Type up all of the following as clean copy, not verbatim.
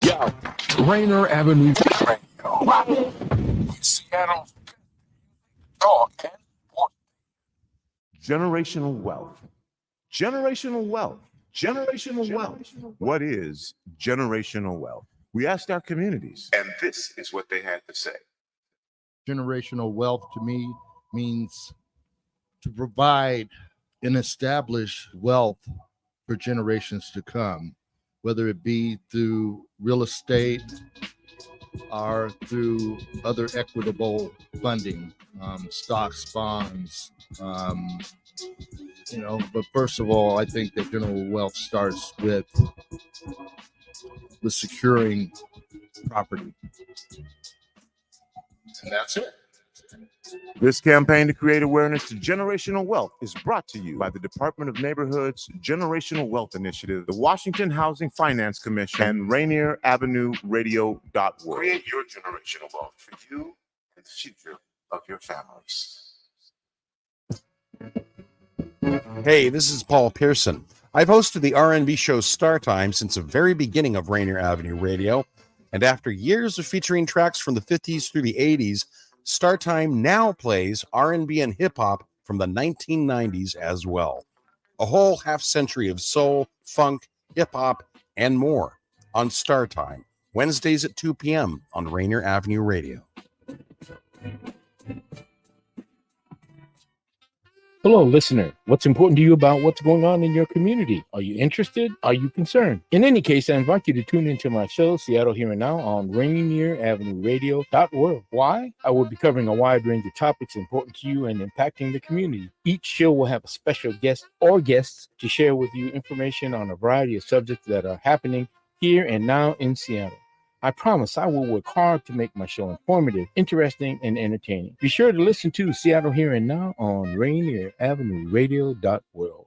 Yo, Rainier Avenue Radio. Seattle. Talk and walk. Generational wealth. Generational wealth. Generational wealth. What is generational wealth? We asked our communities, and this is what they had to say. Generational wealth to me means to provide and establish wealth for generations to come, whether it be through real estate or through other equitable funding, stocks, bonds, but first of all, I think that general wealth starts with securing property. And that's it. This campaign to create awareness to generational wealth is brought to you by the Department of Neighborhood's Generational Wealth Initiative, the Washington Housing Finance Commission, and Rainier Avenue Radio App. Create your generational wealth for you and the future of your families. Hey, this is Paul Pearson. I've hosted the R&B show Star Time since the very beginning of Rainier Avenue Radio, and after years of featuring tracks from the 50s through the 80s, Star Time now plays R&B and hip-hop from the 1990s as well. A whole half-century of soul, funk, hip-hop, and more on Star Time, Wednesdays at 2 p.m. on Rainier Avenue Radio. Hello, listener. What's important to you about what's going on in your community? Are you interested? Are you concerned? In any case, I invite you to tune into my show, Seattle Here and Now, on Rainier Avenue Radio App. Why? I will be covering a wide range of topics important to you and impacting the community. Each show will have a special guest or guests to share with you information on a variety of subjects that are happening here and now in Seattle. I promise I will work hard to make my show informative, interesting, and entertaining. Be sure to listen to Seattle Here and Now on Rainier Avenue Radio World.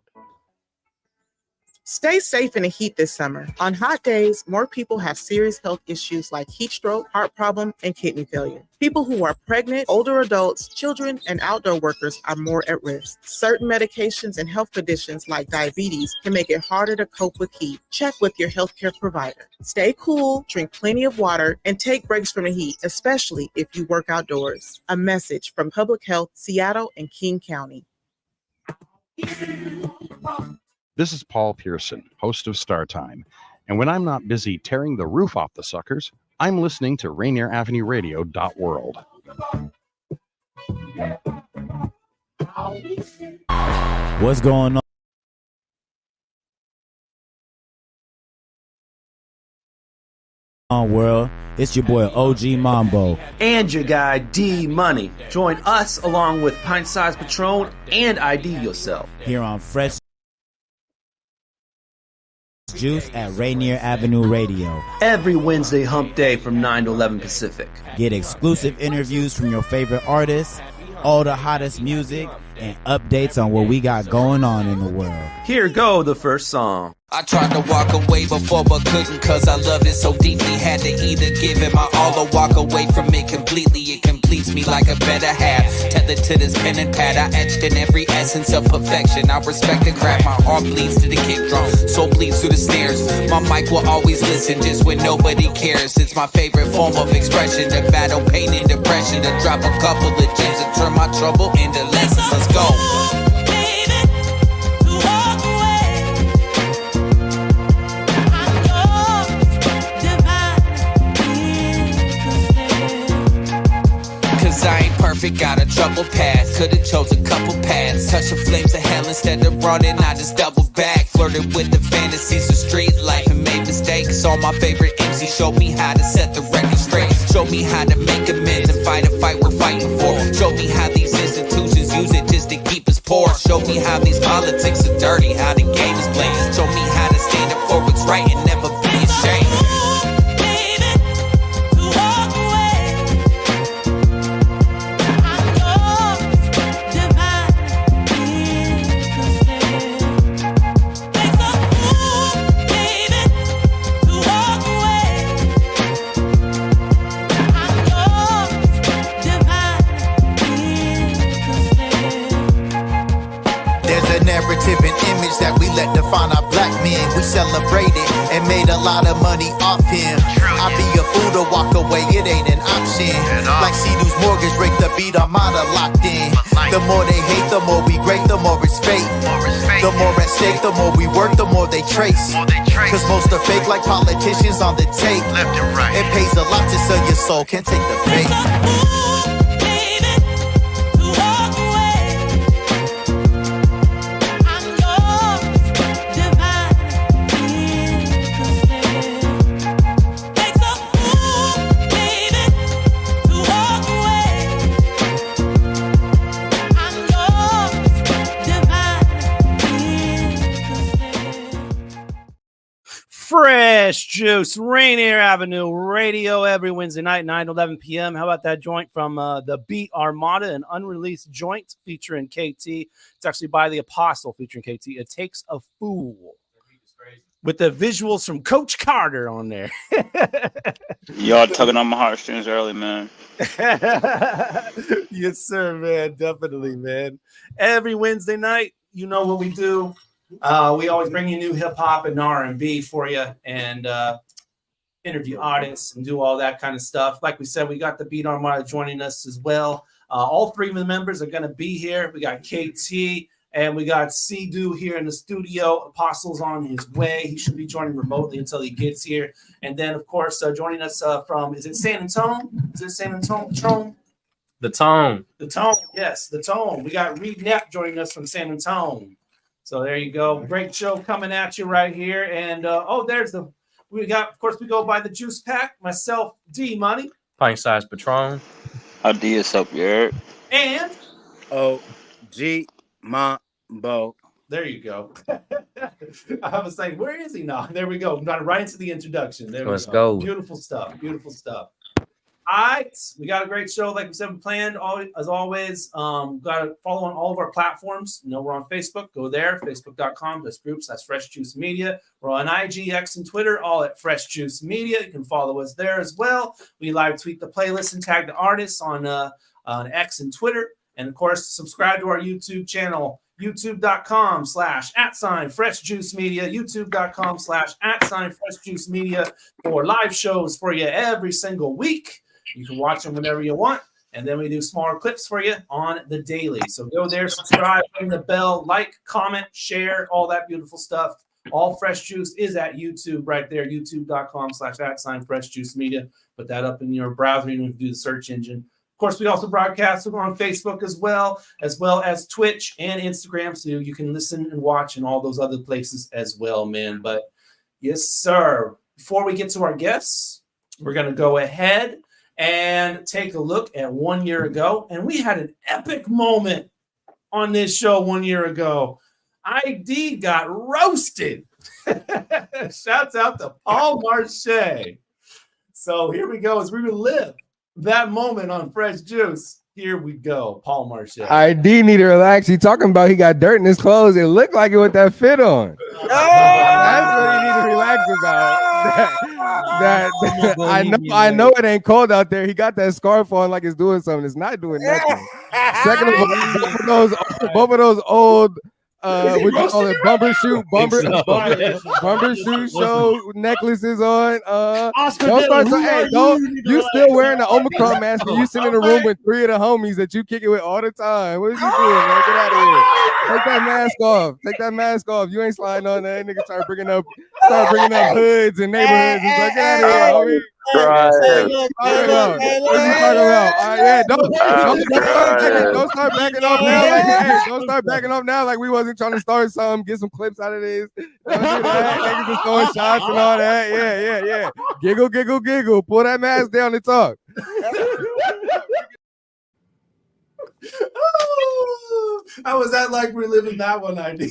Stay safe in the heat this summer. On hot days, more people have serious health issues like heat stroke, heart problem, and kidney failure. People who are pregnant, older adults, children, and outdoor workers are more at risk. Certain medications and health conditions like diabetes can make it harder to cope with heat. Check with your healthcare provider. Stay cool, drink plenty of water, and take breaks from the heat, especially if you work outdoors. A message from Public Health, Seattle, and King County. This is Paul Pearson, host of Star Time, and when I'm not busy tearing the roof off the suckers, I'm listening to Rainier Avenue Radio .world. What's going on, world? It's your boy OG Mambo and your guy D Money. Join us along with Pint Size Patron and ID Yourself here on Fresh Juice at Rainier Avenue Radio every Wednesday hump day from 9 to 11 Pacific. Get exclusive interviews from your favorite artists, all the hottest music, and updates on what we got going on in the world. Here go the first song. I tried to walk away before but couldn't, cause I love it so deeply. Had to either give it my all or walk away from it completely. It completes me like a better half. Tethered to this pen and pad, I etched in every essence of perfection. I respect the craft, my heart bleeds to the kick drum, soul bleeds through the stairs. My mic will always listen just when nobody cares. It's my favorite form of expression, to battle pain and depression, to drop a couple of gems and turn my trouble into lessons. Let's go. I ain't perfect, got a troubled past. Could've chose a couple paths. Touch the flames of hell instead of running, I just doubled back. Flirted with the fantasies of street life and made mistakes. All my favorite MCs showed me how to set the record straight. Showed me how to make amends and fight a fight we're fighting for. Showed me how these institutions use it just to keep us poor. Showed me how these politics are dirty, how the game is played. Showed me how to stand up for what's right and never be ashamed. narrative and image that we let define our black men. We celebrated and made a lot of money off him. I'd be a fool to walk away, it ain't an option. Like Cedu's mortgage rate, the Beat Armada locked in. The more they hate, the more we great, the more it's fake. The more at stake, the more we work, the more they trace. Cause most are fake like politicians on the tape. It pays a lot to sell your soul, can't take the bait. Fresh Juice, Rainier Avenue Radio every Wednesday night, 9 to 11 p.m. How about that joint from the Beat Armada, an unreleased joint featuring KT. It's actually by The Apostle featuring KT. It Takes a Fool. With the visuals from Coach Carter on there. Y'all tugging on my heartstrings early, man. Yes, sir, man. Definitely, man. Every Wednesday night, you know what we do. We always bring you new hip hop and R&B for you, and interview artists and do all that kind of stuff. Like we said, we got the Beat Armada joining us as well. All three of the members are going to be here. We got KT and we got Cedu here in the studio. Apostle's on his way. He should be joining remotely until he gets here. And then, of course, joining us from, is it San Antonio? Is it San Antonio? The Tone. The Tone, yes, the Tone. We got Reid Knepp joining us from San Antonio. So there you go. Great show coming at you right here. And we go by the Juice Pack. Myself, D Money. Pint Size Patron. IDYourself, you heard? And OG Mambo. There you go. I was like, where is he now? There we go. Got right into the introduction. Let's go. Beautiful stuff. Beautiful stuff. All right, we got a great show. Like we said, we planned as always. Got to follow on all of our platforms. You know, we're on Facebook. Go there, facebook.com/groups. That's Fresh Juice Media. We're on IG, X, and Twitter, all at Fresh Juice Media. You can follow us there as well. We live tweet the playlist and tag the artists on X and Twitter. And of course, subscribe to our YouTube channel, youtube.com/@Fresh Juice Media, youtube.com/@Fresh Juice Media for live shows for you every single week. You can watch them whenever you want. And then we do smaller clips for you on the daily. So go there, subscribe, ring the bell, like, comment, share, all that beautiful stuff. All Fresh Juice is at YouTube right there, youtube.com/@Fresh Juice Media. Put that up in your browser. You can do the search engine. Of course, we also broadcast on Facebook as well as Twitch and Instagram. So you can listen and watch in all those other places as well, man. But yes, sir. Before we get to our guests, we're going to go ahead and take a look at 1 year ago. And we had an epic moment on this show 1 year ago. ID got roasted. Shouts out to Paul Marche. So here we go as we relive that moment on Fresh Juice. Here we go, Paul Marche. ID need to relax. He talking about he got dirt in his clothes. It looked like it with that fit on. That's what he need to relax about. I know it ain't cold out there. He got that scarf on like it's doing something. It's not doing nothing. Second of all, both of those old what you call it, bumper shoe show necklaces on. You still wearing the Omicron mask and you sit in a room with three of the homies that you kick it with all the time. What are you doing, man? Get out of here. Take that mask off. You ain't sliding on that. Nigga start bringing up hoods and neighborhoods. It's like, get out of here. Don't start backing off now. Don't start backing off now like we wasn't trying to start something. Get some clips out of this. Don't do that. Niggas just throwing shots and all that. Yeah. Giggle. Pull that mask down and talk. How was that like reliving that one, ID?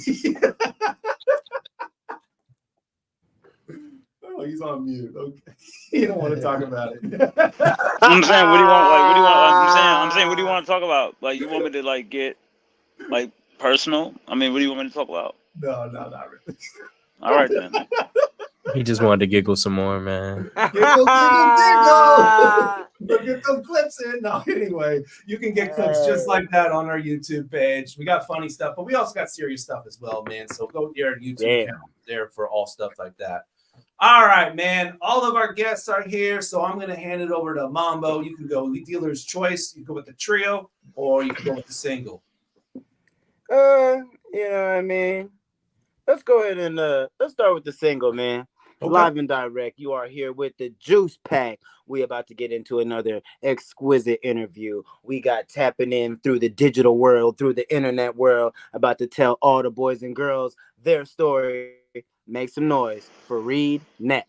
Oh, he's on mute. Okay. You don't want to talk about it. I'm saying, what do you want? What do you want to talk about? Like, you want me to get personal? I mean, what do you want me to talk about? No, not really. All right then. He just wanted to giggle some more, man. Giggle. We'll get those clips in. No, anyway, you can get clips just like that on our YouTube page. We got funny stuff, but we also got serious stuff as well, man. So go to your YouTube account there for all stuff like that. All right, man. All of our guests are here, so I'm going to hand it over to Mambo. You can go dealer's choice. You can go with the trio, or you can go with the single. You know what I mean? Let's go ahead and let's start with the single, man. Okay. Live and direct. You are here with the Juice Pack. We about to get into another exquisite interview. We got tapping in through the digital world, through the internet world, about to tell all the boys and girls their story. Make some noise for Reid Knepp.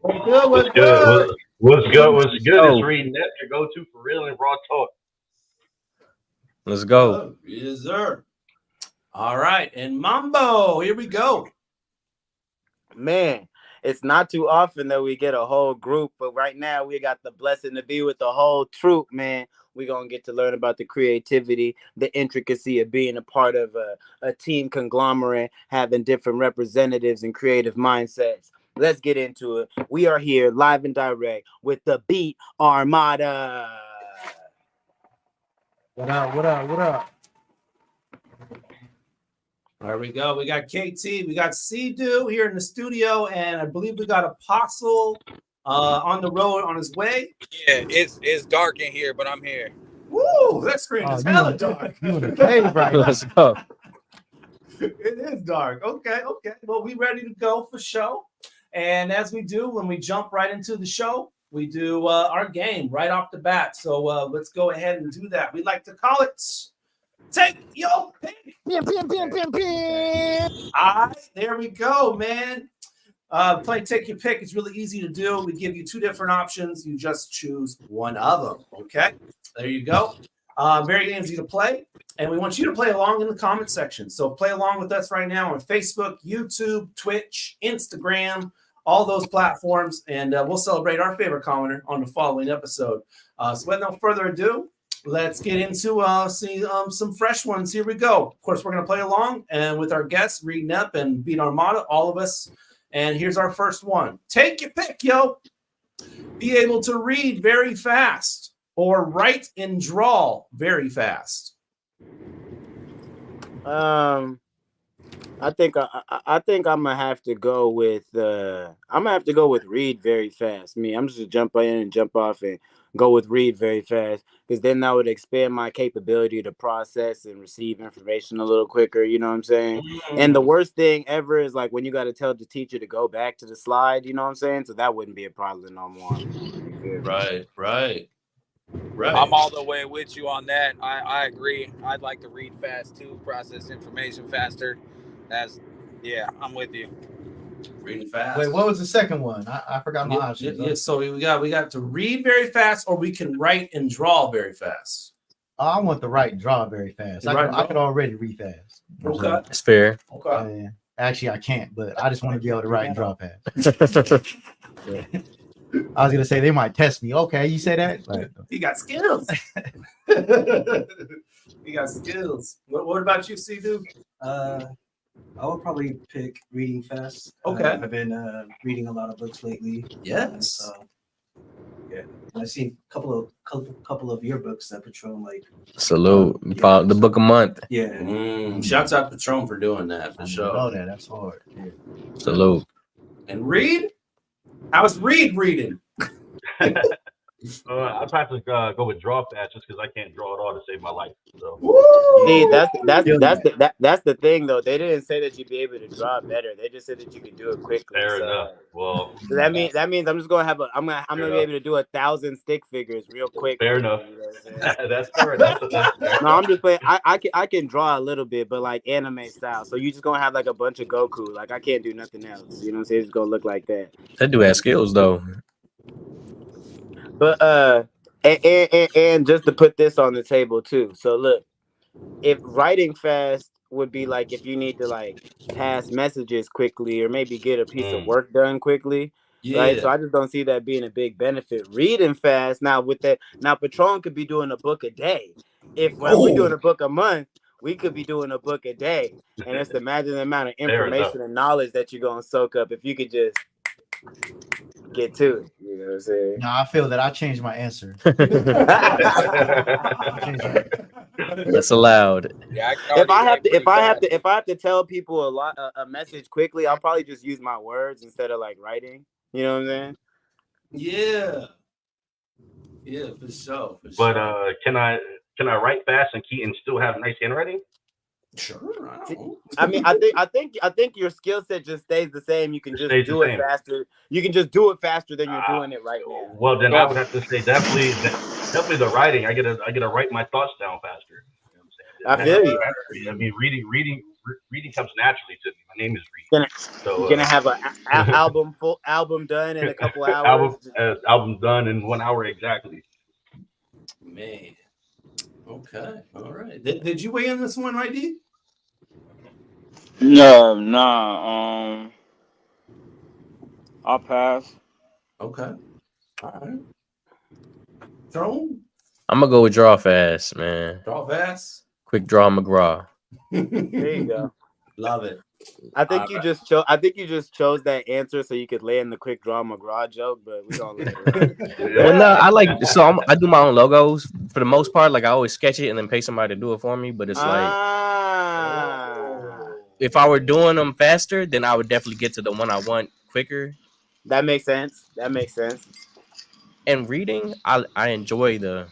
What's good? It's Reid Knepp, your go-to for real and raw talk. Let's go. Yes, sir. All right, and Mambo, here we go. Man, it's not too often that we get a whole group, but right now we got the blessing to be with the whole troop, man. We're going to get to learn about the creativity, the intricacy of being a part of a team conglomerate, having different representatives and creative mindsets. Let's get into it. We are here live and direct with the Beat Armada. What up? There we go. We got KT. We got C-Do here in the studio, and I believe we got Apostle on the road on his way. Yeah, it's dark in here, but I'm here. Woo! That screen is hella dark. You in the cave right now. Let's go. It is dark. Okay. Well, we ready to go for show. And as we do, when we jump right into the show, we do our game right off the bat. So let's go ahead and do that. We like to call it Take Your Pick. All right, there we go, man. Play Take Your Pick. It's really easy to do. We give you two different options. You just choose one of them. Okay, there you go. Very easy to play. And we want you to play along in the comment section. So play along with us right now on Facebook, YouTube, Twitch, Instagram, all those platforms. And we'll celebrate our favorite commenter on the following episode. So with no further ado, let's get into some fresh ones. Here we go. Of course, we're going to play along and with our guests, Reid Knepp and Beat Armada, all of us. And here's our first one. Take your pick, yo. Be able to read very fast or write and draw very fast. I think I'm gonna have to go with read very fast. I'm just gonna jump in and jump off and go with read very fast, because then that would expand my capability to process and receive information a little quicker. You know what I'm saying? And the worst thing ever is like when you got to tell the teacher to go back to the slide. You know what I'm saying? So that wouldn't be a problem no more. Right. I'm all the way with you on that. I agree. I'd like to read fast too, process information faster. I'm with you. Reading fast. Wait, what was the second one? I forgot my options. Yeah, so we got to read very fast, or we can write and draw very fast. I want the write and draw very fast. I could already read fast. Okay, that's fair. Okay. Actually, I can't, but I just want to be able to write and draw fast. I was gonna say they might test me. Okay, you say that? But he got skills. He got skills. What about you, C-Do? I would probably pick reading fast. Okay. I've been reading a lot of books lately. Yes. Yeah, I've seen a couple of your books that Patron like. Salute. The book a month. Yeah. Shouts out to Patron for doing that for sure. Oh, that's hard. Yeah. Salute. And Reid? How's Reid reading? I'd have to go with draw fast just because I can't draw at all to save my life. So. See, that's the thing though. They didn't say that you'd be able to draw better. They just said that you could do it quickly. Fair enough. Well, so that means I'm just gonna have I'm gonna be able to do 1,000 stick figures real quick. Fair enough. That's fair. That's fair. No, I'm just playing. I can draw a little bit, but like anime style. So you just gonna have like a bunch of Goku. Like I can't do nothing else. You know what I'm saying? It's gonna look like that. That dude has skills though. But and just to put this on the table too. So look, if writing fast would be like if you need to like pass messages quickly or maybe get a piece of work done quickly. Yeah. Right. So I just don't see that being a big benefit. Reading fast now with that. Now Patron could be doing a book a day. If we're doing a book a month, we could be doing a book a day. And just imagine the amount of Fair enough. information and knowledge that you're gonna soak up if you could just get to it. You know what I'm saying? No, I feel that I changed my answer. That's allowed. Yeah, If I have to tell people a message quickly, I'll probably just use my words instead of like writing. You know what I'm saying? Yeah. Yeah, for sure. But can I write fast and still have nice handwriting? Sure. I mean, I think your skill set just stays the same. You can just do it faster. You can just do it faster than you're doing it right now. Well, then I would have to say definitely the writing. I gotta write my thoughts down faster. You know what I'm saying? I feel you. I mean, reading comes naturally to me. My name is Reid. You're gonna have an album done in a couple hours. Album done in 1 hour exactly. Man. Okay. All right. Did you weigh in this one, right, D? Nah. I'll pass. Okay. All right. Throne? I'm gonna go with draw fast, man. Draw fast. Quick draw McGraw. There you go. Love it. I think you just chose that answer so you could lay in the quick draw McGraw joke, but we don't let it. Well, no, I do my own logos for the most part. Like I always sketch it and then pay somebody to do it for me. But it's like if I were doing them faster, then I would definitely get to the one I want quicker. That makes sense. And reading, I enjoy the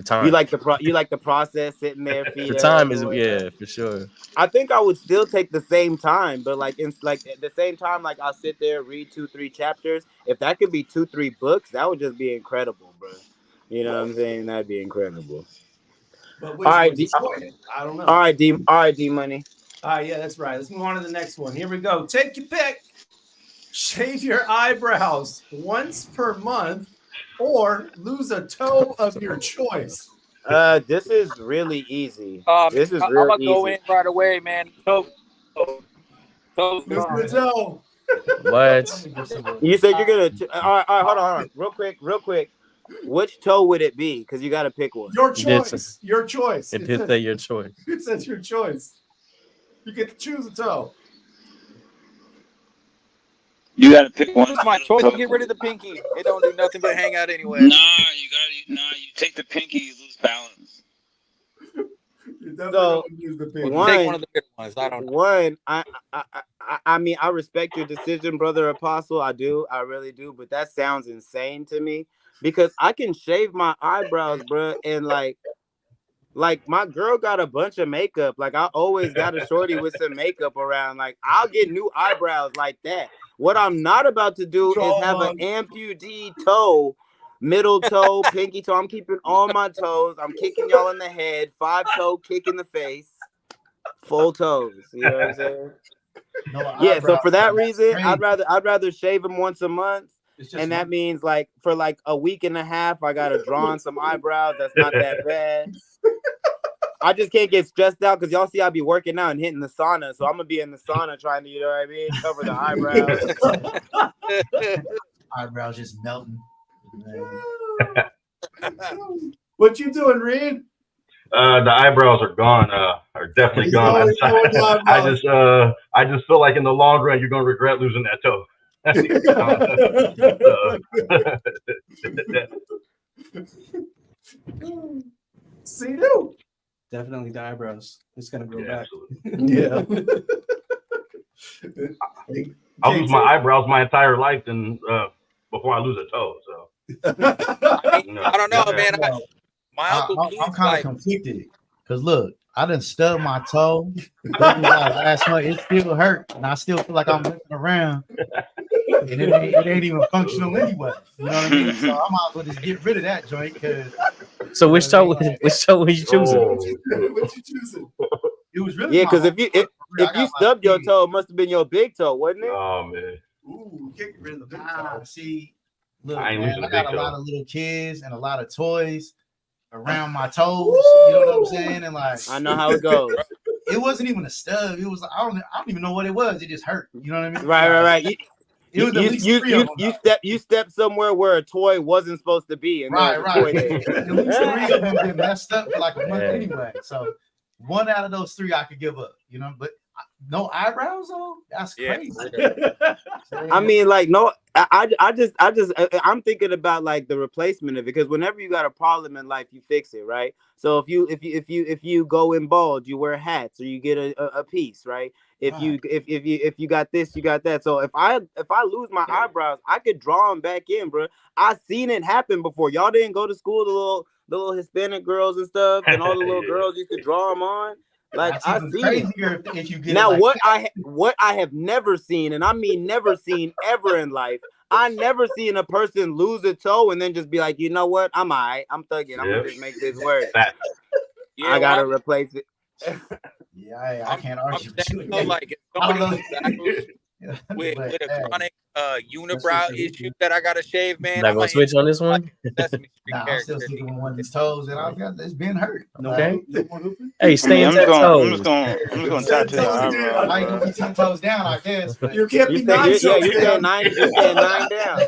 time. You like the process sitting there. The time is for sure. I think I would still take the same time, but like it's like at the same time, like I'll sit there, read 2-3 chapters. If that could be 2-3 books, that would just be incredible, bro. You know what I'm saying? That'd be incredible. But all right, I don't know. All right, D Money. All right, yeah, that's right. Let's move on to the next one. Here we go. Take your pick. Shave your eyebrows once per month, or lose a toe of your choice. This is really easy. This is I'm real gonna go easy. in right away, man. Toe. Lose the toe. What? You said you're gonna. All right, hold on. Real quick. Which toe would it be? Because you got to pick one. Your choice. Your choice. It did say your choice. It says your choice. You get to choose a toe. You gotta pick one. My choice. Get rid of the pinky. It don't do nothing but hang out anyway. You take the pinky, you lose balance. So Take one of the good ones. I don't know. I mean, I respect your decision, brother Apostle. I do. I really do. But that sounds insane to me because I can shave my eyebrows, bro, and like my girl got a bunch of makeup. Like I always got a shorty with some makeup around. Like I'll get new eyebrows like that. What I'm not about to do is have an amputee toe, middle toe, pinky toe. I'm keeping all my toes. I'm kicking y'all in the head. 5-toe kick in the face. Full toes. You know what I'm saying? Yeah. So for that reason, I'd rather shave them once a month, and that means like for like a week and a half, I gotta draw on some eyebrows. That's not that bad. I just can't get stressed out because y'all see I be working out and hitting the sauna. So I'm going to be in the sauna trying to, you know what I mean, cover the eyebrows. Eyebrows just melting. What you doing, Reid? The eyebrows are gone. Are definitely gone. I just feel like in the long run you're gonna regret losing that toe. See you. Definitely the eyebrows. It's gonna grow back. Yeah. I'll lose my eyebrows my entire life then before I lose a toe. So I don't know, man. My uncle I'm kind of conflicted because look, I done stubbed my toe last month. It still hurt, and I still feel like I'm looking around, and it ain't even functional anyway. You know what I mean? So I might as well just get rid of that joint. So which toe was you choosing? What you choosing? It was really because if you stubbed your toe, it must have been your big toe, wasn't it? Oh man. Ooh, get rid of the big toe. See, look, I got a lot of little kids and a lot of toys around my toes. You know what I'm saying? And like, I know how it goes. It wasn't even a stub. It was I don't even know what it was. It just hurt. You know what I mean? Right. It was at least three of them. You step somewhere where a toy wasn't supposed to be, and Right. Toy there. At least three of them been messed up for like a month anyway. So one out of those three I could give up, you know. But no eyebrows though. That's crazy. I mean, like, no, I'm thinking about like the replacement of it, because whenever you got a problem in life, you fix it, right? So if you go in bald, you wear hats or you get a piece, right? If you got this, you got that. So if I lose my eyebrows, I could draw them back in, bro. I seen it happen before. Y'all didn't go to school, the little Hispanic girls and stuff, and all the little girls used to draw them on. Like, I see if you get now it like what I have never seen, and I mean never seen ever in life. I never seen a person lose a toe and then just be like, you know what, I'm all right, I'm thugging, I'm gonna just make this work. I gotta replace it. Yeah, I can't argue. Like if somebody with a chronic unibrow issue that I gotta shave, man. Not gonna switch on this one. I'm still sticking with one of these toes, and it's been hurt. Okay. Hey, stay in that toe. I'm just gonna tattoo the eyebrow. I ain't gonna be 10 toes down, I guess. But you can't be 9 toes down. You said 9 down.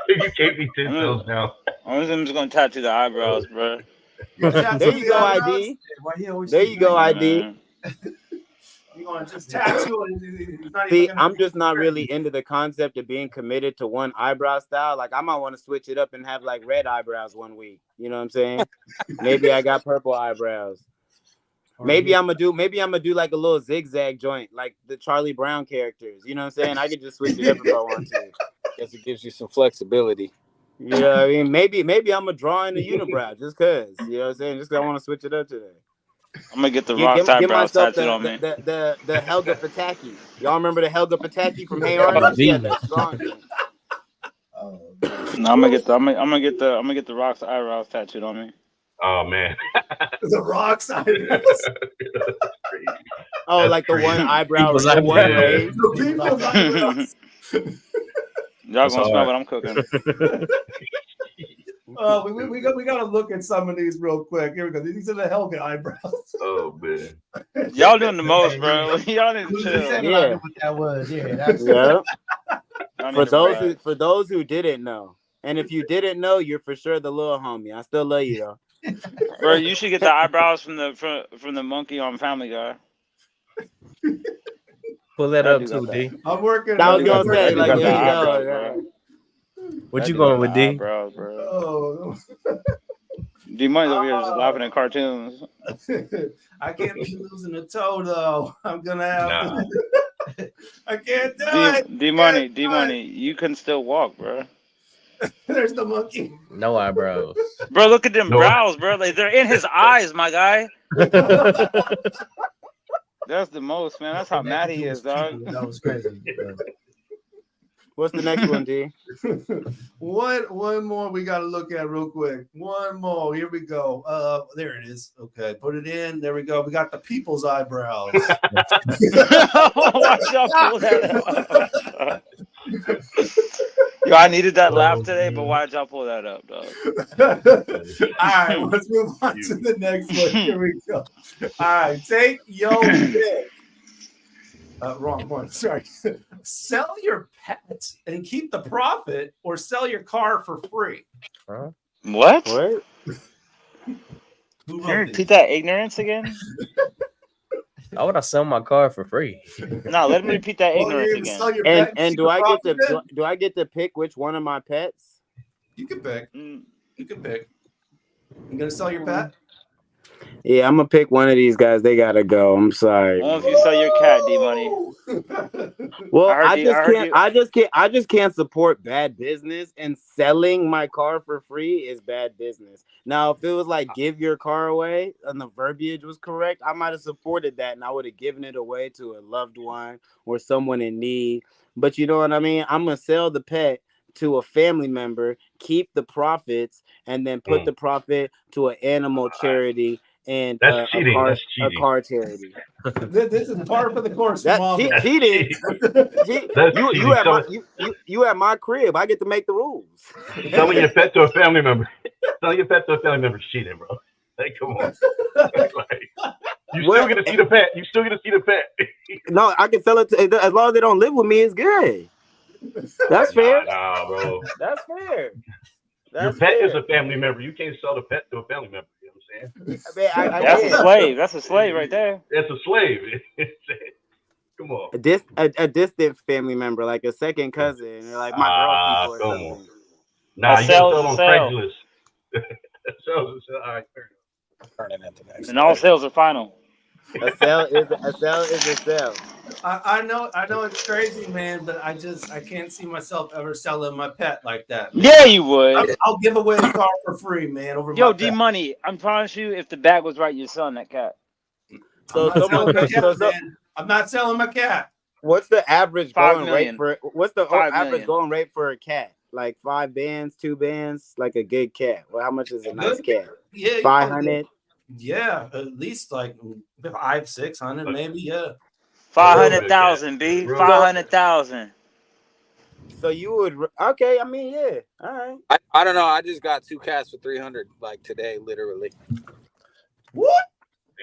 You can't be 10 toes down. I'm just gonna tattoo the eyebrows, bro. There you go, ID. There you go, ID. You're gonna just tattoo it. See, I'm just not really into the concept of being committed to one eyebrow style. Like, I might want to switch it up and have like red eyebrows one week. You know what I'm saying? Maybe I got purple eyebrows. Maybe I'm gonna do like a little zigzag joint, like the Charlie Brown characters. You know what I'm saying? I could just switch it up if I want to. Guess it gives you some flexibility. You know what I mean? Maybe I'm gonna draw in the unibrow just cause. You know what I'm saying? Just cause I want to switch it up today. I'm gonna get the Rock's eyebrows tattooed on me. The Helga Pataki. Y'all remember the Helga Pataki from Hey Arnold? Yeah, that's strong. No, I'm gonna get the Rock's eyebrows tattooed on me. Oh man. The Rock's eyebrows. Oh, like the one eyebrow. The one raised. Y'all gonna smell what I'm cooking. We gotta look at some of these real quick. Here we go. These are the Helga eyebrows. Oh man. Y'all doing the most, bro. Y'all need to chill. Yeah, what that was. Yeah, that's For those who didn't know, and if you didn't know, you're for sure the little homie. I still love you though. Bro, you should get the eyebrows from the monkey on Family Guy. Pull that up too, D. I'm working. I was gonna say, like, there you go. What you going with, D? Eyebrows, bro. Oh. D Money's over here just laughing at cartoons. I can't be losing a toe though. I'm gonna have to. I can't do it. D Money, you can still walk, bro. There's the monkey. No eyebrows. Bro, look at them brows, bro. Like, they're in his eyes, my guy. That's the most, man. That's how mad he is, dog. That was crazy. What's the next one, D? One more we got to look at real quick. One more. Here we go. There it is. Okay, put it in. There we go. We got the people's eyebrows. Watch out, pull that up. Yo, I needed that laugh today, but why'd y'all pull that up, dog? All right, let's move on to the next one. Here we go. All right, take your pick. Wrong one. Sorry. Sell your pets and keep the profit, or sell your car for free. What? What? Can you repeat that ignorance again? How would I sell my car for free? No, let me repeat that ignorance again. And do I get to pick which one of my pets? You can pick. You can pick. You gonna sell your pet? Yeah, I'm gonna pick one of these guys. They gotta go. I'm sorry. Only if you sell your cat, D Money. Well, I just can't support bad business, and selling my car for free is bad business. Now, if it was like give your car away and the verbiage was correct, I might have supported that, and I would have given it away to a loved one or someone in need. But you know what I mean? I'm gonna sell the pet to a family member, keep the profits, and then put the profit to an animal charity and a car charity. This is part of the course. Cheating. You at my crib. I get to make the rules. Selling your pet to a family member. Selling your pet to a family member is cheating, bro. Like, come on. You still get to see the pet. You still get to see the pet. No, I can sell it to, as long as they don't live with me. It's good. That's fair. Nah, bro. That's fair. Your pet is a family member. You can't sell the pet to a family member. You know what I'm saying? That's a slave. That's a slave right there. It's a slave. Come on. A distant family member, like a second cousin, or like my girl's people or something. On. Nah, you sell can is sell a on sell. Craigslist. All right, turning into next. And all sales are final. A sell is a sell. I know it's crazy, man, but I can't see myself ever selling my pet like that. Man. Yeah, you would. I'll give away the car for free, man. Over Yo, my D pet. Money, I'm promise you, if the bag was right, you're selling that cat. So I'm not selling my cat. What's the average going rate million. for? What's the 5 average million. going rate for a cat? Like 5 bands, 2 bands, like a good cat. Well, how much is a nice cat? Yeah, 500. Yeah, at least like 500-600, maybe. Yeah. 500,000, B. 500,000. So you would okay? I mean, yeah. All right. I don't know. I just got 2 cats for 300 like today, literally. What?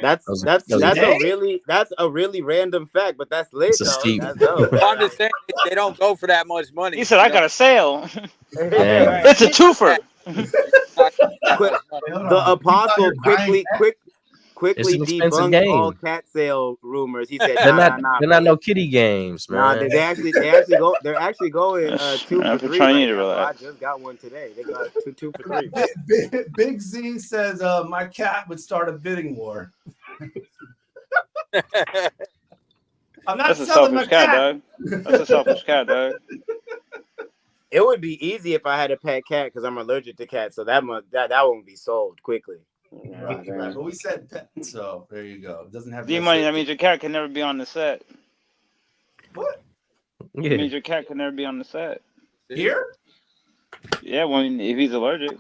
That's a really random fact, but that's lit though. That's dope. I'm just saying they don't go for that much money. He said, "I got a sale." Yeah. It's a twofer. The apostle quickly It's an expensive debunked game. all cat sale rumors. He said, They're nah, not no kitty games, man. Nah, they're actually going 2 for 3 right now. I just got one today. They got 2 for 3. Big Z says my cat would start a bidding war. I'm not That's a selling my selfish cat, dog. That's a selfish cat, dog. It would be easy if I had a pet cat because I'm allergic to cats, so that won't be sold quickly. Right, but we said pet, so there you go. It doesn't have D Money. That means your cat can never be on the set. What? Yeah. That means your cat can never be on the set. Here? Yeah, if he's allergic.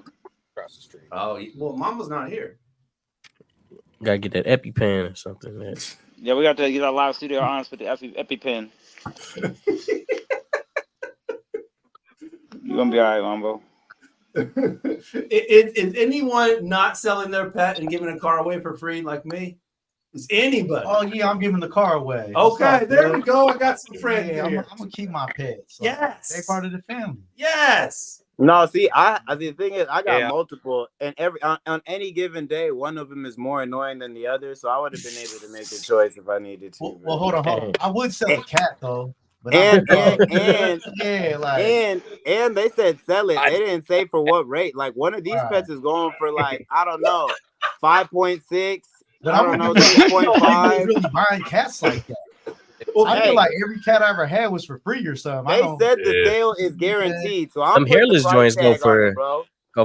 Across the street. Oh, well, Mama's not here. Gotta get that EpiPen or something, man. Yeah, we got to get our live studio honest with the EpiPen. You're gonna be all right, Mambo. Is anyone not selling their pet and giving a car away for free like me? Is anybody? Oh yeah, I'm giving the car away. Okay, there we go. I got some friends Yeah, here. I'm gonna keep my pets. Yes, they're part of the family. Yes. No, see, the thing is, I got Yeah. multiple, and on any given day, one of them is more annoying than the other. So I would have been able to make a choice if I needed to. Well, hold on. I would sell a cat though. But And they said sell it. They didn't say for what rate. Like one of these pets is going for like I don't know, 5.6. But I don't know, really 6.5. buying cats like that. Well, I hey. feel like every cat I ever had was for free or something. They said the sale is guaranteed. So I'm Them putting hairless the price joints go tag on for it, bro.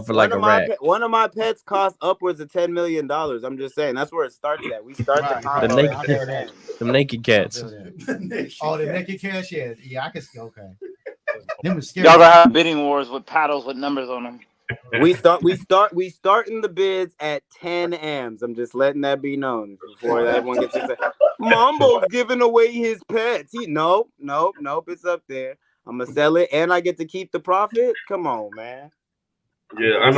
like a rack. One of my pets cost upwards of $10 million. I'm just saying that's where it starts at. We start the The combo. naked, them naked cats. Oh, the naked cats, yeah, I can see. Okay, them was scary. Y'all gonna have bidding wars with paddles with numbers on them. We starting the bids at 10 M's. I'm just letting that be known before everyone gets to say Mambo's giving away his pets. Nope. It's up there. I'm gonna sell it and I get to keep the profit. Come on, man. Yeah, I'm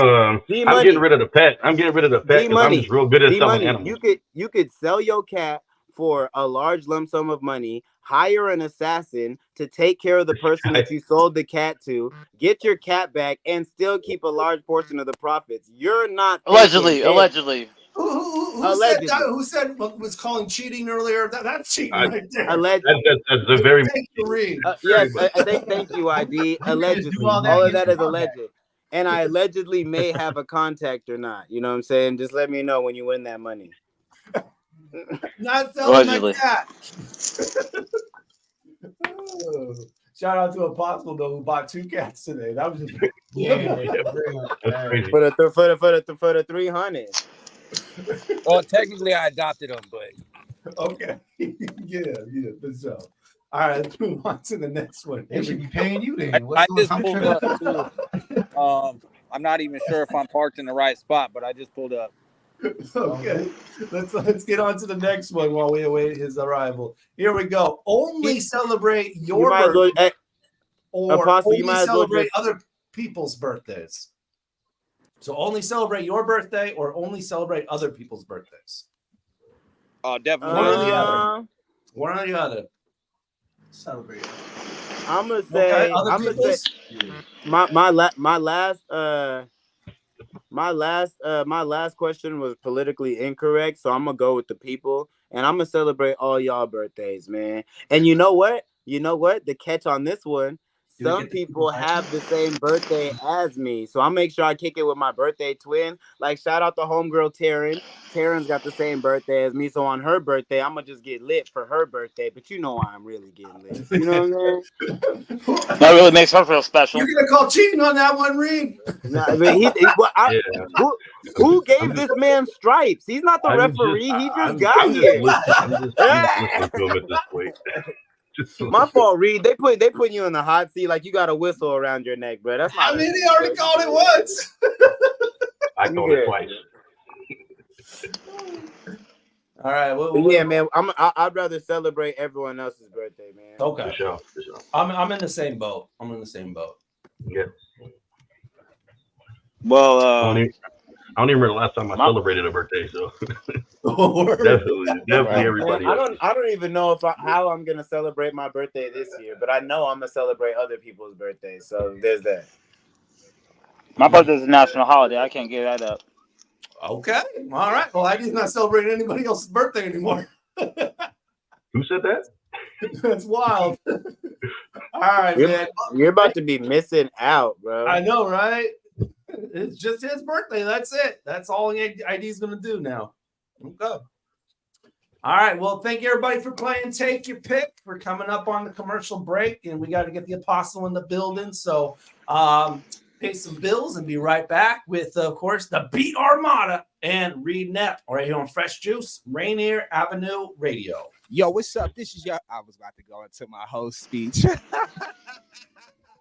getting rid of the pet. I'm getting rid of the pet because I'm just real good at selling animals. You could sell your cat for a large lump sum of money, hire an assassin to take care of the person that you sold the cat to, get your cat back, and still keep a large portion of the profits. You're not Allegedly. Who said was calling cheating earlier? That's cheating right there. That's a very yes. Thank you, ID. Allegedly, all of that is alleged. And I allegedly may have a contact or not. You know what I'm saying? Just let me know when you win that money. Not selling my Allegedly. cat. Shout out to Apostle though, who bought 2 cats today. That was just for the 300. Well, technically, I adopted them, but okay. yeah, for sure. All right, let's move on to the next one. They should be paying you then. I just pulled up too. I'm not even sure if I'm parked in the right spot, but I just pulled up. Okay, let's get on to the next one while we await his arrival. Here we go. Only celebrate your birthday, or Apostle, only you might as well celebrate just- other people's birthdays. So only celebrate your birthday, or only celebrate other people's birthdays. Oh, definitely One or the other. One or the other. Celebrate. I'm gonna say my last question was politically incorrect, so I'm gonna go with the people, and I'm gonna celebrate all y'all birthdays, man. And you know what? The catch on this one, some people have the same birthday as me, so I'll make sure I kick it with my birthday twin. Like, shout out to homegirl Taryn. Taryn's got the same birthday as me, so on her birthday, I'm gonna just get lit for her birthday. But you know why I'm really getting lit. You know what I'm saying? That really makes her feel special. You're gonna call cheating on that one, Reid? Nah, I mean, who gave this man stripes? He's not the referee. He just got here. Listening to him at this point. My fault, Reid. They put you in the hot seat like you got a whistle around your neck, bro. That's not. I mean, he already called it once. I called it twice. All right. Yeah, man. I'd rather celebrate everyone else's birthday, man. Okay. For sure. I'm in the same boat. Yeah. Well, I don't even remember the last time I celebrated a birthday, so definitely everybody else. I don't even know how I'm gonna celebrate my birthday this year, but I know I'm gonna celebrate other people's birthdays. So there's that. My birthday's a national holiday. I can't give that up. Okay. All right. Well, ID's not celebrating anybody else's birthday anymore. Who said that? That's wild. All right, man. You're about to be missing out, bro. I know, right? It's just his birthday. That's it. That's all ID's going to do now. Okay. All right. Well, thank you, everybody, for playing Take Your Pick. We're coming up on the commercial break, and we got to get the Apostle in the building. So pay some bills and be right back with, of course, the Beat Armada and Reid Knepp right here on Fresh Juice, Rainier Avenue Radio. Yo, what's up? This is I was about to go into my whole speech.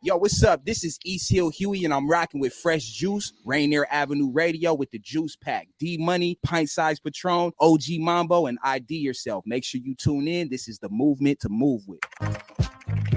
Yo, what's up? This is East Hill Huey, and I'm rocking with Fresh Juice, Rainier Avenue Radio with the Juice Pack, D-Money, Pint Size Patron, OG Mambo, and ID Yourself. Make sure you tune in. This is the movement to move with.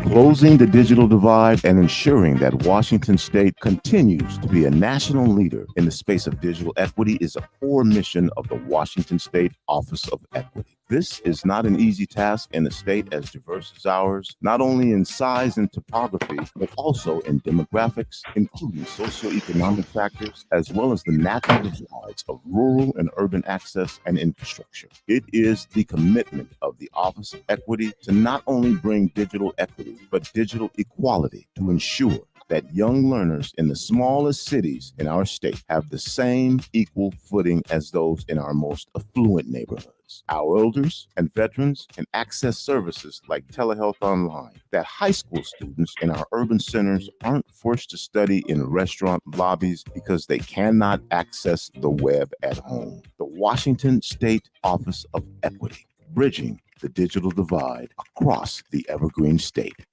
Closing the digital divide and ensuring that Washington State continues to be a national leader in the space of digital equity is a core mission of the Washington State Office of Equity. This is not an easy task in a state as diverse as ours, not only in size and topography, but also in demographics, including socioeconomic factors, as well as the natural divides of rural and urban access and infrastructure. It is the commitment of the Office of Equity to not only bring digital equity, but digital equality to ensure that young learners in the smallest cities in our state have the same equal footing as those in our most affluent neighborhoods. Our elders and veterans can access services like telehealth online, that high school students in our urban centers aren't forced to study in restaurant lobbies because they cannot access the web at home. The Washington State Office of Equity, bridging the digital divide across the Evergreen State.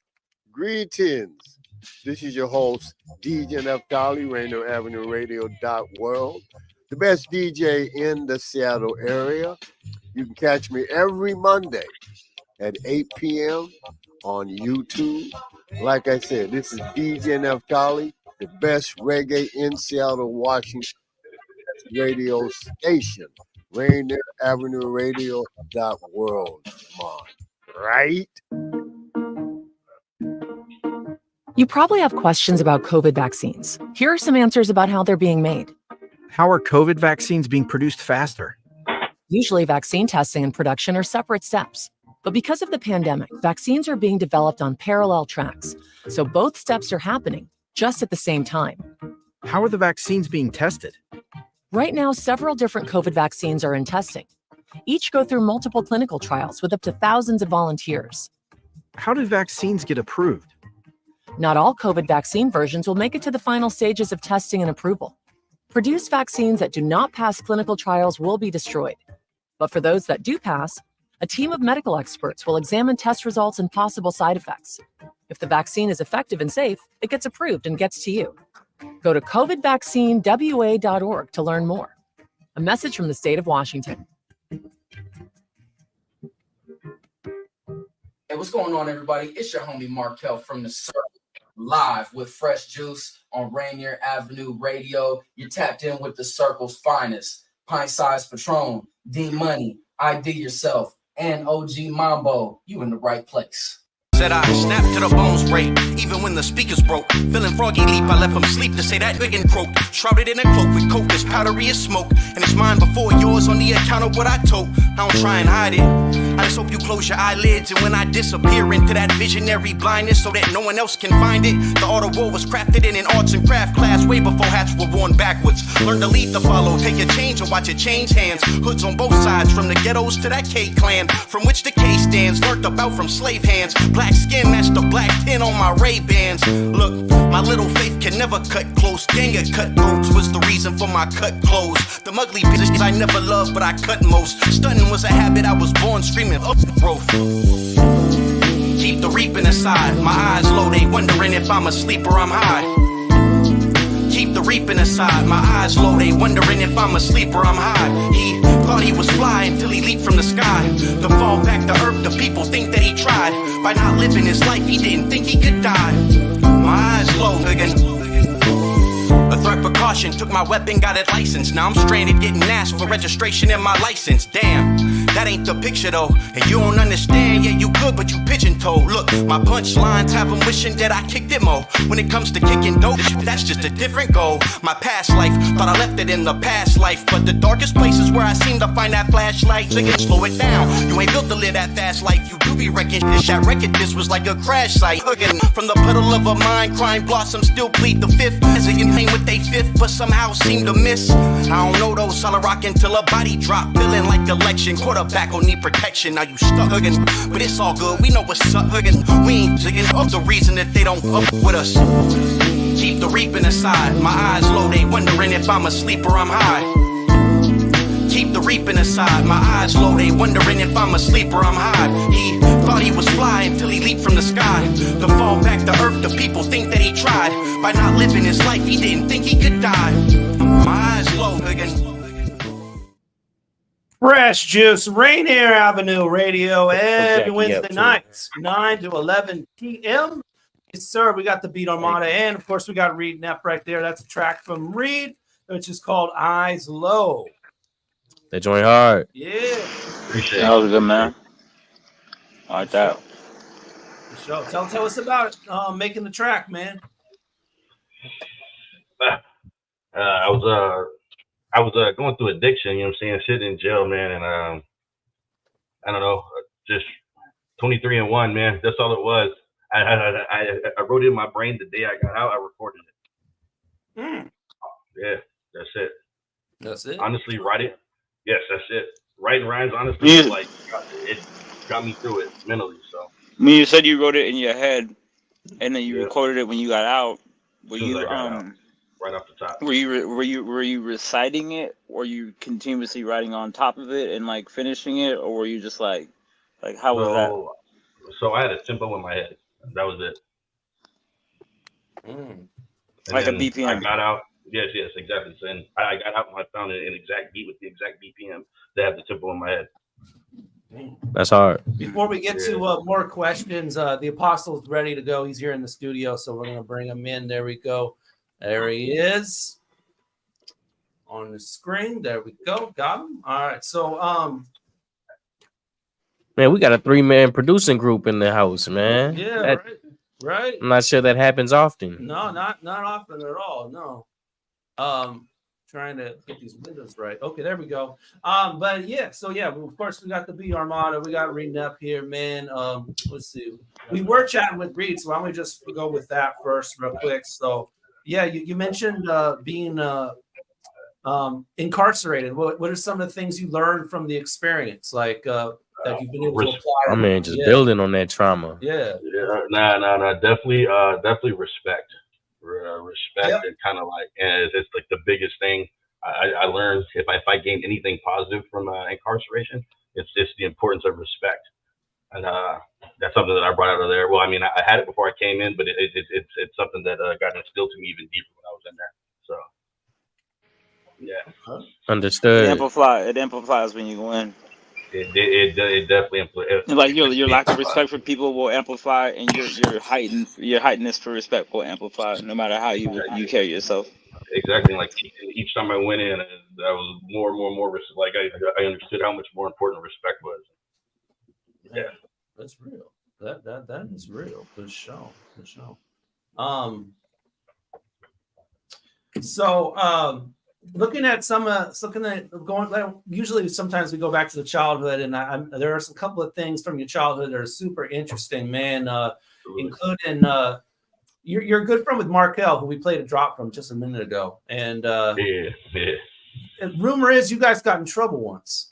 Greetings. This is your host, DJ Neftali, Rainier Avenue Radio .world, the best DJ in the Seattle area. You can catch me every Monday at 8 p.m. on YouTube. Like I said, this is DJ Neftali, the best reggae in Seattle, Washington radio station, Rainier Avenue Radio .world. Come on, right? You probably have questions about COVID vaccines. Here are some answers about how they're being made. How are COVID vaccines being produced faster? Usually, vaccine testing and production are separate steps. But because of the pandemic, vaccines are being developed on parallel tracks. So both steps are happening just at the same time. How are the vaccines being tested? Right now, several different COVID vaccines are in testing. Each go through multiple clinical trials with up to thousands of volunteers. How do vaccines get approved? Not all COVID vaccine versions will make it to the final stages of testing and approval. Produced vaccines that do not pass clinical trials will be destroyed. But for those that do pass, a team of medical experts will examine test results and possible side effects. If the vaccine is effective and safe, it gets approved and gets to you. Go to covidvaccinewa.org to learn more. A message from the state of Washington. Hey, what's going on, everybody? It's your homie Markel from the Circle, live with Fresh Juice on Rainier Avenue Radio. You're tapped in with the Circle's finest, Pint Size Patron, D-Money, ID Yourself, and OG Mambo. You in the right place. said I snapped to the bones break, even when the speakers broke. Feeling froggy leap, I left him sleep to say that big and croak. Shrouded in a cloak with coke as powdery as smoke, and it's mine before yours on the account of what I told. I don't try and hide it, I just hope you close your eyelids, and when I disappear into that visionary blindness so that no one else can find it. The art of war was crafted in an arts and craft class way before hats were worn backwards. Learn to lead the follow, take a change or watch it change hands. Hoods on both sides, from the ghettos to that K-clan, from which the K stands, learned about from slave hands. Black skin matched the black pin on my Ray-Bans. Look, my little faith can never cut close. Gang of cutthroats was the reason for my cut clothes. The ugly bitches I never loved, but I cut most. Stunting was a habit, I was born screaming up growth. Keep the reaping aside, my eyes low, they wondering if I'm asleep or I'm high. Keep the reaping aside, my eyes low, they wondering if I'm asleep or I'm high. He thought he was fly until he leaped from the sky. To fall back to earth, the people think that he tried. By not living his life, he didn't think he could die. My eyes low again. A threat precaution, took my weapon, got it licensed. Now I'm stranded getting asked for registration and my license. Damn, that ain't the picture though. And you don't understand, yeah you could, but you pigeon-toed. Look, my punchlines have them wishing that I kicked it more. When it comes to kicking dope, that's just a different goal. My past life, thought I left it in the past life, but the darkest places where I seem to find that flashlight. Nigga, slow it down, you ain't built to live that fast life. You do be wrecking shit, shot wreckage, this was like a crash site. Hooking from the puddle of a mind, crying blossom, still plead the fifth. As a pain with they fifth, but somehow seem to miss. I don't know though, solid rock until a body drop. Feeling like election, quarterback gon' need protection. Now you stuck hugging, but it's all good, we know what's up hugging. We ain't zigging up the reason that they don't up with us. Keep the reaping aside, my eyes low, they wondering if I'm asleep or I'm high. Keep the reaping aside, my eyes low, they wondering if I'm asleep or I'm high. He thought he was fly until he leaped from the sky. To fall back to earth, the people think that he tried. By not living his life, he didn't think he could die. My eyes low again. Fresh Juice, Rainier Avenue Radio, every Wednesday nights, 9 to 11 p.m. Yes, sir. We got the Beat Armada, and of course, we got Reid Knepp right there. That's a track from Reid, which is called Eyes Low. They join hard. Yeah. Appreciate it. That was good, man. I like that. So tell us about it, making the track, man. I was going through addiction, you know what I'm saying, sitting in jail, man, and I don't know, just 23 and 1, man. That's all it was. I wrote it in my brain the day I got out. I recorded it. Yeah, that's it. That's it. Honestly, write it. Yes, that's it. Writing rhymes, honestly, like it got me through it mentally. So. I mean, you said you wrote it in your head, and then you recorded it when you got out. Were you right off the top? Were you reciting it, or were you continuously writing on top of it and like finishing it, or were you just like how was that? So I had a tempo in my head. That was it. Like a BPM. I got out. Yes, exactly. And I got out and I found an exact beat with the exact BPM that had the tempo in my head. That's hard. Before we get to more questions, the Apostle's ready to go. He's here in the studio, so we're going to bring him in. There we go. There he is on the screen. There we go. Got him. All right. So, man, we got a 3-man producing group in the house, man. Yeah, right. I'm not sure that happens often. No, not often at all. No. Trying to get these windows right. Okay, there we go. But yeah, so yeah, of course we got the Beat Armada. We got Reid Knepp here, man. Let's see. We were chatting with Reid, so why don't we just go with that first, real quick? So yeah, you mentioned being incarcerated. What are some of the things you learned from the experience, like that you've been able to apply? I mean, just building on that trauma. Yeah. No. Definitely respect. Respect and kind of like, and it's like the biggest thing I learned. If I gained anything positive from incarceration, it's just the importance of respect, and that's something that I brought out of there. Well, I mean, I had it before I came in, but it's something that got instilled to me even deeper when I was in there. So yeah, understood. It amplifies when you go in. It definitely amplifies. Like your lack of respect for people will amplify, and your heightenedness for respect will amplify, no matter how you carry yourself. Exactly. Like each time I went in, I was more like I understood how much more important respect was. Yeah, that's real. That is real for sure. So looking at usually sometimes we go back to the childhood, and there are a couple of things from your childhood that are super interesting, man. Including you're a good friend with Markel, who we played a drop from just a minute ago, and and rumor is you guys got in trouble once.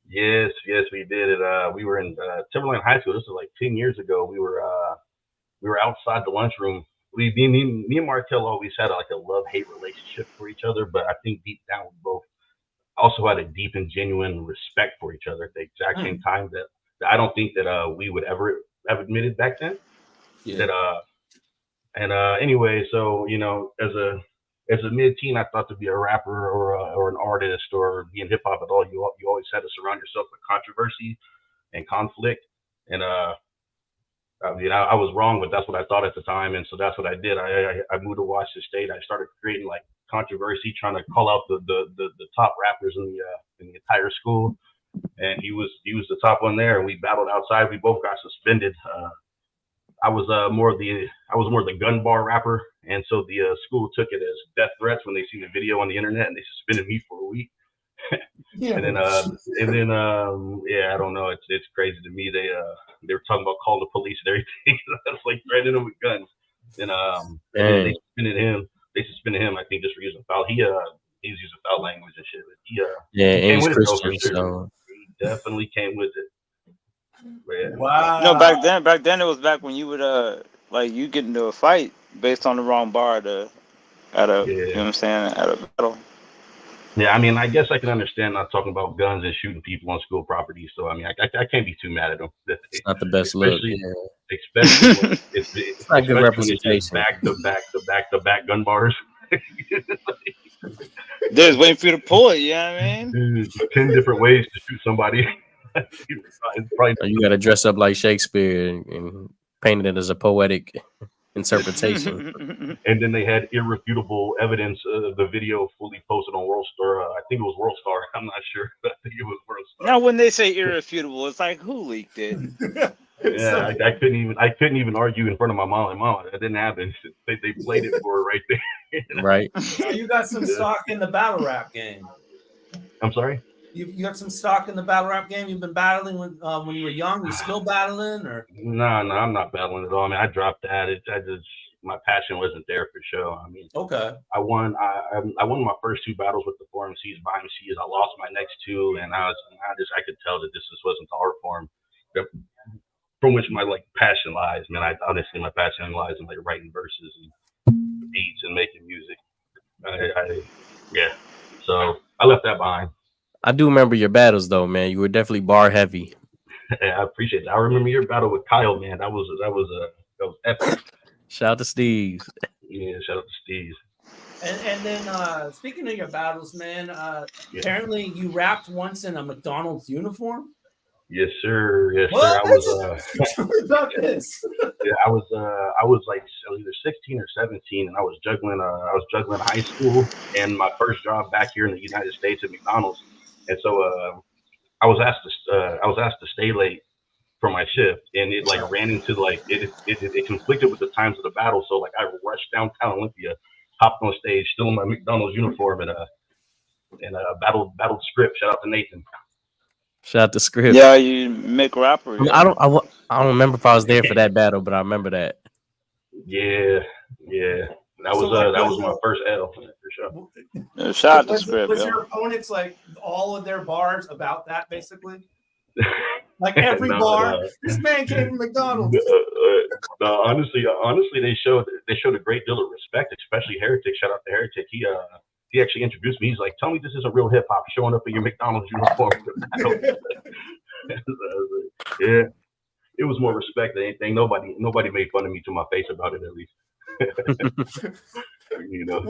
Yes, we did it. We were in Timberline High School. This was like 10 years ago. We were outside the lunchroom. Me and Markel always had like a love-hate relationship for each other, but I think deep down we both also had a deep and genuine respect for each other at the exact same time that I don't think that we would ever have admitted back then. Yeah. Anyway, so as a mid-teen, I thought to be a rapper or an artist or be in hip hop at all, you always had to surround yourself with controversy and conflict. And I was wrong, but that's what I thought at the time, and so that's what I did. I moved to Washington State. I started creating like controversy, trying to call out the top rappers in the entire school, and he was the top one there. And we battled outside. We both got suspended. I was more of the gun bar rapper, and so the school took it as death threats when they seen the video on the internet, and they suspended me for a week. Yeah. And then I don't know. It's crazy to me. They were talking about calling the police and everything. That's like threatening them with guns. And then they suspended him. I think just for using foul. He was using foul language and shit. But he's Christian, so he definitely came with it. Yeah. Wow. No, back then it was back when you would like you get into a fight based on the wrong bar you know what I'm saying, at a battle. Yeah, I mean, I guess I can understand not talking about guns and shooting people on school property. So I mean, I can't be too mad at them. It's not the best look. Especially when it's not good representation. Back to back gun bars. They're just waiting for you to pull it. You know what I mean? 10 different ways to shoot somebody. You got to dress up like Shakespeare and paint it as a poetic interpretation. And then they had irrefutable evidence of the video fully posted on World Star. I think it was World Star. I'm not sure. I think it was World Star. Now, when they say irrefutable, it's like, who leaked it? Yeah, I couldn't even argue in front of my mom. And mom, that didn't happen. They played it for her right there. Right. So you got some stock in the battle rap game. I'm sorry? You got some stock in the battle rap game? You've been battling when you were young? You still battling? Or No, I'm not battling at all. I mean, I dropped that. My passion wasn't there for sure. I mean, okay. I won my first 2 battles with the 4 MCs by MCs. I lost my next 2, and I could tell that this just wasn't the art form from which my like passion lies. Man, honestly, my passion lies in like writing verses and beats and making music. So I left that behind. I do remember your battles though, man. You were definitely bar heavy. I appreciate it. I remember your battle with Kyle, man. That was epic. Shout out to Steve. Yeah, shout out to Steve. And then speaking of your battles, man, apparently you rapped once in a McDonald's uniform. Yes, sir. Yes, what? Sir. I was. Tell me about this. Yeah, I was like either 16 or 17, and I was juggling high school and my first job back here in the United States at McDonald's. And so I was asked to stay late for my shift, and it like ran into like it conflicted with the times of the battle. So like I rushed downtown Olympia, hopped on stage, still in my McDonald's uniform, and battled Script. Shout out to Nathan. Shout out to Script. Yeah, you make rapper. Yeah. I don't remember if I was there for that battle, but I remember that. Yeah. That was my first L for sure. Shout out to Script. Was your opponents like all of their bars about that basically? Like every bar, this man came from McDonald's. Honestly, they showed a great deal of respect, especially Heretic. Shout out to Heretic. He actually introduced me. He's like, "Tell me this isn't real hip hop showing up in your McDonald's uniform." Yeah, it was more respect than anything. Nobody made fun of me to my face about it, at least. You know.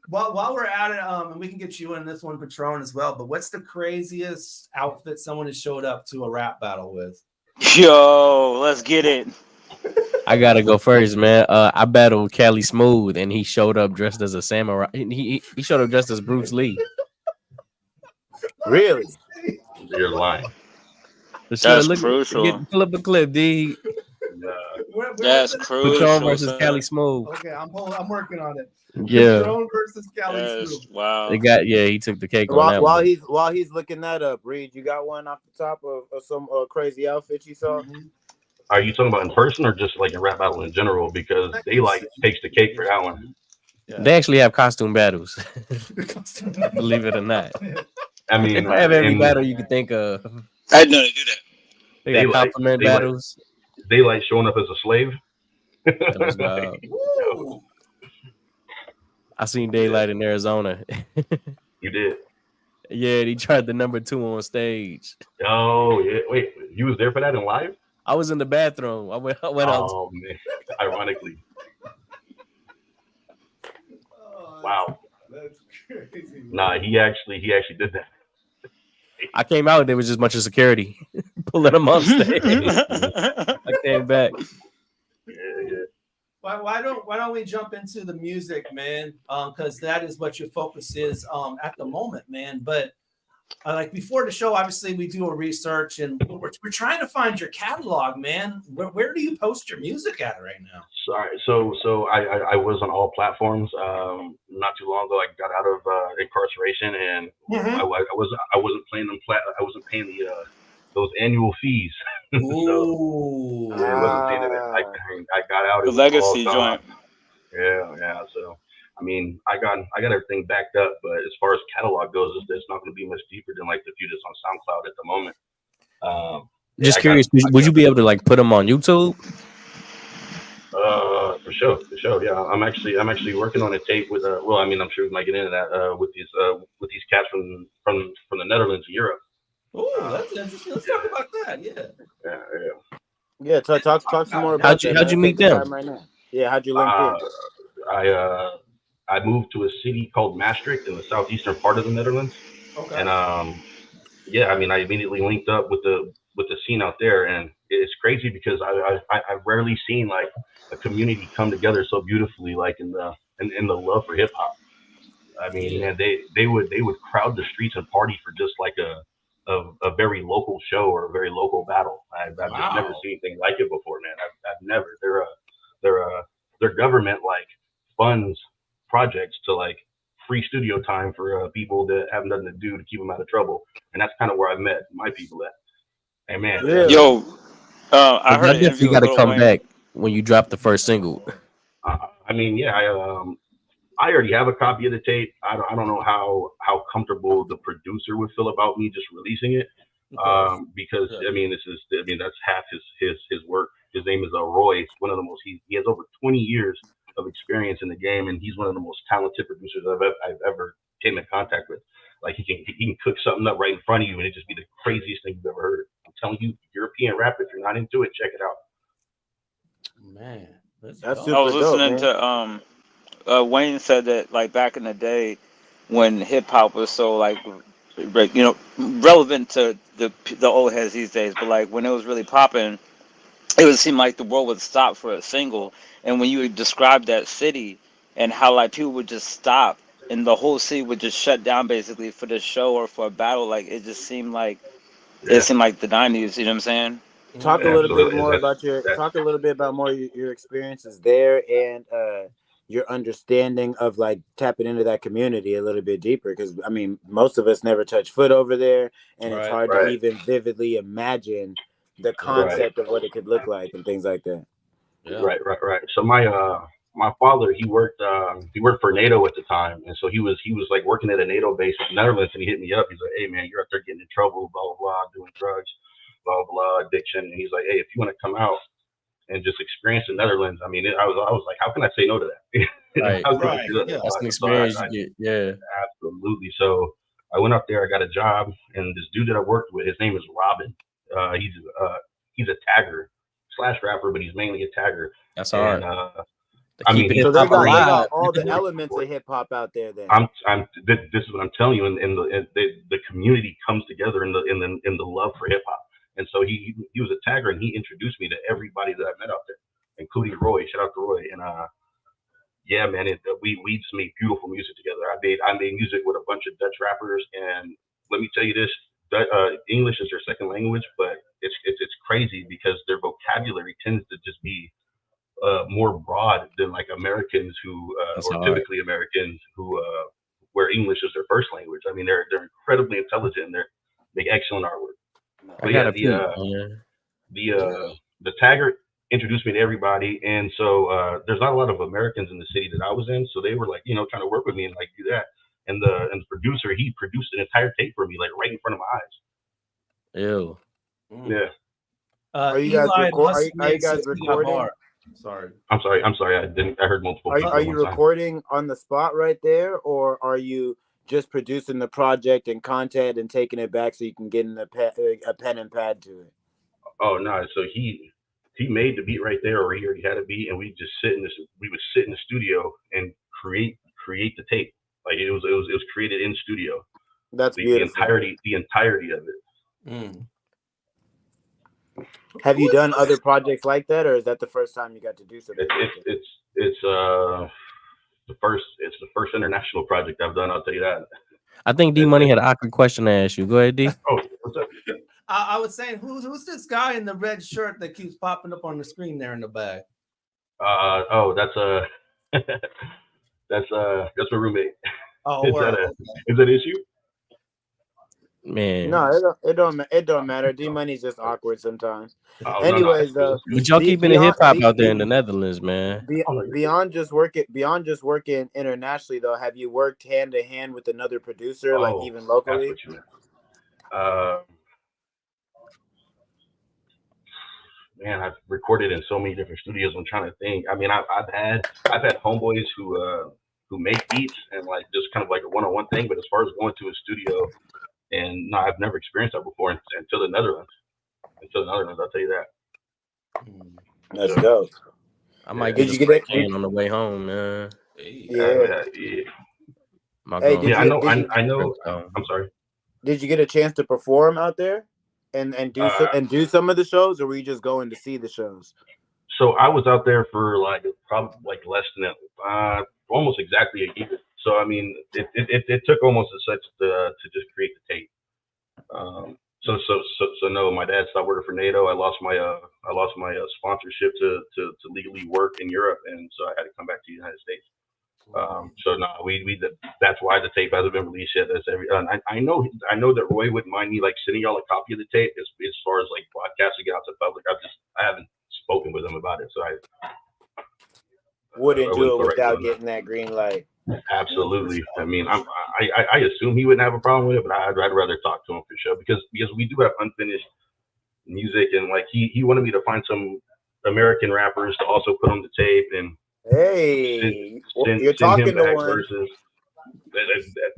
While we're at it, and we can get you in this one, Patron, as well. But what's the craziest outfit someone has showed up to a rap battle with? Yo, let's get it. I gotta go first, man. I battled Cali Smooth, and he showed up dressed as a samurai. He showed up dressed as Bruce Lee. Really? You're lying. That's crucial. Pull up a clip, D. That's crucial. Patron versus son. Cali Smooth. Okay, I'm working on it. Yeah. Patron versus Cali Smooth. Wow. He took the cake on that one. While he's looking that up, Reid, you got one off the top of some crazy outfit you saw? Are you talking about in person or just like a rap battle in general? Because Daylight takes the cake for that one. They actually have costume battles. Believe it or not. I mean, they have every battle you could think of. I didn't know they do that. They got compliment battles. Daylight showing up as a slave. That was wild. I seen Daylight in Arizona. You did? Yeah, he tried the number 2 on stage. Oh, yeah. Wait, you was there for that in live? I was in the bathroom. I went out. Oh, man. Ironically. Wow. That's crazy. Nah, he actually did that. I came out, there was just a bunch of security pulling him on stage. I came back. Why don't we jump into the music, man? Because that is what your focus is at the moment, man. But like before the show, obviously we do a research and we're trying to find your catalog, man. Where do you post your music at right now? Sorry, so I was on all platforms. Not too long ago, I got out of incarceration, and I wasn't paying them. I wasn't paying those annual fees. So I wasn't paying it. I got out. The legacy joint. Yeah. So I mean, I got everything backed up, but as far as catalog goes, it's not going to be much deeper than like the few that's on SoundCloud at the moment. Just curious, would you be able to like put them on YouTube? For sure. Yeah, I'm actually working on a tape with well, I mean, I'm sure we might get into that with these cats from the Netherlands and Europe. Oh, that's interesting. Let's talk about that. Yeah. Talk some more about that. How'd you meet them? Right now. Yeah, how'd you link in? I moved to a city called Maastricht in the southeastern part of the Netherlands. Okay. And I mean, I immediately linked up with the scene out there, and it's crazy because I've rarely seen like a community come together so beautifully, like in the love for hip hop. I mean, man, they would crowd the streets and party for just like a very local show or a very local battle. I've just never seen anything like it before, man. I've never. Their government like funds projects to like free studio time for people that have nothing to do to keep them out of trouble, and that's kind of where I met my people at. Hey man, I heard you got to come back when you drop the first single. I mean, yeah, I already have a copy of the tape. I don't know how comfortable the producer would feel about me just releasing it, because I mean that's half his work. His name is Roy. One of the most he has over 20 years of experience in the game, and he's one of the most talented producers I've ever came in contact with. Like he can cook something up right in front of you, and it just be the craziest thing you've ever heard. I'm telling you, European rap. If you're not into it, check it out. Man, I was listening to Wayne said that like back in the day when hip hop was so like relevant to the old heads these days, but like when it was really popping, it would seem like the world would stop for a single. And when you would describe that city and how like people would just stop and the whole city would just shut down basically for the show or for a battle, like it just seemed like it seemed like the 90s. You know what I'm saying? Talk a little bit more about your experiences there and your understanding of like tapping into that community a little bit deeper, because I mean most of us never touch foot over there, and it's hard to even vividly imagine the concept of what it could look like and things like that. Right. So my father, he worked for NATO at the time, and so he was like working at a NATO base in the Netherlands, and he hit me up. He's like, "Hey man, you're out there getting in trouble, blah blah blah, doing drugs, blah blah, addiction." And he's like, "Hey, if you want to come out and just experience the Netherlands," I mean, I was like, "How can I say no to that?" That's an experience. Absolutely. So I went up there, I got a job, and this dude that I worked with, his name is Robin. He's a tagger / rapper, but he's mainly a tagger. That's hard. I mean, so they got all the elements of hip hop out there. Then this is what I'm telling you, and the community comes together in the love for hip hop. And so he was a tagger, and he introduced me to everybody that I met out there, including Roy. Shout out to Roy. And yeah, man, we just made beautiful music together. I made music with a bunch of Dutch rappers, and let me tell you this. English is their second language, but it's crazy because their vocabulary tends to just be more broad than like Americans who or typically Americans who where English is their first language. I mean, they're incredibly intelligent and they make excellent artwork. But yeah, the tagger introduced me to everybody, and so there's not a lot of Americans in the city that I was in, so they were like, you know, trying to work with me and like do that. And the producer, he produced an entire tape for me, like right in front of my eyes. Ew. Yeah. Are you guys recording? Sorry. I'm sorry. I heard multiple. Are you recording on the spot right there, or are you just producing the project and content and taking it back so you can get in a pen and pad to it? Oh no! So he made the beat right there, or he already had a beat, and we would sit in the studio and create the tape. Like it was created in studio. That's beautiful. The entirety of it. Have you done other projects like that, or is that the first time you got to do something? It's the first international project I've done. I'll tell you that. I think D Money had an awkward question to ask you. Go ahead, D. Oh, what's up? I was saying, who's this guy in the red shirt that keeps popping up on the screen there in the back? That's my roommate. Oh, is that an issue? Man, no, it don't matter. D Money's just awkward sometimes. Anyways, but y'all keeping the hip hop out there in the Netherlands, man. Beyond just working internationally, though, have you worked hand to hand with another producer, like even locally? Man, I've recorded in so many different studios. I'm trying to think. I mean, I've had homeboys who make beats and like just kind of like a one-on-one thing. But as far as going to a studio, and no, I've never experienced that before until the Netherlands. I'll tell you that. That's dope. I might get a on the way home, man. Yeah. I know. I'm sorry. Did you get a chance to perform out there and do some of the shows, or were you just going to see the shows? So I was out there for probably less than almost exactly a year. So I mean, it took almost as such to just create the tape. So no, my dad stopped working for NATO. I lost my sponsorship to legally work in Europe, and so I had to come back to the United States. So no, that's why the tape hasn't been released yet. That's I know that Roy wouldn't mind me like sending y'all a copy of the tape as far as like broadcasting it out to the public. I haven't spoken with him about it, so I wouldn't do it without getting that green light. Absolutely. I mean, I assume he wouldn't have a problem with it, but I'd rather talk to him for sure because we do have unfinished music, and like he wanted me to find some American rappers to also put on the tape and you're talking to one. Verses.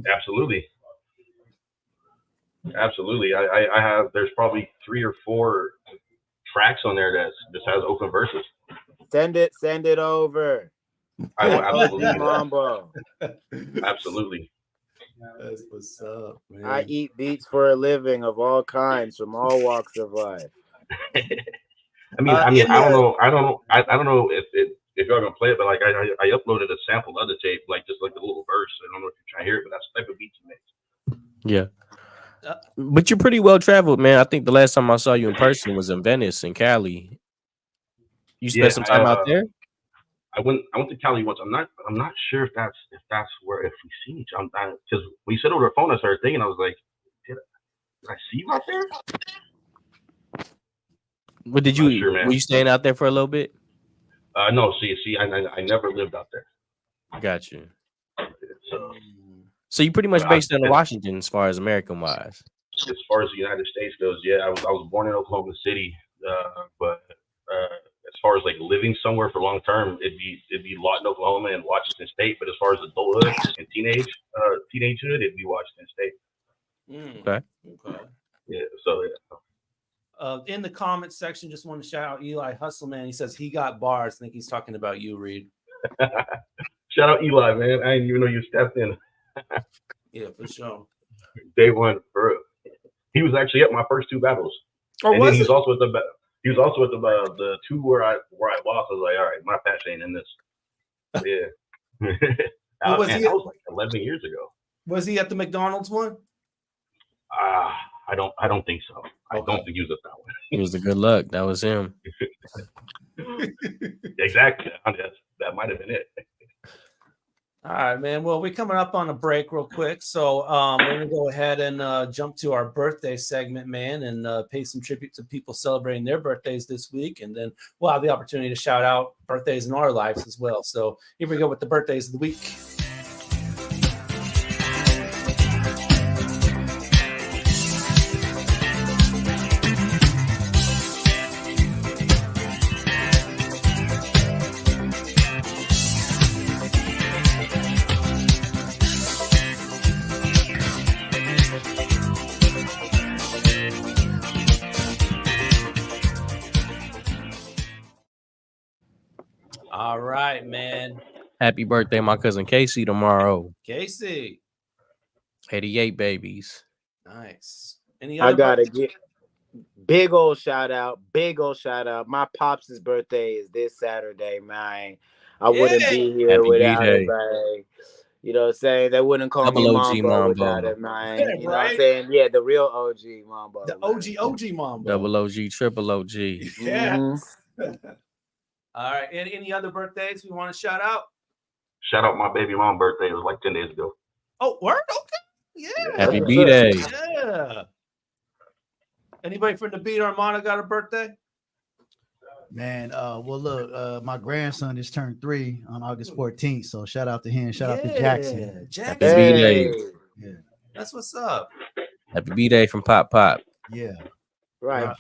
Absolutely. I have. There's probably 3 or 4 tracks on there that just has open verses. Send it over. I will absolutely. Mambo. Absolutely. That's what's up, man. I eat beats for a living of all kinds from all walks of life. I mean, I don't know if y'all gonna play it, but like I uploaded a sample of the tape, like just like the little verse. I don't know if you're trying to hear it, but that's the type of beat you make. Yeah. But you're pretty well traveled, man. I think the last time I saw you in person was in Venice and Cali. You spent some time out there? I went to Cali once. I'm not sure if that's where if we see each other. Because when you said over the phone, I started thinking. I was like, did I see you out there? But did you? Sure, were you staying out there for a little bit? No. See, I never lived out there. Got you. So you pretty much based in Washington, as far as American wise. As far as the United States goes, yeah, I was born in Oklahoma City, but as far as like living somewhere for long term, it'd be Lawton, Oklahoma, and Washington State. But as far as adulthood and teenagehood, it'd be Washington State. Okay. Yeah. So yeah. In the comments section, just want to shout out Eli Hustleman. He says he got bars. I think he's talking about you, Reid. Shout out Eli, man. I didn't even know you stepped in. Yeah, for sure. Day one, bro. He was actually at my first 2 battles. Oh, and then he was also at the 2 where I lost. I was like, all right, my patch ain't in this. Yeah. That was like 11 years ago. Was he at the McDonald's one? I don't think so. I don't think he was at that one. It was the good luck. That was him. Exactly. That might have been it. All right, man. Well, we're coming up on a break real quick. So we're going to go ahead and jump to our birthday segment, man, and pay some tribute to people celebrating their birthdays this week. And then we'll have the opportunity to shout out birthdays in our lives as well. So here we go with the birthdays of the week. All right, man. Happy birthday, my cousin Casey, tomorrow. Casey. 88 babies. Nice. I gotta get big old shout out. My pops' birthday is this Saturday, man. I wouldn't be here without it, man. You know what I'm saying? They wouldn't call me Mambo without it, man. Yeah, you know what I'm saying? Yeah, the real OG Mambo. The OG Mambo. Double OG, triple OG. Yeah. Mm-hmm. All right. Any other birthdays we want to shout out? Shout out my baby mom's birthday. It was like 10 days ago. Oh, word? Okay. Yeah. Happy B-Day. Yeah. Anybody from the Beat Armada got a birthday? Man, well, look, my grandson just turned 3 on August 14th. So shout out to him. Shout out to Jackson. Jackson. Happy B-Day. Yeah. That's what's up. Happy B-Day from Pop Pop. Yeah. Right.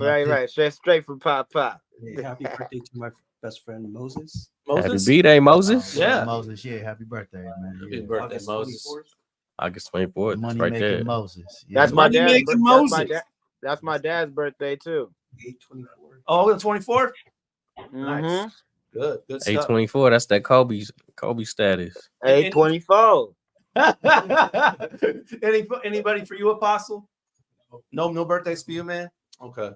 Straight from Pop Pop. Hey, happy birthday to my best friend Moses. Happy B-Day, Moses. Yeah. Moses, yeah. Happy birthday, man. Happy Yeah. birthday, Moses. 24th. August 24th. Money Right making there. Moses. Yeah. That's my dad's Making Moses. That's my dad's birthday too. 8/24. Oh, the 24th? Mm-hmm. Nice. Good stuff. 824. That's that Kobe status. 824. Anybody for you, Apostle? No birthdays for you, man? Okay.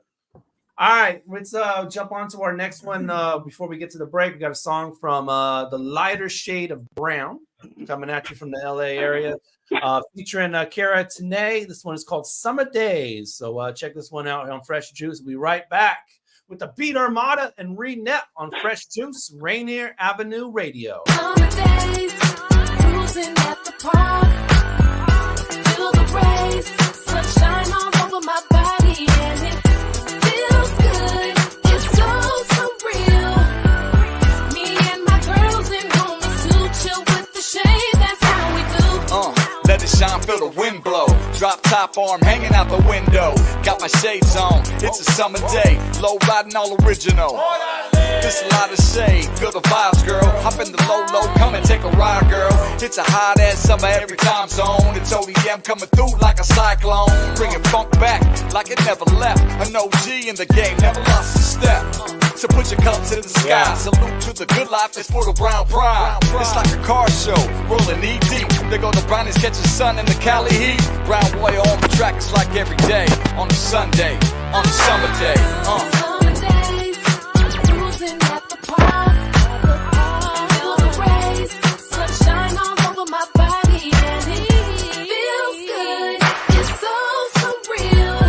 All right, let's jump on to our next one. Before we get to the break, we got a song from The Lighter Shade of Brown coming at you from the LA area, featuring Kara Tanay. This one is called Summer Days. So check this one out on Fresh Juice. We'll be right back with the Beat Armada and Reid Knepp on Fresh Juice, Rainier Avenue Radio. Summer days, cruising at the park, feel the rays, sunshine all over my body, and it feels good. It's so surreal. Me and my girls and homies too chill with the shade. That's how we do. Let it shine, feel the wind blow. Drop top arm hanging out the window. Got my shades on. It's a summer day. Low riding all original. This a lot of shade. Feel the vibes, girl. Hop in the low, come and take a ride, girl. It's a hot ass summer every time zone. It's ODM coming through like a cyclone. Bringing funk back like it never left. An OG in the game, never lost a step. So put your cups in the sky. Salute to the good life, it's for the brown pride. It's like a car show, rolling knee deep. They go the brownies, catch the sun in the Cali heat. Brown boy on the track, it's like every day. On a Sunday, on a summer day. Summer days, cruising at the park, feel the rays, sunshine all over my body, and it feels good. It's so surreal.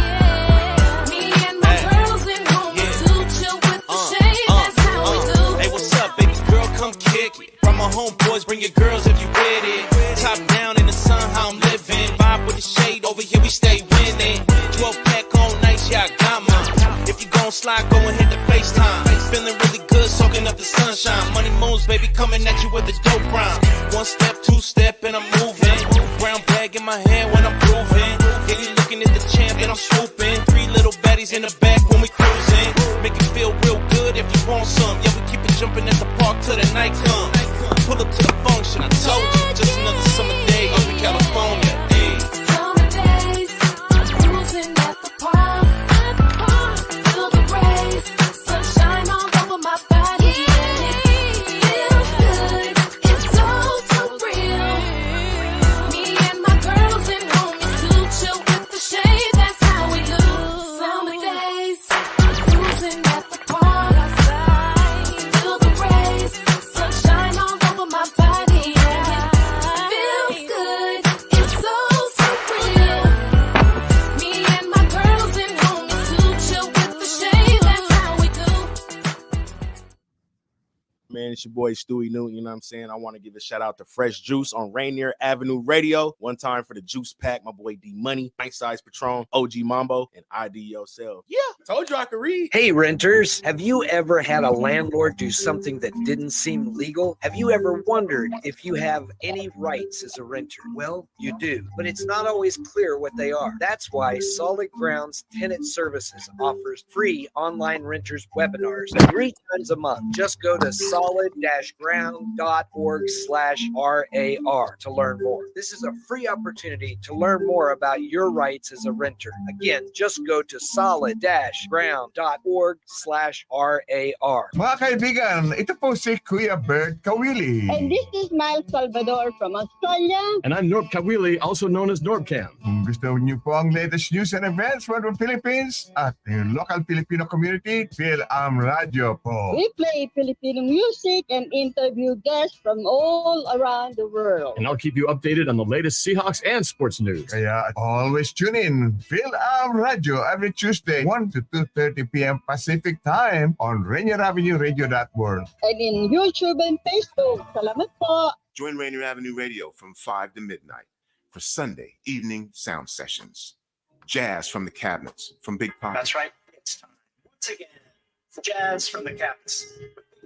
Me and my girls and homies too chill with the shade. That's how we do. Hey, what's up, baby girl? Come kick it. From my homeboys, bring your girls if you with it. Top down in the sun, how I'm living. Vibe with the shade, over here we stay winning. 12 pack on nights, yeah, I got mine. If you gon' slide, go and hit the FaceTime. Feeling really good, soaking up the sunshine. Money moves, baby, coming at you with the dope rhyme. 1 step, 2 step, and I'm moving. Brown bag in my hand when I'm proving. Yeah, you looking at the champ, and I'm swooping. 3 little baddies in the back when we cruising. Make it feel real good if you want some. Yeah, we keep it jumping at the park till the night comes. Pull up to the function, I told you. Just another summer day up in California. Summer days, cruising at the park, feel the rays, sunshine all over my body, and it feels good. It's so surreal. Me and my girls and homies too chill with the shade. That's how we do. Summer days, cruising at the park, feel the rays, sunshine all over my body, and it man? It's your boy Stewie Newton. You know what I'm saying? I want to give a shout out to Fresh Juice on Rainier Avenue Radio. One time for the Juice Pack, my boy D Money, Pint Size Patron, OG Mambo, and ID Yourself. Yeah, told you I could read. Hey, renters, have you ever had a landlord do something that didn't seem legal? Have you ever wondered if you have any rights as a renter? Well, you do, but it's not always clear what they are. That's why Solid Grounds Tenant Services offers free online renters webinars 3 times a month. Just go to solid-ground.org/RAR to learn more. This is a free opportunity to learn more about your rights as a renter. Again, just go to solid-ground.org/RAR. Mga kaibigan, ito po si Kuya Bert Kawili. And this is Miles Salvador from Australia. And I'm Norb Kawili, also known as Norbcam. Kung gusto niyo po ang latest news and events from the Philippines at the local Filipino community, Phil Radio po. We play Filipino music and interview guests from all around the world. And I'll keep you updated on the latest Seahawks and sports news. Kaya always tune in. Phil Radio every Tuesday, 1 to 2:30 p.m. Pacific Time on Rainier Avenue Radio World. And in YouTube and Facebook. Salamat po. Join Rainier Avenue Radio from 5 to midnight for Sunday evening sound sessions. Jazz from the cabinets from Big Pop. That's right. It's time once again for Jazz from the Cabinets.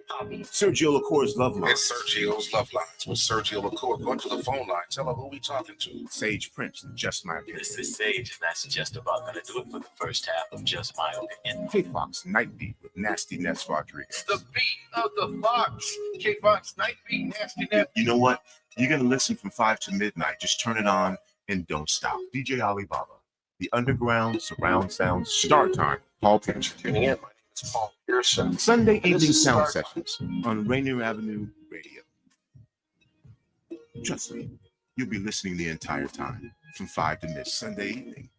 Poppy. Sergio LaCour's Love Line. It's Sergio's Love Lines with Sergio LaCour. Go to the phone line. Tell her who we talking to. Sage Prince, Just My Opinion. This is Sage, and that's just about going to do it for the first half of Just My Opinion. K-Fox Night Beat with Nasty Ness Rodriguez. The beat of the Fox. K-Fox Night Beat, Nasty Ness. You know what? You're going to listen from 5 to midnight. Just turn it on and don't stop. DJ Alibaba, the underground surround sound start time. Paul Pinch. Tuning in. My name is Paul Pearson. Sunday evening sound sessions on Rainier Avenue Radio. Trust me, you'll be listening the entire time from 5 to midnight. Sunday evening,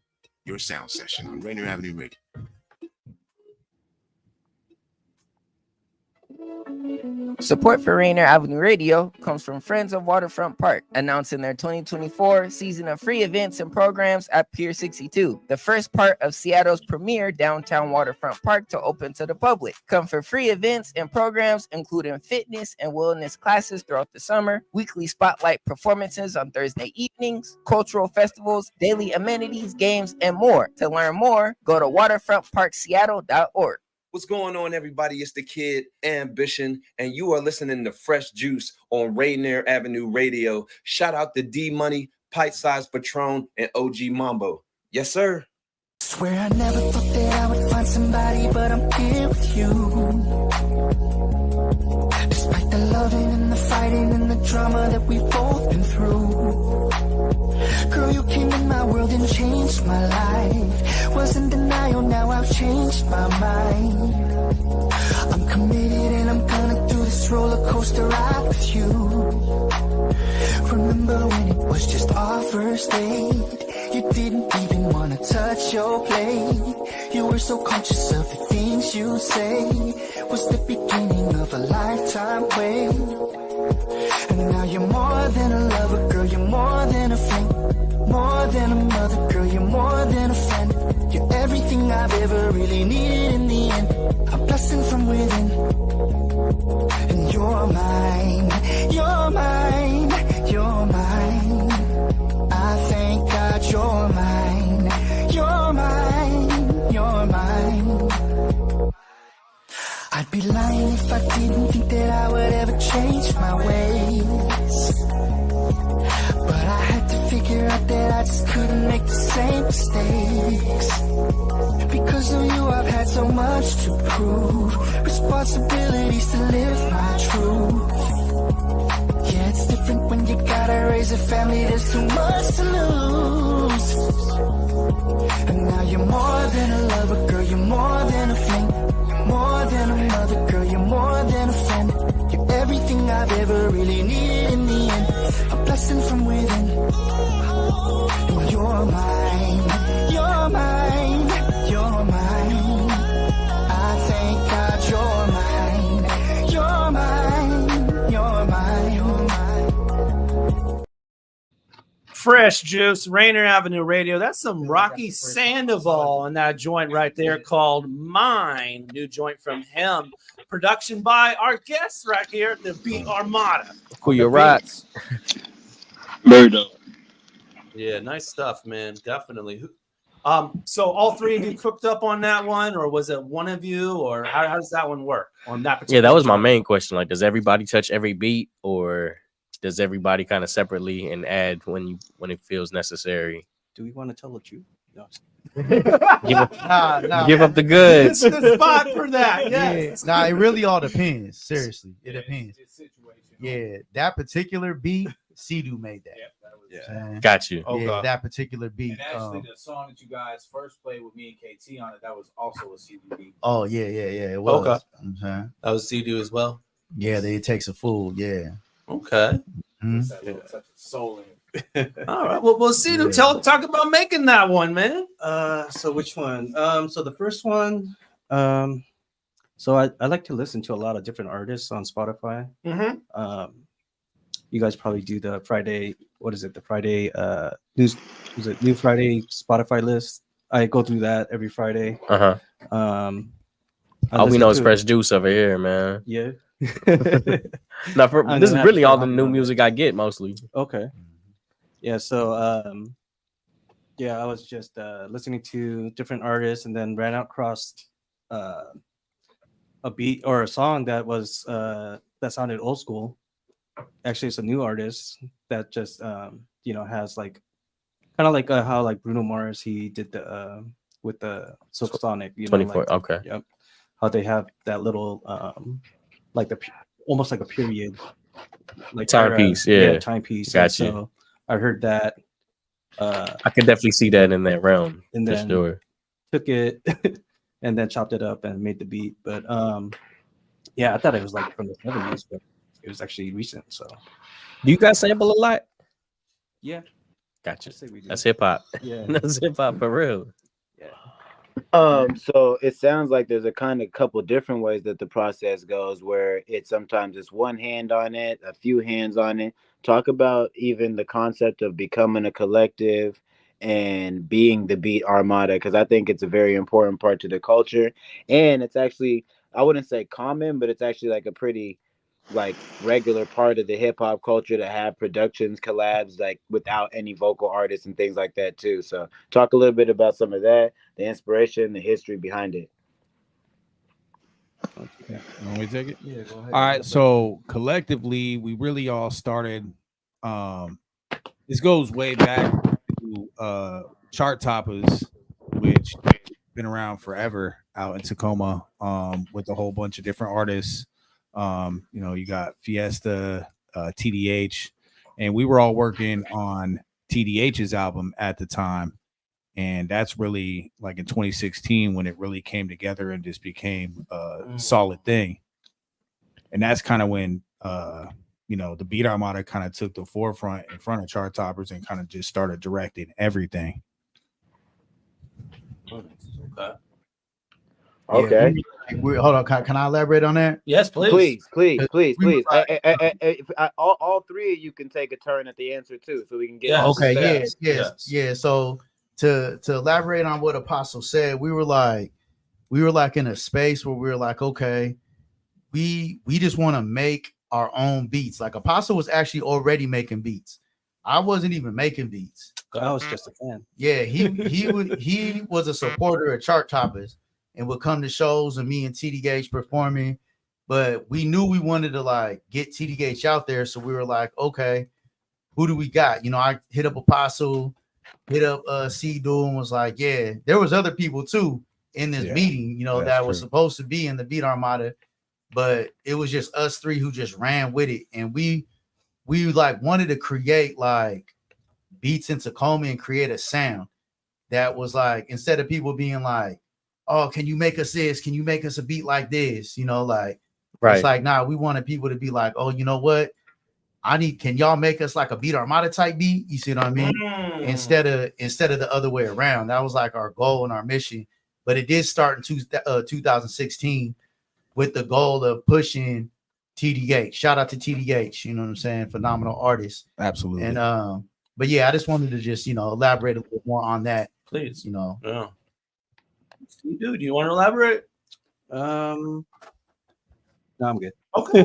your sound session on Rainier Avenue Radio. Support for Rainier Avenue Radio comes from Friends of Waterfront Park, announcing their 2024 season of free events and programs at Pier 62, the first part of Seattle's premier downtown waterfront park to open to the public. Come for free events and programs, including fitness and wellness classes throughout the summer, weekly spotlight performances on Thursday evenings, cultural festivals, daily amenities, games, and more. To learn more, go to waterfrontparkseattle.org. What's going on, everybody? It's the Kid Ambition, and you are listening to Fresh Juice on Rainier Avenue Radio. Shout out to D Money, Pint Size Patron, and OG Mambo. Yes, sir. Swear I never thought that I would find somebody, but I'm here with you. Despite the loving and the fighting and the drama that we've both been through. Girl, you came in my world and changed my life. Was in denial, now I've changed my mind. I'm committed and I'm gonna do this roller coaster ride with you. Remember when it was just our first date? You didn't even wanna touch your plate. You were so conscious of the things you say. Was the beginning of a lifetime wait. And now you're more than a lover, girl, you're more than a friend. More than a mother, girl, you're more than a friend. You're everything I've ever really needed in the end. A blessing from within. And you're mine, you're mine, you're mine. I thank God you're mine, you're mine, you're mine. I'd be lying if I didn't think that I would ever change my ways. But I had to figure out that I just couldn't make the same mistakes. Because of you I've had so much to prove. Responsibilities to live my truth. Yeah, it's different when you gotta raise a family. There's too much to lose. And now you're more than a lover, girl, you're more than a friend. You're more than a mother, girl, you're more than a friend. You're everything I've ever really needed in the end. A blessing from within. And you're mine, you're mine, you're mine. I thank God you're mine, you're mine, you're mine, you're mine. Fresh Juice, Rainier Avenue Radio. That's some Rocky Sandoval in that joint right there called Mine. New joint from him. Production by our guests right here, the Beat Armada. Cool your rats. Very dope. Yeah, nice stuff, man. Definitely. So all three of you cooked up on that one, or was it one of you, or how does that one work on that particular? Yeah, that was my joint? main question. Like, does everybody touch every beat, or does everybody kind of separately and add when it feels necessary? Do we want to tell the truth? No. Give up, Nah. give up the goods. It's the spot for that. Yes. Yeah. Nah, it really all depends. Seriously, it depends. Yeah, that particular beat, Cedu made that. Yeah. Got you. Yeah, that particular beat. And actually, the song that you guys first played with me and KT on it, that was also a CD beat. Oh yeah, it was. Okay. Okay. That was CD as well. Yeah, it takes a fool. Yeah. Okay. Mhm. Such a soul in it. All right. Well, Cedu, talk about making that one, man. So which one? So the first one. So I like to listen to a lot of different artists on Spotify. Mm-hmm. You guys probably do the Friday. What is it? The Friday news. Is it New Friday Spotify list? I go through that every Friday. All we know is Fresh Juice over here, man. Yeah. Now, this is really all the new music I get mostly. Okay. Yeah. So yeah, I was just listening to different artists, and then ran across a beat or a song that was that sounded old school. Actually, it's a new artist that just has like kind of like how like Bruno Mars, he did the with the Silk Sonic, 24. like, okay. Yep. How they have that little like almost like a period, like timepiece. Yeah, timepiece. Got you. So I heard that. I could definitely see that in that realm. And for then sure. took it and then chopped it up and made the beat. But yeah, I thought it was like from the 70s, but it was actually recent. So Do you guys sample a lot? yeah. Gotcha. I'd say we do. That's hip hop. Yeah. That's hip hop for real. So it sounds like there's a kind of couple different ways that the process goes, where sometimes it's one hand on it, a few hands on it. Talk about even the concept of becoming a collective and being the Beat Armada, because I think it's a very important part to the culture, and it's actually, I wouldn't say common, but it's actually like a pretty like regular part of the hip hop culture to have productions, collabs, like without any vocal artists and things like that too. So talk a little bit about some of that, the inspiration, the history behind it. Yeah. You want me to take it? Yeah, go ahead. All right. So collectively, we really all started. This goes way back to Chart Toppers, which been around forever out in Tacoma, with a whole bunch of different artists. You got Fiesta, TDH, and we were all working on TDH's album at the time. And that's really like in 2016 when it really came together and just became a solid thing. And that's kind of when, the Beat Armada kind of took the forefront in front of Chart Toppers and kind of just started directing everything. Okay. Hold on. Can I elaborate on that? Yes, please. Please. All three of you can take a turn at the answer too, so we can get. Yes. Okay. Yes. So to elaborate on what Apostle said, we were like in a space where we were like, okay, we just want to make our own beats. Like Apostle was actually already making beats. I wasn't even making beats. I was just a fan. Yeah, he was a supporter of Chart Toppers and would come to shows and me and TD Gage performing. But we knew we wanted to like get TD Gage out there. So we were like, okay, who do we got? I hit up Apostle, hit up C-Do, and was like, yeah, there was other people too in this meeting, that was supposed to be in the Beat Armada, but it was just us three who just ran with it. And we like wanted to create like beats in Tacoma and create a sound that was like, instead of people being like, oh, can you make us this? Can you make us a beat like this? Right. It's like, nah, we wanted people to be like, oh, you know what? Can y'all make us like a Beat Armada type beat? You see what I mean? Instead of the other way around. That was like our goal and our mission. But it did start in 2016 with the goal of pushing TDH. Shout out to TDH. You know what I'm saying? Phenomenal artist. Absolutely. And But yeah, I just wanted to just, elaborate a little more on that. Please. Yeah. Dude, do you want to elaborate? No, I'm good. Okay.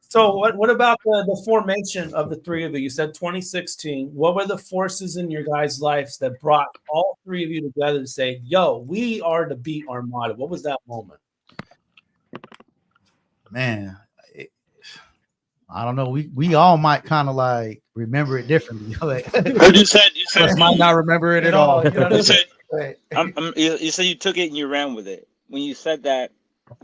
So what about the formation of the three of you? You said 2016. What were the forces in your guys' lives that brought all three of you together to say, yo, we are the Beat Armada? What was that moment? Man, I don't know. We all might kind of like remember it differently. You said might not remember it at all. You said you said you took it and you ran with it. When you said that,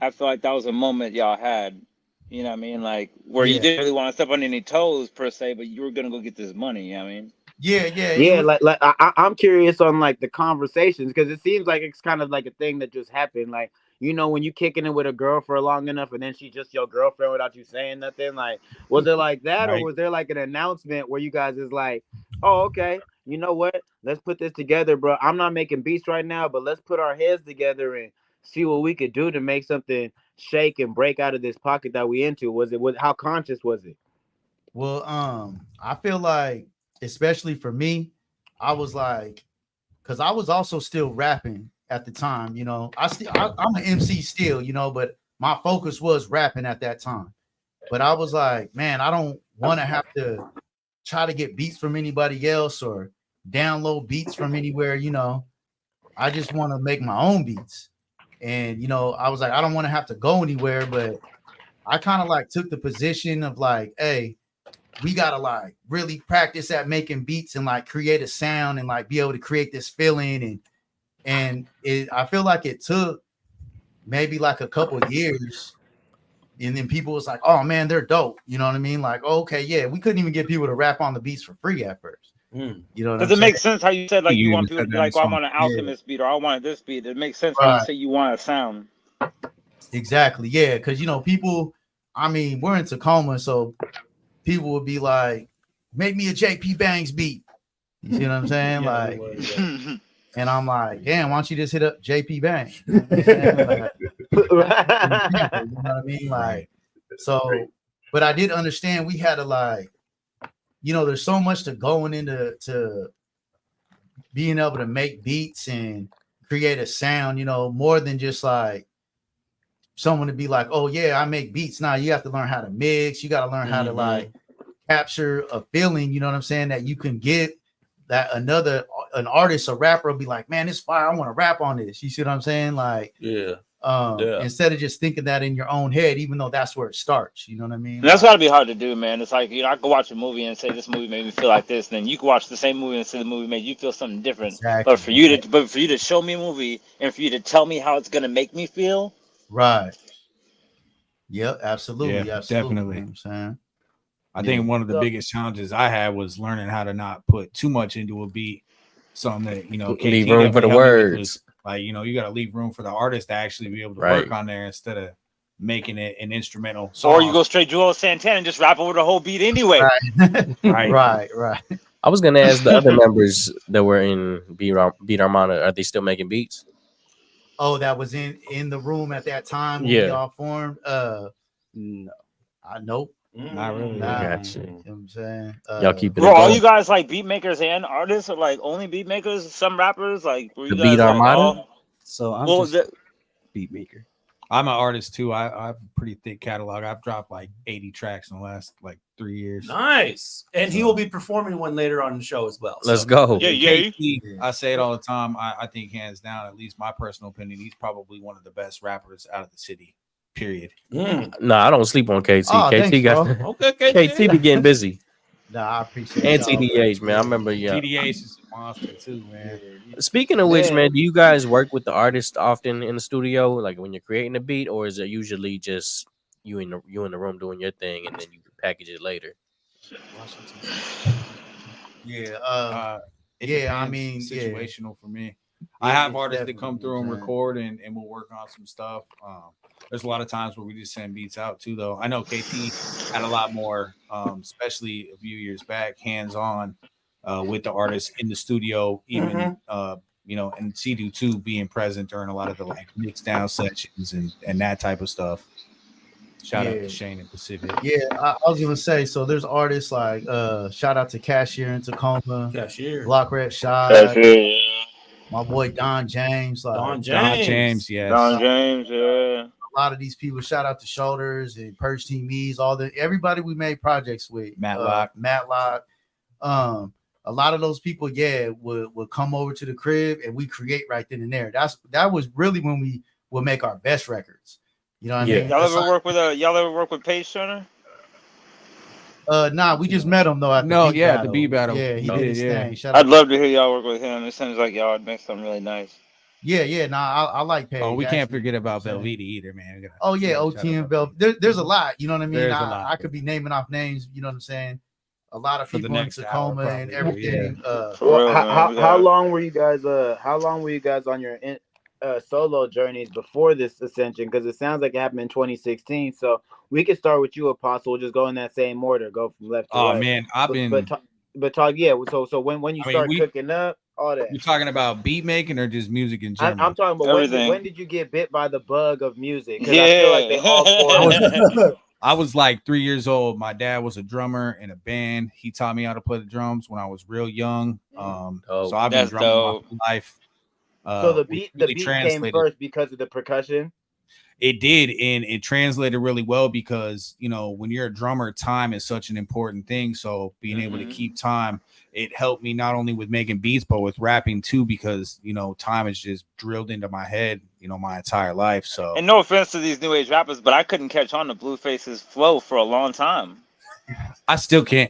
I feel like that was a moment y'all had. You know what I mean? Like where you didn't really want to step on any toes per se, but you were gonna go get this money. You know what I mean? Yeah. Like I'm curious on like the conversations, because it seems like it's kind of like a thing that just happened. Like, when you kicking it with a girl for long enough and then she's just your girlfriend without you saying nothing. Like, was it like that, or was there like an announcement where you guys is like, oh, okay, you know what? Let's put this together, bro. I'm not making beats right now, but let's put our heads together and see what we could do to make something shake and break out of this pocket that we into. How conscious was it? Well, I feel like, especially for me, I was like, because I was also still rapping at the time. I'm an MC still, but my focus was rapping at that time. But I was like, man, I don't want to have to try to get beats from anybody else or download beats from anywhere. I just want to make my own beats. And, I was like, I don't want to have to go anywhere, but I kind of like took the position of like, hey, we got to like really practice at making beats and like create a sound and like be able to create this feeling. And I feel like it took maybe like a couple of years. And then people was like, oh man, they're dope. You know what I mean? Like, okay, yeah, we couldn't even get people to rap on the beats for free at first. Because it makes sense how you said, like, you want people to be like, oh, I want an Alchemist beat, or I want this beat. It makes sense when you say you want a sound. Exactly, yeah. Because people, we're in Tacoma, so people would be like, make me a JP Bangs beat. You see what I'm saying? And I'm like, damn, why don't you just hit up JP Bangs? You know what I mean? Like, so, but I did understand we had to like, there's so much to going into being able to make beats and create a sound, more than just like someone to be like, oh yeah, I make beats. Now you have to learn how to mix. You got to learn how to like capture a feeling, you know what I'm saying, that you can get that an artist, a rapper will be like, man, it's fire. I want to rap on this. You see what I'm saying? Like, instead of just thinking that in your own head, even though that's where it starts, you know what I mean? And that's gotta be hard to do, man. It's like, I could watch a movie and say this movie made me feel like this, and then you can watch the same movie and say the movie made you feel something different. Exactly. But for you to show me a movie and for you to tell me how it's gonna make me feel, right? Yep, absolutely, Yeah, absolutely. definitely. You know what I'm saying? I think one of the biggest challenges I had was learning how to not put too much into a beat. Something that, leave room for the words. Like, you got to leave room for the artist to actually be able to work on there instead of making it an instrumental song. or you go straight Joel Santana and just rap over the whole beat anyway. Right. I was gonna ask the other members that were in Beat Armada, are they still making beats? Oh, that was in the room at that time when we all formed. No, nope. Not really. Nah, Gotcha. you know what I'm saying? Y'all keep it. Bro, all you guys like beat makers and artists, or like only beat makers? Some rappers like were you The guys Beat like, Armada? So I'm well, just beat maker. I'm an artist too. I have a pretty thick catalog. I've dropped like 80 tracks in the last like 3 years. Nice. And he will be performing one later on the show as well. Let's go. Yeah. I say it all the time. I think hands down, at least my personal opinion, he's probably one of the best rappers out of the city. Period. No, I don't sleep on KT. Oh, KT thanks, got bro. Okay, KT be getting busy. Nah, I appreciate And y'all. TDH, man. I remember TDH is a monster too, man. Speaking of which, man, do you guys work with the artist often in the studio, like when you're creating a beat, or is it usually just you in the room doing your thing and then you package it later? Yeah. It Yeah, I depends. mean, situational for me. Yeah, I have it's artists that come definitely, through and man. record and we'll work on some stuff. There's a lot of times where we just send beats out too, though. I know KT had a lot more, especially a few years back, hands-on with the artists in the studio, even and C-Do too being present during a lot of the like mix down sessions and that type of stuff. Shout out to Shane and Pacific. Yeah, I was gonna say, so there's artists like shout out to Cashier in Tacoma, Block Red Shy, Cashier. my boy Don James, like Don James, yes. Don James, yeah. A lot of these people, shout out to Shoulders and Purge Team E's, everybody we made projects with. Matlock. A lot of those people, would come over to the crib and we create right then and there. That was really when we would make our best records. You know what I mean? Y'all ever work with Paige Turner? Nah, we just met him though at the beat battle. Yeah, he did his thing. Shout I'd out. love to hear y'all work with him. It seems like y'all would make something really nice. Nah, I like Paige. Oh, we can't actually. forget about Velveeta either, man. Oh yeah, OT and Velvet. There's a lot. You know what I mean? There's a lot. I could be naming off names. You know what I'm saying? A lot of For the people in next Tacoma hour, and probably, everything. Well, how long were you guys? How long were you guys on your solo journeys before this ascension? Because it sounds like it happened in 2016. So we could start with you, Apostle. We'll just go in that same order. Go from left to right. Oh man, But talk. Yeah. So when you start cooking up, all that. You talking about beat making or just music in general? I'm talking about when did you get bit by the bug of music? 'Cause I feel like they all I was like 3 years old. My dad was a drummer in a band. He taught me how to play the drums when I was real young. So I've been drumming my whole life. So the beat came first because of the percussion. It did, and it translated really well because when you're a drummer, time is such an important thing. So being able to keep time, it helped me not only with making beats but with rapping too, because time is just drilled into my head my entire life. So, and no offense to these new age rappers, but I couldn't catch on to Blueface's flow for a long time. I still can't.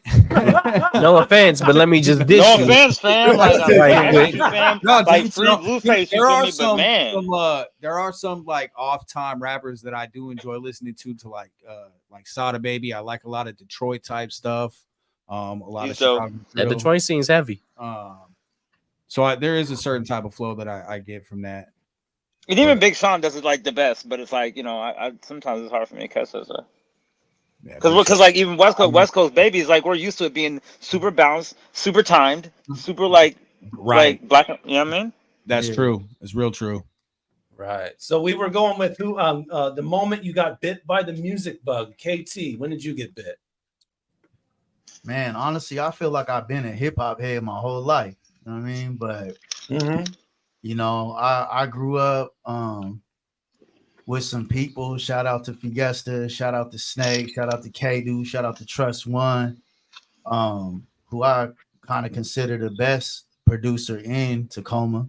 No offense, but let me just dish No you. offense, fam. Like, fam. No, Like free Blueface, you feel me? But man, there are some like off-time rappers that I do enjoy listening to like Sada Baby. I like a lot of Detroit type stuff. A lot of Chicago drill. Detroit scene's heavy. So there is a certain type of flow that I get from that. and even Big Sean does it like the best, but it's like I sometimes it's hard for me to catch those. Because like even West Coast Baby is like we're used to it being super balanced, super timed, super like black. You know what I mean? That's true. It's real true. Right. So we were going with who the moment you got bit by the music bug. KT, when did you get bit? Man, honestly, I feel like I've been a hip hop head my whole life. You know what I mean? But I grew up with some people. Shout out to Fiesta, shout out to Snake, shout out to K-Do, shout out to Trust One, who I kind of consider the best producer in Tacoma.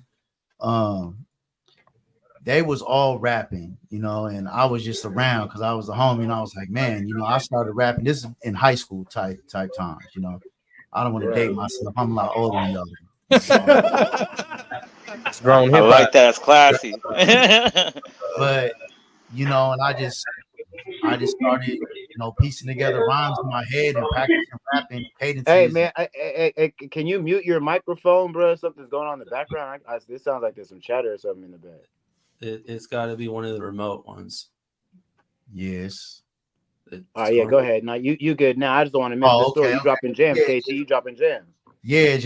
They was all rapping, and I was just around because I was a homie, and I was like, man, I started rapping. This is in high school type times, I don't want to date myself. I'm a lot older than y'all. It's grown hip hop. I like that. It's classy. But and I just started, piecing together rhymes in my head and practicing rapping cadences. Hey man, can you mute your microphone, bro? Something's going on in the background. This sounds like there's some chatter or something in the back. It's got to be one of the remote ones. Yes. All right, yeah, go ahead. Now you good now. I just don't want to miss the story. You dropping jams, KT. You dropping jams. Yeah,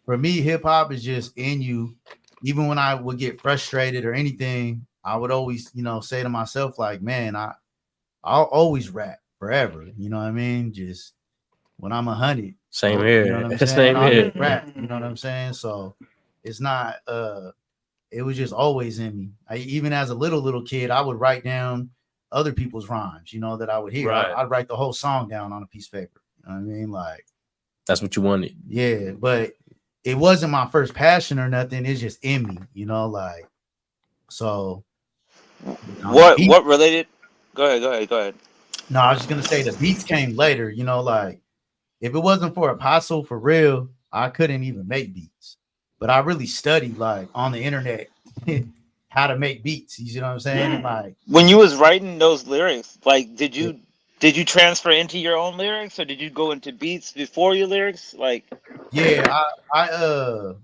for me, hip hop is just in you. Even when I would get frustrated or anything, I would always, say to myself, like, man, I'll always rap forever. You know what I mean? Just when I'm 100. Same here. You know what I'm saying? I'll just rap. You know what I'm saying? So it's not it was just always in me. Even as a little kid, I would write down other people's rhymes, that I would hear. Right. I'd write the whole song down on a piece of paper. You know what I mean? Like, that's what you wanted. Yeah, but it wasn't my first passion or nothing. It's just in me, like. So, what related? Go ahead. No, I was just gonna say the beats came later. Like if it wasn't for Apostle for real, I couldn't even make beats. But I really studied like on the internet how to make beats. You know what I'm saying? Like when you was writing those lyrics, like did you transfer into your own lyrics or did you go into beats before your lyrics? Like yeah, I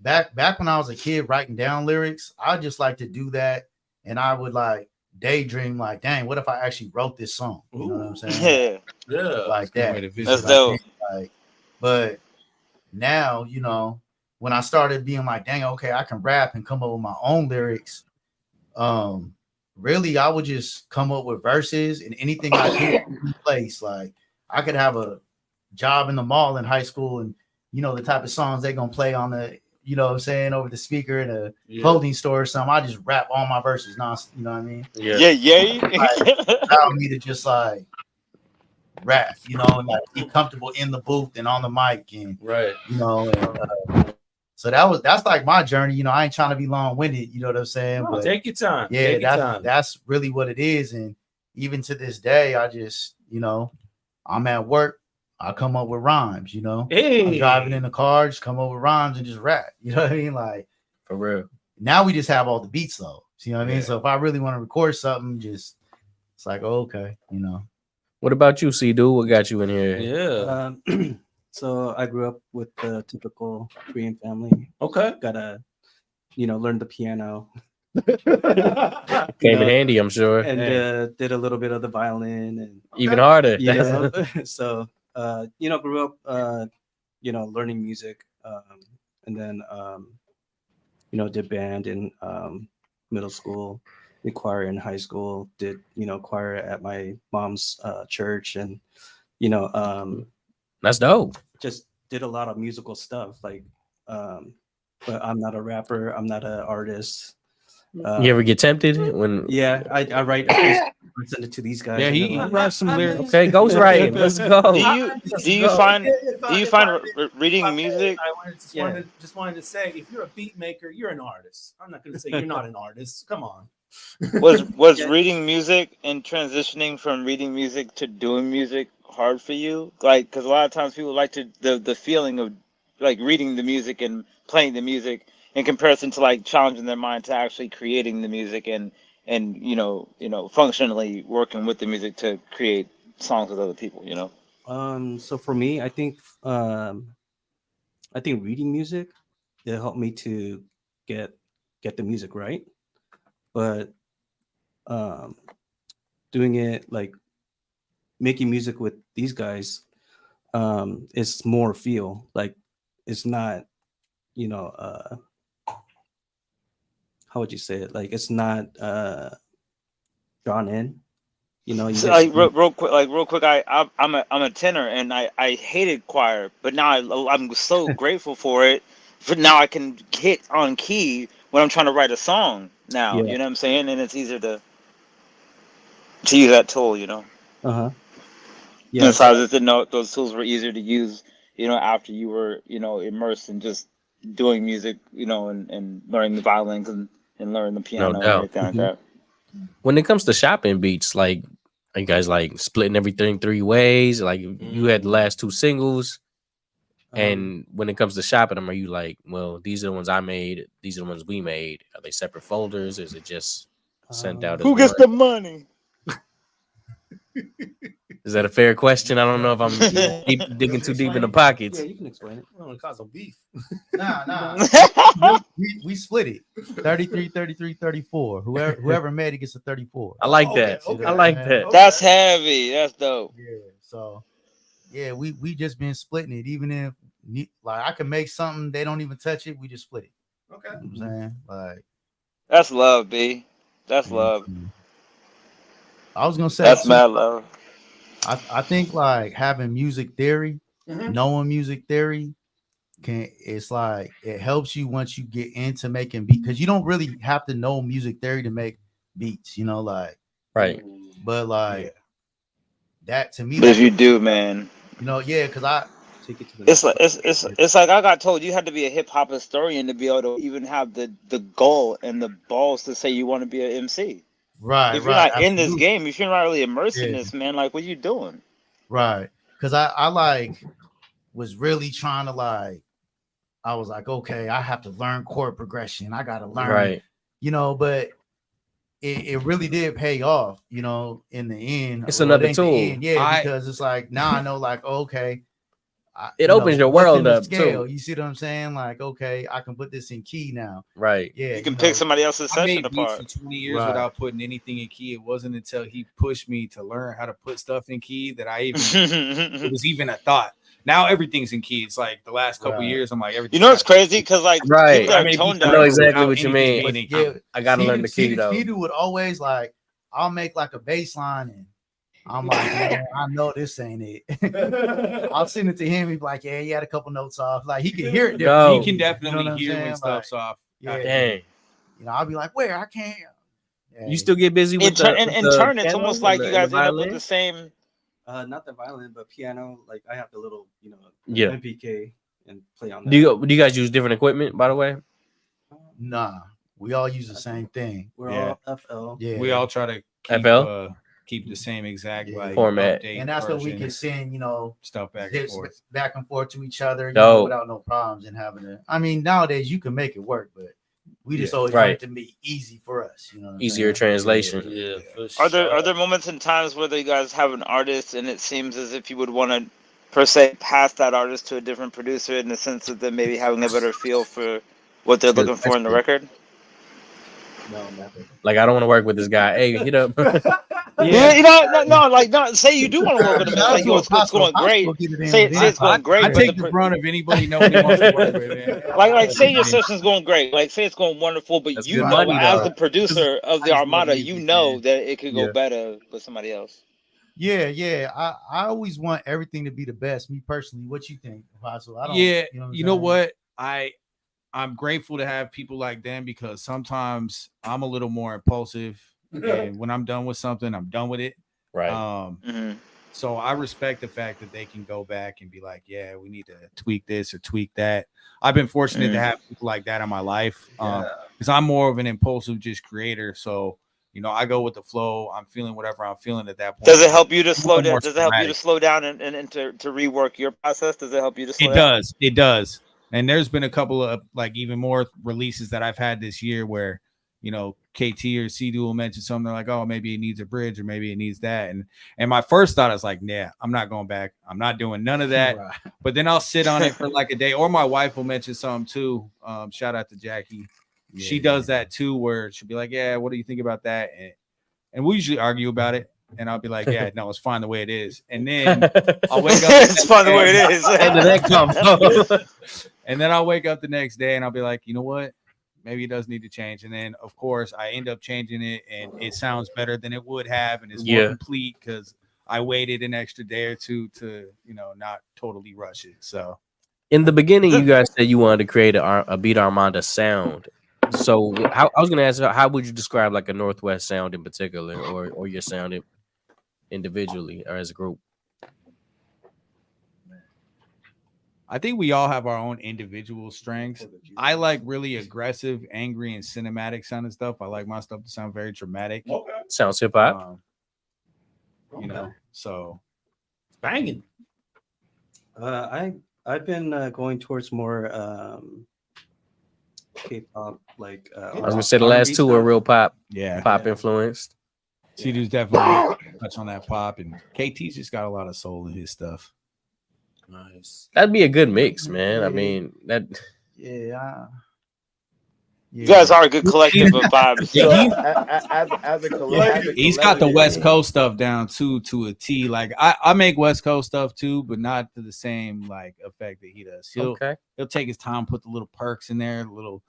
back when I was a kid writing down lyrics, I just like to do that, and I would like daydream like, dang, what if I actually wrote this song? You know what I'm saying? Yeah, like that. That's dope. But now, when I started being like, dang, okay, I can rap and come up with my own lyrics. really I would just come up with verses and anything I do in place. Like I could have a job in the mall in high school, and you know the type of songs they're gonna play on the, you know what I'm saying, over the speaker in a clothing store or something. I just rap all my verses nonstop, you know what I mean? Yeah. Allow me to just like rap, you know, and like be comfortable in the booth and on the mic, and you know, and so that's like my journey. You know, I ain't trying to be long-winded, you know what I'm saying? No, take your time. Yeah, Take your time. that's really what it is. And even to this day, I just, you know, I'm at work, I come up with rhymes, you know. I'm driving in the car, just come up with rhymes and just rap. You know what I mean? Like for real. Now we just have all the beats though. You know what I mean? So if I really want to record something, just it's like, oh, okay, you know. What about you, C-Dude? What got you in here? Yeah. So I grew up with the typical Korean family. Okay. Gotta, you know, learn the piano. Came in handy, I'm sure. And did a little bit of the violin and even harder. You know? So you know, grew up you know, learning music. And then you know, did band in middle school, did choir in high school, did, you know, choir at my mom's church, and you know, that's dope. Just did a lot of musical stuff, like but I'm not a rapper, I'm not an artist. You ever get tempted when? Yeah, I write. I send it to these guys. Yeah, he writes some lyrics. Okay, ghostwriting. Let's go. Do you find reading music? I just wanted to say, if you're a beat maker, you're an artist. I'm not going to say you're not an artist. Come on. Was reading music and transitioning from reading music to doing music hard for you? Like, because a lot of times people like to the feeling of like reading the music and playing the music in comparison to like challenging their mind to actually creating the music and you know functionally working with the music to create songs with other people, you know. So for me, I think reading music, it helped me to get the music right, but doing it like making music with these guys, it's more feel, like it's not, you know, how would you say it? Like it's not drawn in, you know. So like real quick, I'm a tenor and I hated choir, but now I'm so grateful for it. For now I can hit on key when I'm trying to write a song now. Yeah. You know what I'm saying? And it's easier to use that tool, you know. Yeah. And so I just didn't know those tools were easier to use, you know, after you were, you know, immersed in just doing music, you know, and learning the violins and learning the piano and everything like that. When it comes to shopping beats, like, are you guys like splitting everything 3 ways? Like you had the last 2 singles, and when it comes to shopping them, are you like, well, these are the ones I made, these are the ones we made? Are they separate folders? Is it just sent out? Who gets the money? Is that a fair question? I don't know if I'm digging too deep in the pockets. Yeah, you can explain it. I don't want to cause some beef. Nah. we split it. 33, 33, 34. Whoever made it gets a 34. I like that. Okay. I like that. That's heavy. That's dope. Yeah. So yeah, we just been splitting it. Even if like I can make something, they don't even touch it, we just split it. Okay. You know what I'm saying? Like that's love, B. That's love. I was gonna say that's mad love. I think like having music theory, knowing music theory it's like it helps you once you get into making beats, because you don't really have to know music theory to make beats, you know, like right. But like that to me, but if you do, man, you know, yeah, because I take it to the it's like I got told you had to be a hip hop historian to be able to even have the goal and the balls to say you want to be an MC. Right. If you're not in this game, if you're not really immersed in this, man, like what are you doing? Right. Because I like was really trying to like, I was like, okay, I have to learn chord progression. I got to learn, right, you know, but it really did pay off, you know, in the end. It's another tool. Yeah, because it's like, now I know, like, okay. It opens your world up too. You see what I'm saying? Like, okay, I can put this in key now. Right. Yeah. You can pick somebody else's session apart. For 20 years without putting anything in key. It wasn't until he pushed me to learn how to put stuff in key that I even it was even a thought. Now everything's in key. It's like the last couple years, I'm like everything. You know what's crazy? Because like Right. people that are tone I deaf. know exactly what you anything mean. being in key. I gotta learn the key though. He would always like, I'll make like a bass line and I'm like, man, I know this ain't it. I'll send it to him. He's like, yeah, he had a couple notes off. Like he can hear it. No. He can definitely what I'm hear when saying? stuff's Like, off. Yeah. Dang. You know, I'll be like, where? I can't. Yeah. You still get busy with In turn, it's piano almost and like the- you and guys the end up with violin? the same. Not the violin, but piano. Like I have the little, Yeah. MPK and play on that. Do you guys use different equipment, by the way? Nah, we all use the same thing. We're Yeah. all FL. Yeah, We all try to keep, FL? Keep the same exact like Format. update and that's what we version, can send, stuff back and hits forth. back and forth to each other, Dope. without no problems and having to. I mean, nowadays you can make it work, but we just always Right. want it to be easy for us. You know, what I'm Easier saying? translation. Yeah. Are there moments and times where you guys have an artist and it seems as if you would want to per se pass that artist to a different producer in the sense of them maybe having a better feel for what they're looking for in the record? No, never. Like I don't want to work with this guy. Hey, hit up. Yeah, say you do want to work with him. It's like, yo, it's going great. Say it's going great. I but take the brunt of anybody knowing he wants to work with. Man. Like, say your session's going great. Like, say it's going wonderful, but That's you good know, money, as though. the producer of the Armada, you know that it could go Yeah. better with somebody else. Yeah. I always want everything to be the best. Me personally, what you think, Apostle? I don't. Yeah, You know what I'm saying? what? I'm grateful to have people like them because sometimes I'm a little more impulsive, and when I'm done with something, I'm done with it. Right. So I respect the fact that they can go back and be like, yeah, we need to tweak this or tweak that. I've been fortunate to have people like that in my life because I'm more of an impulsive just creator. So, I go with the flow. I'm feeling whatever I'm feeling at that point. Does it help you to slow More down? Does it help you to sporadic. slow down and to rework your process? Does it help you to slow It down? does. It does. And there's been a couple of like even more releases that I've had this year where, KT or C will mention something. They're like, oh, maybe it needs a bridge or maybe it needs that. And my first thought is like, yeah, I'm not going back. I'm not doing none of that. Right. But then I'll sit on it for like a day, or my wife will mention something too. Shout out to Jackie. She does that too, where she'll be like, yeah, what do you think about that? And we usually argue about it. And I'll be like, yeah, no, it's fine the way it is. And then I'll wake up. It's fine the way it is. And then that comes. And then I'll wake up the next day and I'll be like, you know what? Maybe it does need to change. And then, of course, I end up changing it and it sounds better than it would have. And it's more complete because I waited an extra day or two to, not totally rush it. So In the beginning, you guys said you wanted to create a Beat Armada sound. So I was going to ask, how would you describe like a Northwest sound in particular or your sound individually or as a group? I think we all have our own individual strengths. I like really aggressive, angry, and cinematic sounding stuff. I like my stuff to sound very dramatic. Sounds hip hop. So banging. I've been going towards more K-pop, like I was gonna say the last two were real pop, pop influenced. C-Dude's definitely touch on that pop, and KT's just got a lot of soul in his stuff. Nice. That'd be a good mix, man. I mean, that. Yeah. You guys are a good collective of vibes. As a collective, He's got the West Coast stuff down too to a T. Like I make West Coast stuff too, but not to the same like effect that he does. He'll take his time, put the little perks in there, the little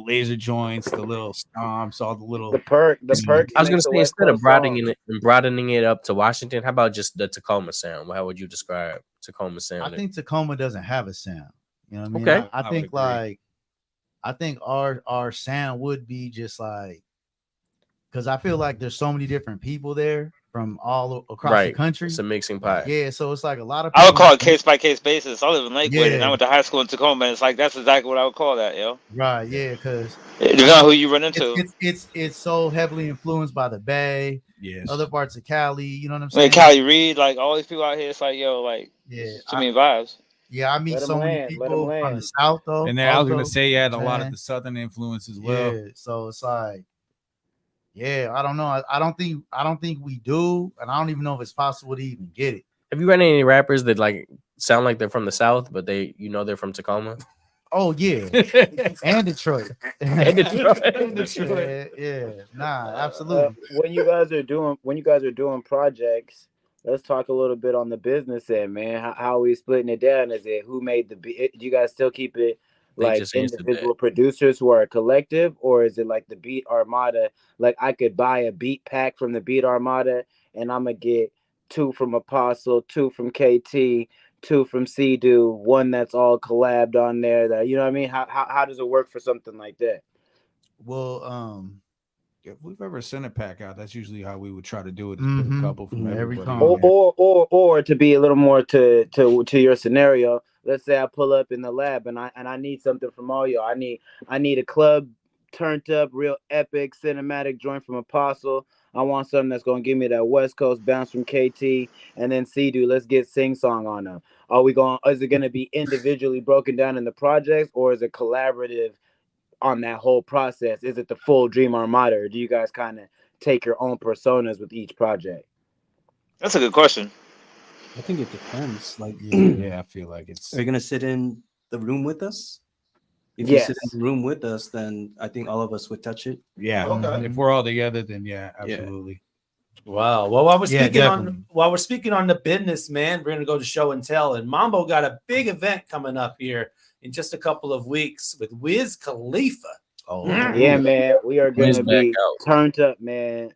laser joints, the little stomps, all the little perks. I was gonna say instead of broadening it up to Washington, how about just the Tacoma sound? How would you describe Tacoma sound? I think Tacoma doesn't have a sound. You know what I mean? Okay. I think like I think our sound would be just like, because I feel like there's so many different people there from all across the country. It's a mixing pot. Yeah, so it's like a lot of I would people. call it case by case basis. I live in Lakewood and I Yeah. went to high school in Tacoma, and it's like that's exactly what I would call that, yo. Right, yeah, because It depends on who you run into. It's so heavily influenced by the Bay, other parts of Cali. You know what I'm saying? Like Cali Reed, like all these people out here, it's like, yo, like too many vibes. Yeah, I meet Let 'em so many land, let 'em people from land. the South though. And then I was gonna also, say you had a lot of man. the Southern influence as well. Yeah, so it's like, yeah, I don't know. I don't think we do, and I don't even know if it's possible to even get it. Have you run any rappers that like sound like they're from the South, but they're from Tacoma? Oh yeah, and Detroit. And Detroit. And Detroit. Yeah, nah, absolutely. When you guys are doing projects, let's talk a little bit on the business end, man. How are we splitting it down? Is it who made the beat? Do you guys still keep it They like just answered individual producers who are a collective, or is it like the Beat Armada? Like I could buy a beat pack from the Beat Armada, and I'm gonna get 2 from Apostle, 2 from KT, 2 from C-Do, one that's all collabed on there. That you know what I mean? How does it work for something like that? Well, if we've ever sent a pack out, that's usually how we would try to do it. Is put Mhm. a couple from Every everybody. time. on there. Or to be a little more to your scenario, let's say I pull up in the lab and I need something from all y'all. I need a club turned up, real epic cinematic joint from Apostle. I want something that's gonna give me that West Coast bounce from KT, and then C-Do. Let's get Sing Song on them. Is it gonna be individually broken down in the projects, or is it collaborative on that whole process? Is it the full Dream Armada, or do you guys kind of take your own personas with each project? That's a good question. I think it depends. Like, Yeah, I feel like it's. Are you gonna sit in the room with us? If Yes. you sit in the room with us, then I think all of us would touch it. Yeah. Okay. If we're all together, then yeah, absolutely. Wow. Well, while we're Yeah, speaking on the business, man, we're gonna go to show and tell. And Mambo got a big event coming up here in just a couple of weeks with Wiz Khalifa. Oh, Yeah, man, we are Wiz gonna back be out. turned up, man.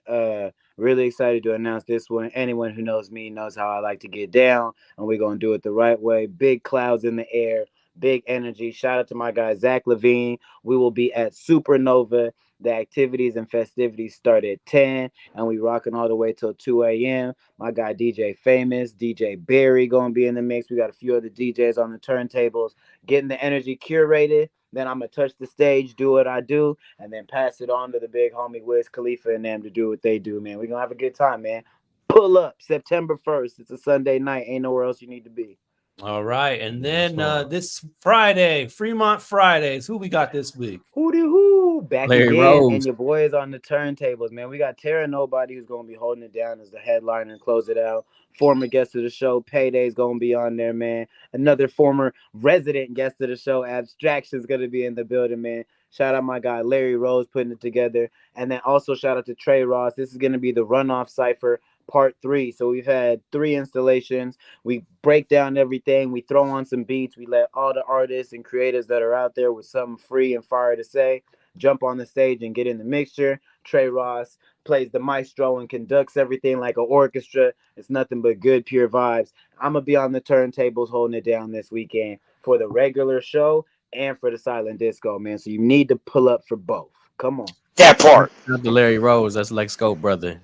Really excited to announce this one. Anyone who knows me knows how I like to get down, and we're gonna do it the right way. Big clouds in the air, big energy. Shout out to my guy Zach Levine. We will be at Supernova. The activities and festivities start at 10, and we rocking all the way till 2 a.m. My guy DJ Famous, DJ Barry gonna be in the mix. We got a few other DJs on the turntables, getting the energy curated. Then I'm gonna touch the stage, do what I do, and then pass it on to the big homie Wiz Khalifa and them to do what they do, man. We're gonna have a good time, man. Pull up September 1st. It's a Sunday night. Ain't nowhere else you need to be. All right, and then this Friday, Fremont Fridays. Who we got this week? Hooty hoo, back Larry again, Rose. and your boys on the turntables, man. We got Tara Nobody who's gonna be holding it down as the headliner and close it out. Former guest of the show, Payday's gonna be on there, man. Another former resident guest of the show, Abstraction's gonna be in the building, man. Shout out my guy Larry Rose putting it together, and then also shout out to Trey Ross. This is gonna be the Runoff Cipher Part 3. So we've had 3 installations. We break down everything. We throw on some beats. We let all the artists and creators that are out there with something free and fire to say jump on the stage and get in the mixture. Trey Ross plays the maestro and conducts everything like an orchestra. It's nothing but good, pure vibes. I'm going to be on the turntables holding it down this weekend for the regular show and for the silent disco, man. So you need to pull up for both. Come on. That part. Not the Larry Rose. That's Lex Scope, brother.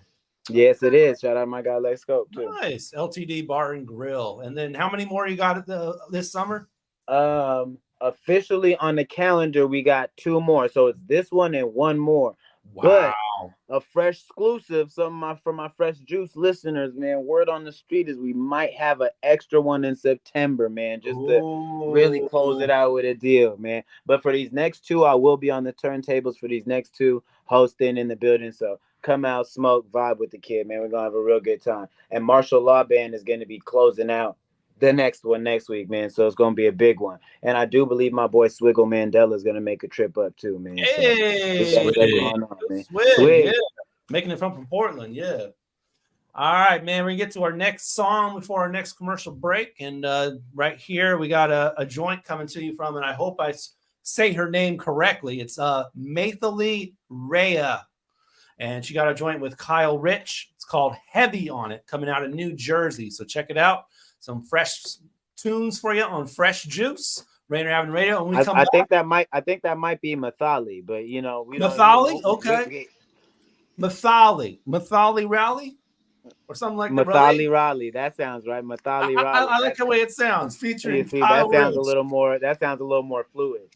Yes, it is. Shout out my guy Lex Scope too. Nice. LTD Bar and Grill. And then how many more you got at this summer? Officially on the calendar, we got 2 more. So it's this one and 1 more. Wow. But a fresh exclusive, for my Fresh Juice listeners, man. Word on the street is we might have an extra one in September, man, just to really close it out with a deal, man. But for these next 2, I will be on the turntables for these next 2, hosting in the building. So come out, smoke, vibe with the kid, man. We're gonna have a real good time. And Martial Law Band is gonna be closing out the next one next week, man. So it's gonna be a big one. And I do believe my boy Swiggle Mandela is gonna make a trip up too, man. Hey, so going on, man. Swig, yeah. Making it from Portland, yeah. All right, man. We get to our next song before our next commercial break, and right here we got a joint coming to you from, and I hope I say her name correctly. It's Mathalie Rhea, and she got a joint with Kyle Rich. It's called Heavy on It, coming out of New Jersey. So check it out. Some fresh tunes for you on Fresh Juice, Rainier Avenue Radio. And I think that might be Mathali, but you know, we Mathali, okay. Mathali Raleigh, or something like that. Mathali Raleigh. That sounds right. Mathali Raleigh. I like the way it sounds. Featuring Kyle that sounds a little more. That sounds a little more fluid.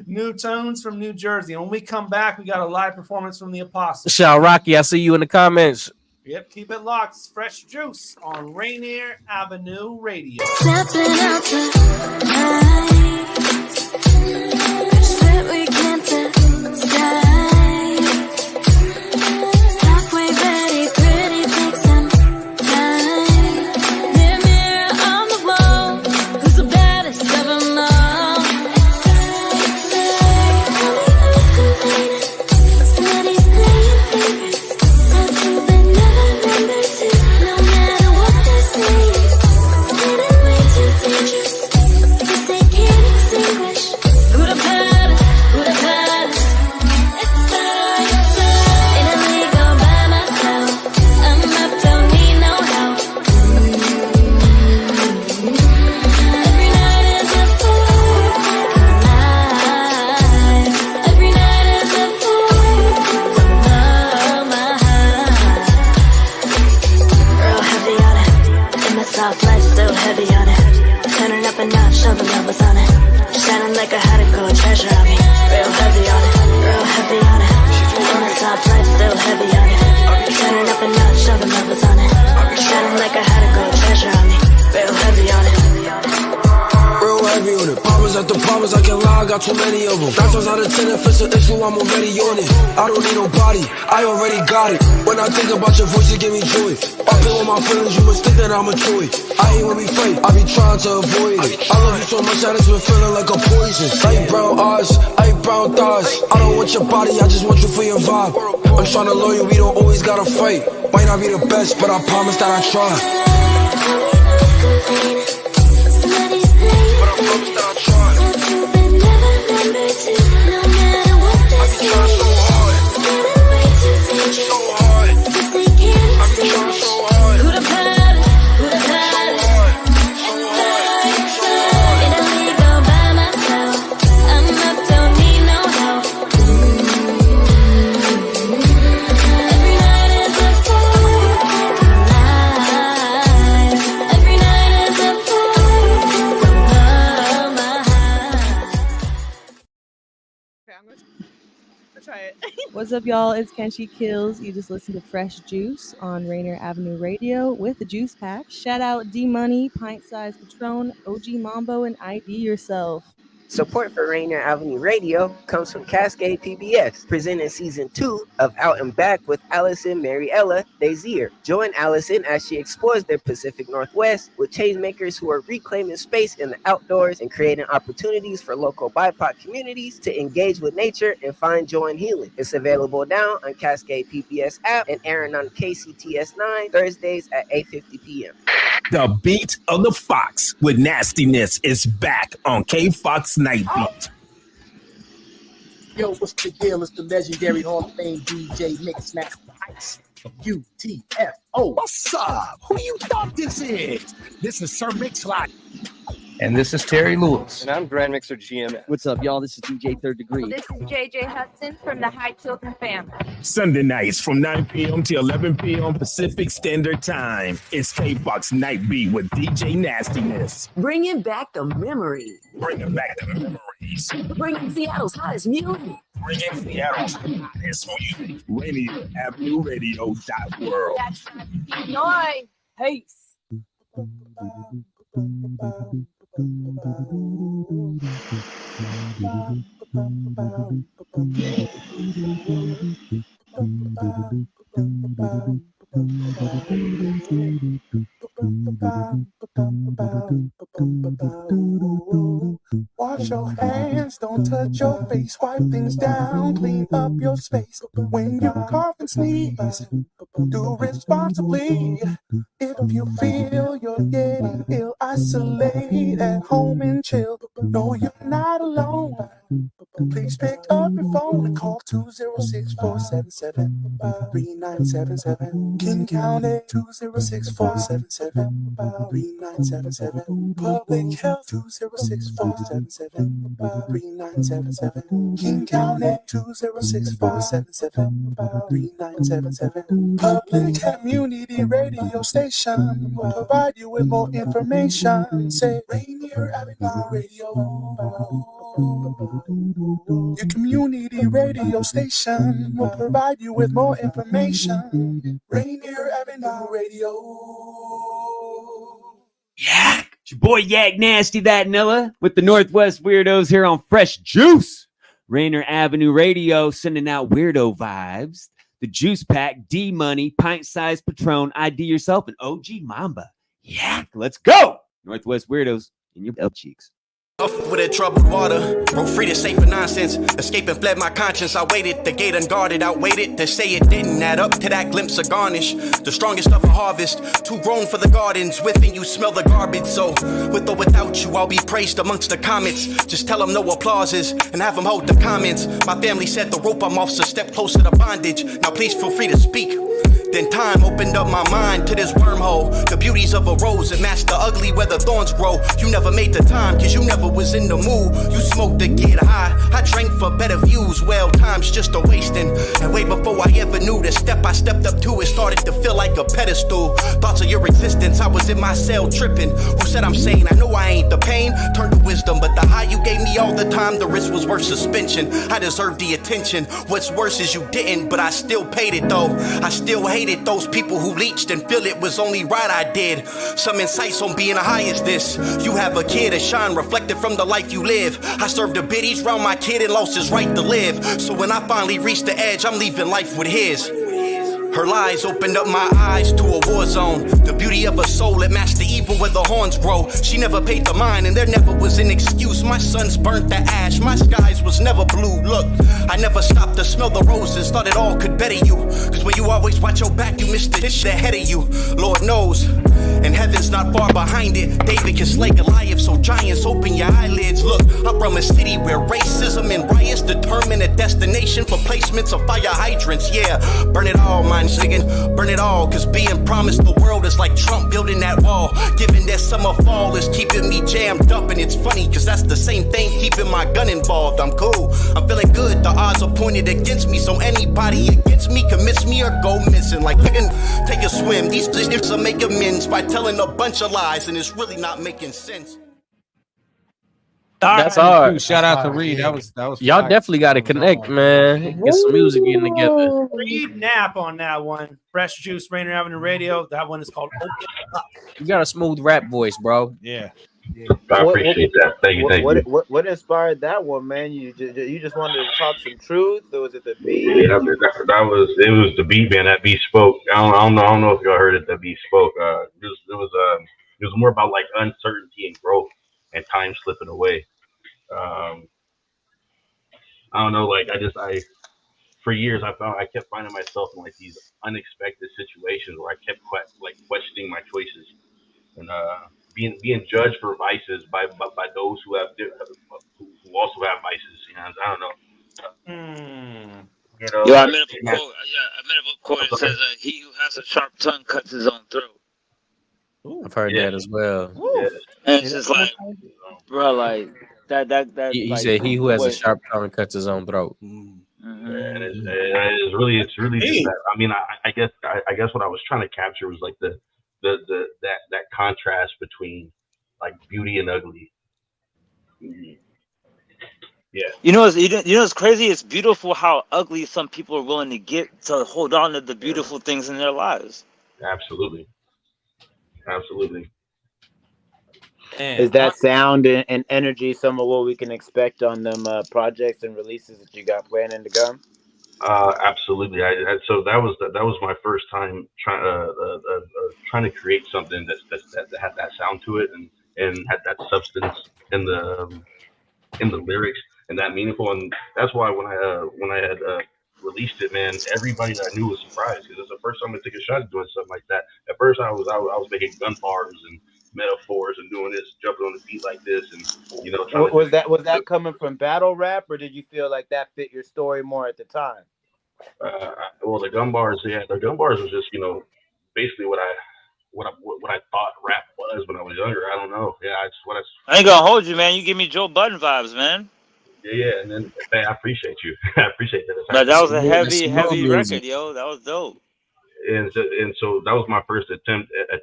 New tones from New Jersey. And when we come back, we got a live performance from the Apostle. Shao Rocky, I see you in the comments. Yep, keep it locked. It's Fresh Juice on Rainier Avenue Radio. Stepping out tonight, said we can't decide. Halfway ready, pretty, take some time. Mirror on the wall, who's the baddest of them all? Said he's playing favorites, said you've been never number 2, no matter what. That's the problems I can lie, I got too many of them. 9 times out of 10, if it's an issue, I'm already on it. I don't need nobody, I already got it. When I think about your voice, you give me joy. I feel with my feelings, you must think that I'm a toy. I hate when we fight, I be trying to avoid it. I love you so much that it's been feeling like a poison. Light brown eyes, light brown thighs. I don't want your body, I just want you for your vibe. I'm trying to love you, we don't always gotta fight. Might not be the best, but I promise that I try. What's up, y'all? It's Kenshi Kills. You just listen to Fresh Juice on Rainier Avenue Radio with the Juice Pack. Shout out D Money, Pint Size Patron, OG Mambo, and ID Yourself. Support for Rainier Avenue Radio comes from Cascade PBS, presenting season 2 of Out and Back with Allison Mariella Desir. Join Allison as she explores the Pacific Northwest with changemakers who are reclaiming space in the outdoors and creating opportunities for local BIPOC communities to engage with nature and find joy and healing. It's available now on Cascade PBS app and airing on KCTS9 Thursdays at 8:50 p.m. The Beat of the Fox with Nastiness is back on K-Fox Night Beat. Yo, what's the deal? It's the legendary Hall of Fame DJ Mix Max Ice. UTFO. What's up? Who you thought this is? This is Sir Mix-a-Lot. And this is Terry Lewis. And I'm Grand Mixer GM. What's up, y'all? This is DJ Third Degree. This is JJ Hudson from the High Children family. Sunday nights from 9 p.m. to 11 p.m. Pacific Standard Time. It's K-Fox Night Beat with DJ Nastiness. Bringing back the memories. Bringing back the memories. Bringing Seattle's hottest music. Bringing Seattle's hottest music. Rainier Avenue Radio.world. That's right. Noi. Peace. Wash your hands, don't touch your face, wipe things down, clean up your space. When you cough and sneeze, do responsibly. If you feel you're getting ill, isolate at home and chill. No, you're not alone. Please pick up your phone and call 206-477-3977. King County 206-477-3977. Public Health 206-477-3977. King County 206-477-3977. Public Community Radio Station will provide you with more information. Say Rainier Avenue Radio. Your community radio station will provide you with more information. Rainier Avenue Radio. Yeah, it's your boy Yak Nasty That Nilla with the Northwest Weirdos here on Fresh Juice. Rainier Avenue Radio sending out weirdo vibes. The Juice Pack, D Money, Pint Size Patron, ID Yourself, and OG Mambo. Yeah, let's go. Northwest Weirdos in your butt cheeks. With that troubled water, broke free to safe for nonsense. Escaping fled my conscience. I waited, the gate unguarded, outwaited to say it didn't add up to that glimpse of garnish. The strongest of a harvest, too grown for the gardens. Within you smell the garbage. So, with or without you, I'll be praised amongst the comets. Just tell them no applauses and have them hold the comments. My family set the rope, I'm off, so step closer to bondage. Now please feel free to speak. Then time opened up my mind to this wormhole. The beauties of a rose that match the ugly where the thorns grow. You never made the time, cause you never was in the mood. You smoked to get high, I drank for better views. Well, time's just a wasting. And way before I ever knew the step I stepped up to, it started to feel like a pedestal. Thoughts of your existence, I was in my cell tripping. Who said I'm sane? I know I ain't. The pain turned to wisdom, but the high you gave me all the time, the risk was worth suspension. I deserve the attention. What's worse is you didn't, but I still paid it though. I still hate hated those people who leached and feel it was only right I did. Some insights on being high as this. You have a kid, a shine reflected from the life you live. I served the biddies round my kid and lost his right to live. So when I finally reach the edge, I'm leaving life with his. Her lies opened up my eyes to a war zone. The beauty of a soul, it matched the evil where the horns grow. She never paid the mind and there never was an excuse. My sons burnt the ash, my skies was never blue. Look, I never stopped to smell the roses, thought it all could better you. Cause when you always watch your back, you miss the shit ahead of you. Lord knows, and heaven's not far behind it. David can slay Goliath, so giants open your eyelids. Look, I'm from a city where racism and riots determine a destination for placements of fire hydrants. Yeah, burn it all, mind singing, burn it all. Cause being promised the world is like Trump building that wall. Given that summer fall is keeping me jammed up. And it's funny cause that's the same thing keeping my gun involved. I'm cool, I'm feeling good, the odds are pointed against me. So anybody against me commits me or go missing. Like take a swim, these niggas will make amends by telling a bunch of lies and it's really not making sense. That's hard. Shout out to Reid. That was Y'all fire. definitely got to connect, man. Get some music in together. Reid Knepp on that one. Fresh Juice, Rainier Avenue Radio. That one is called Open Up. You got a smooth rap voice, bro. Yeah. I appreciate that. Thank you. Thank you. What inspired that one, man? You just wanted to talk some truth, or was it the beat? Yeah, it was the beat, man. That beat spoke. I don't know if y'all heard it. That beat spoke. It was more about like uncertainty and growth and time slipping away. I don't know. Like for years I kept finding myself in like these unexpected situations where I kept questioning my choices and being judged for vices by those who also have vices. You know, I don't know. You know, Yo, I made up a quote. I made up a quote. It says, "He who has a sharp tongue cuts his own throat." I've heard that as well. Yeah. And it's just like, bro, like that. He like, said, "He who has a sharp tongue cuts his own throat." And it's really just that. I mean, I guess what I was trying to capture was like that contrast between like beauty and ugly. Yeah. You know what's crazy? It's beautiful how ugly some people are willing to get to hold on to the beautiful things in their lives. Absolutely. Is that sound and energy some of what we can expect on them projects and releases that you got planning to come? Absolutely. So that was my first time trying to create something that had that sound to it and had that substance in the lyrics and that meaningful. And that's why when I had released it, man, everybody that I knew was surprised because it's the first time I took a shot at doing something like that. At first, I was making gun bars and metaphors and doing this, jumping on the beat like this, and you know. Was that coming from battle rap, or did you feel like that fit your story more at the time? Well, the gun bars was just basically what I thought rap was when I was younger. I don't know. Yeah, I ain't gonna hold you, man. You give me Joe Budden vibes, man. Yeah, and then man, I appreciate you. I appreciate that. But that was a heavy record, yo. That was dope. And so that was my first attempt at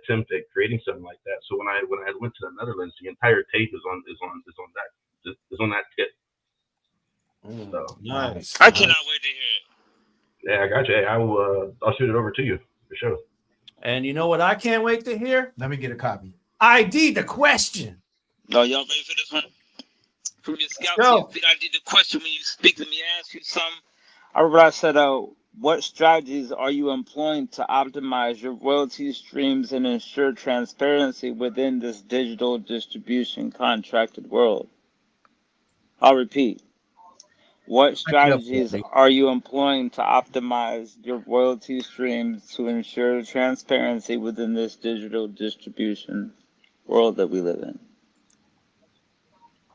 creating something like that. So when I went to the Netherlands, the entire tape is on that tip. So Nice. I cannot wait to hear it. Yeah, I got you. Hey, I'll shoot it over to you for sure. And you know what I can't wait to hear? Let me get a copy. ID the question. Oh, y'all ready for this one? From your scout team, I did the question when you speak. Let me ask you something. I remember I said, what strategies are you employing to optimize your royalty streams and ensure transparency within this digital distribution contracted world? I'll repeat. What strategies are you employing to optimize your royalty streams to ensure transparency within this digital distribution world that we live in?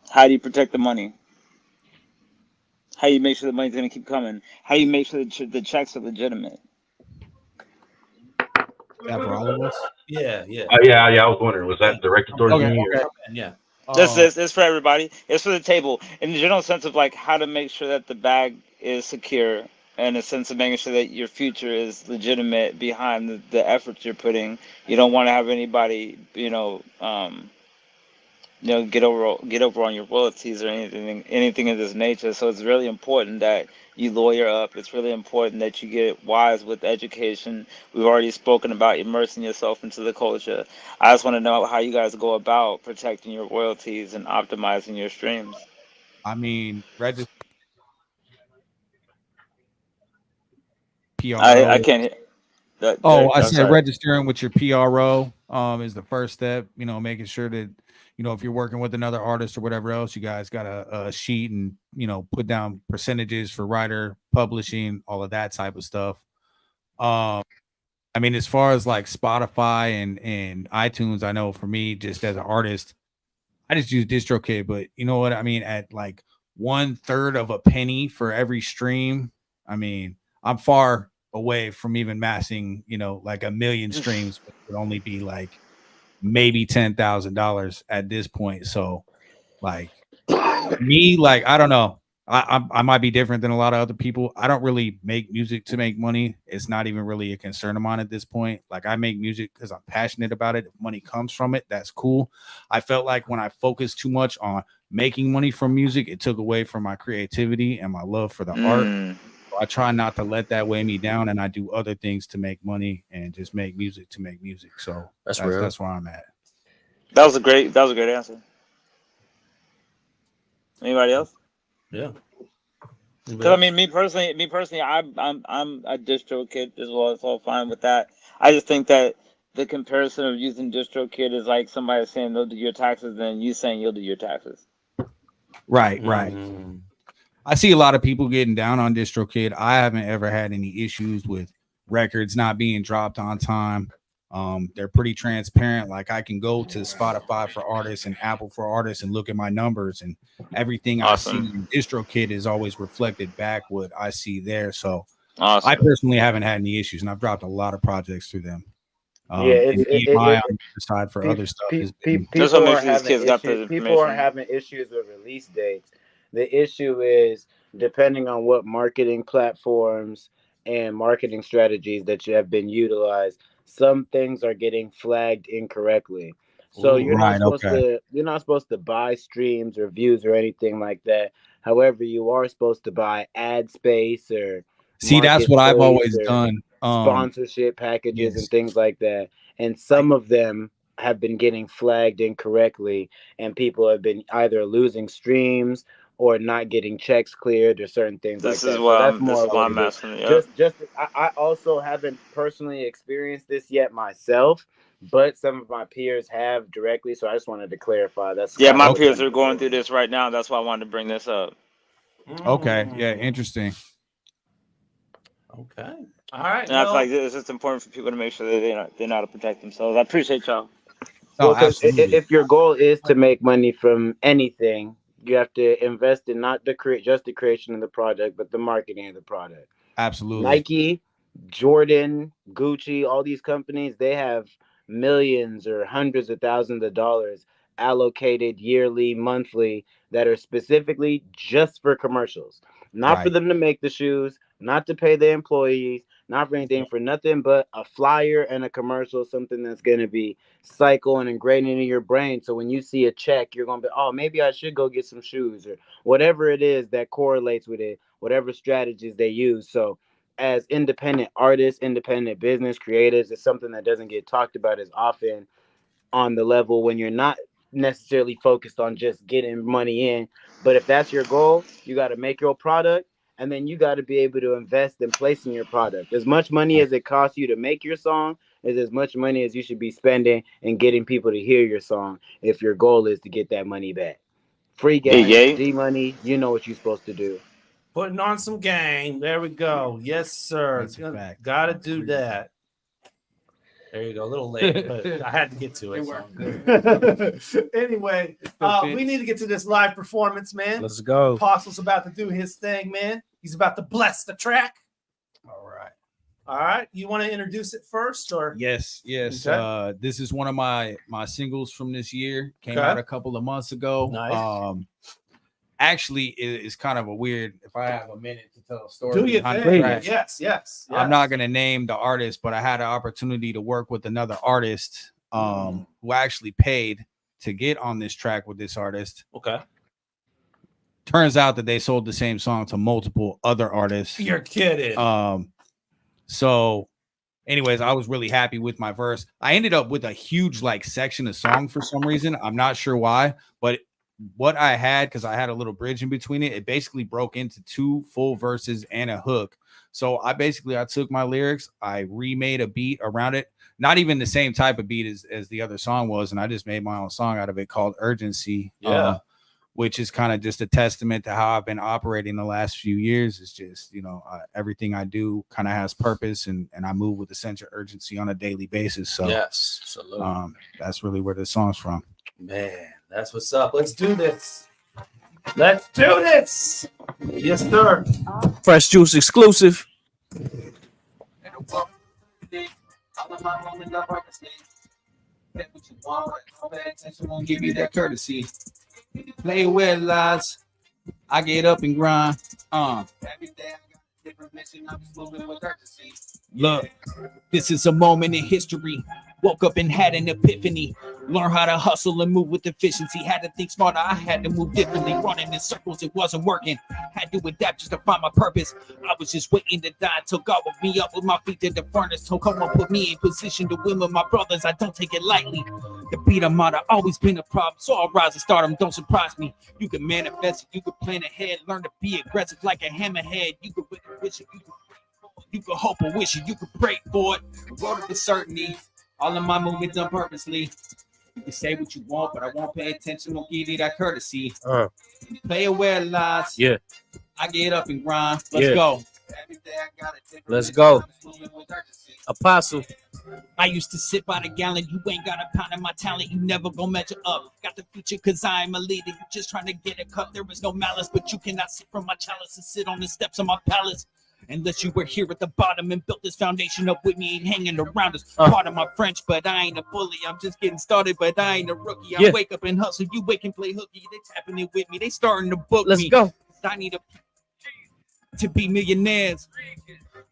How do you protect the money? How do you make sure the money's going to keep coming? How do you make sure that the checks are legitimate? That for all of us? Yeah. Yeah. I was wondering, was that directed towards me? Okay. Yeah. This for everybody. It's for the table. In the general sense of like how to make sure that the bag is secure, and a sense of making sure that your future is legitimate behind the efforts you're putting. You don't want to have anybody, get over on your royalties or anything of this nature. So it's really important that you lawyer up. It's really important that you get wise with education. We've already spoken about immersing yourself into the culture. I just want to know how you guys go about protecting your royalties and optimizing your streams. I mean, register PRO. I can't hear. I said sorry. registering with your PRO is the first step. Making sure that if you're working with another artist or whatever else, you guys got a sheet and put down percentages for writer, publishing, all of that type of stuff. I mean, as far as like Spotify and iTunes, I know for me, just as an artist, I just use DistroKid. But you know what I mean? At like 1/3 of a penny for every stream, I mean, I'm far away from even massing, like 1 million streams, which would only be like maybe $10,000 at this point. So, like me, like I don't know. I might be different than a lot of other people. I don't really make music to make money. It's not even really a concern of mine at this point. Like I make music because I'm passionate about it. If money comes from it, that's cool. I felt like when I focused too much on making money from music, it took away from my creativity and my love for the art. So I try not to let that weigh me down, and I do other things to make money and just make music to make music. So that's where I'm at. That was a great answer. Anybody else? Yeah. Because I mean, me personally, I'm a DistroKid as well, so I'm fine with that. I just think that the comparison of using DistroKid is like somebody saying they'll do your taxes, then you saying you'll do your taxes. Right. I see a lot of people getting down on DistroKid. I haven't ever had any issues with records not being dropped on time. They're pretty transparent. Like I can go to Spotify for artists and Apple for artists and look at my numbers, and everything I see in DistroKid is always reflected back what I see there. So I personally haven't had any issues, and I've dropped a lot of projects through them. And EMI on the side for other stuff. People are having issues with release dates. The issue is depending on what marketing platforms and marketing strategies that you have been utilized. Some things are getting flagged incorrectly. So you're not supposed to buy streams or views or anything like that. However, you are supposed to buy ad space or that's what I've always done. Sponsorship packages and things like that. And some of them have been getting flagged incorrectly, and people have been either losing streams or not getting checks cleared or certain things like that. This is why I'm asking. I also haven't personally experienced this yet myself, but some of my peers have directly. So I just wanted to clarify. My peers are going through this right now. That's why I wanted to bring this up. Okay. Yeah. Interesting. Okay. All right. And I feel like it's just important for people to make sure that they know how to protect themselves. I appreciate y'all. If your goal is to make money from anything, you have to invest in not just the creation of the product, but the marketing of the product. Absolutely. Nike, Jordan, Gucci, all these companies, they have millions or hundreds of thousands of dollars allocated yearly, monthly, that are specifically just for commercials. Not for them to make the shoes, not to pay the employees, not for anything, for nothing but a flyer and a commercial, something that's going to be cycle and ingrained into your brain. So when you see a check, you're going to be, oh, maybe I should go get some shoes, or whatever it is that correlates with it, whatever strategies they use. So as independent artists, independent business creators, it's something that doesn't get talked about as often on the level when you're not necessarily focused on just getting money in. But if that's your goal, you got to make your product, and then you got to be able to invest in placing your product. As much money as it costs you to make your song is as much money as you should be spending and getting people to hear your song if your goal is to get that money back. Free game, D-Money, you know what you're supposed to do. Putting on some game. There we go. Yes, sir. Got to do that. There you go. A little late, but I had to get to it. Anyway, we need to get to this live performance, man. Let's go. Apostle's about to do his thing, man. He's about to bless the track. All right. You want to introduce it first, or? Yes. Okay. This is one of my singles from this year. Came out a couple of months ago. Nice. Actually, it's kind of a weird. If I have a minute to tell a story, do you think? Yes. I'm not going to name the artist, but I had an opportunity to work with another artist who actually paid to get on this track with this artist. Okay. Turns out that they sold the same song to multiple other artists. You're kidding. So anyways, I was really happy with my verse. I ended up with a huge like section of song for some reason. I'm not sure why, but what I had, because I had a little bridge in between it basically broke into 2 full verses and a hook. So I took my lyrics, I remade a beat around it, not even the same type of beat as the other song was, and I just made my own song out of it called Urgency. Which is kind of just a testament to how I've been operating the last few years. It's just, everything I do kind of has purpose, and I move with a sense of urgency on a daily basis. So yes, salute. That's really where the song's from. Man, that's what's up. Let's do this. Let's do this. Yes, sir. Fresh Juice exclusive. Won't give you that courtesy. Play with lies. I get up and grind. Every day I got a different mission. I'm just moving with urgency. Look, this is a moment in history. Woke up and had an epiphany. Learn how to hustle and move with efficiency. Had to think smarter. I had to move differently. Running in circles, it wasn't working. Had to adapt just to find my purpose. I was just waiting to die till God woke me up with my feet to the furnace. So come on, put me in position to win with my brothers. I don't take it lightly. The Beat Armada always been a problem. So I'll rise and stardom. Don't surprise me. You can manifest it. You can plan ahead. Learn to be aggressive like a hammerhead. You can wish it. You can hope or wish it. You can pray for it. Road to certainty. All of my movements done purposely. You can say what you want, but I won't pay attention. Won't give you that courtesy. Play aware lies. Yeah. I get up and grind. Let's go. Let's go. Apostle. I used to sit by the gallon. You ain't got a pound of my talent. You never gonna measure up. Got the future cause I am a leader. You just trying to get a cup. There is no malice, but you cannot sit from my chalice and sit on the steps of my palace. Unless you were here at the bottom and built this foundation up with me, ain't hanging around us. Part of my French, but I ain't a bully. I'm just getting started, but I ain't a rookie. I wake up and hustle. You wake and play hooky. They tapping it with me. They starting to book me. Let's go. I need to be millionaires.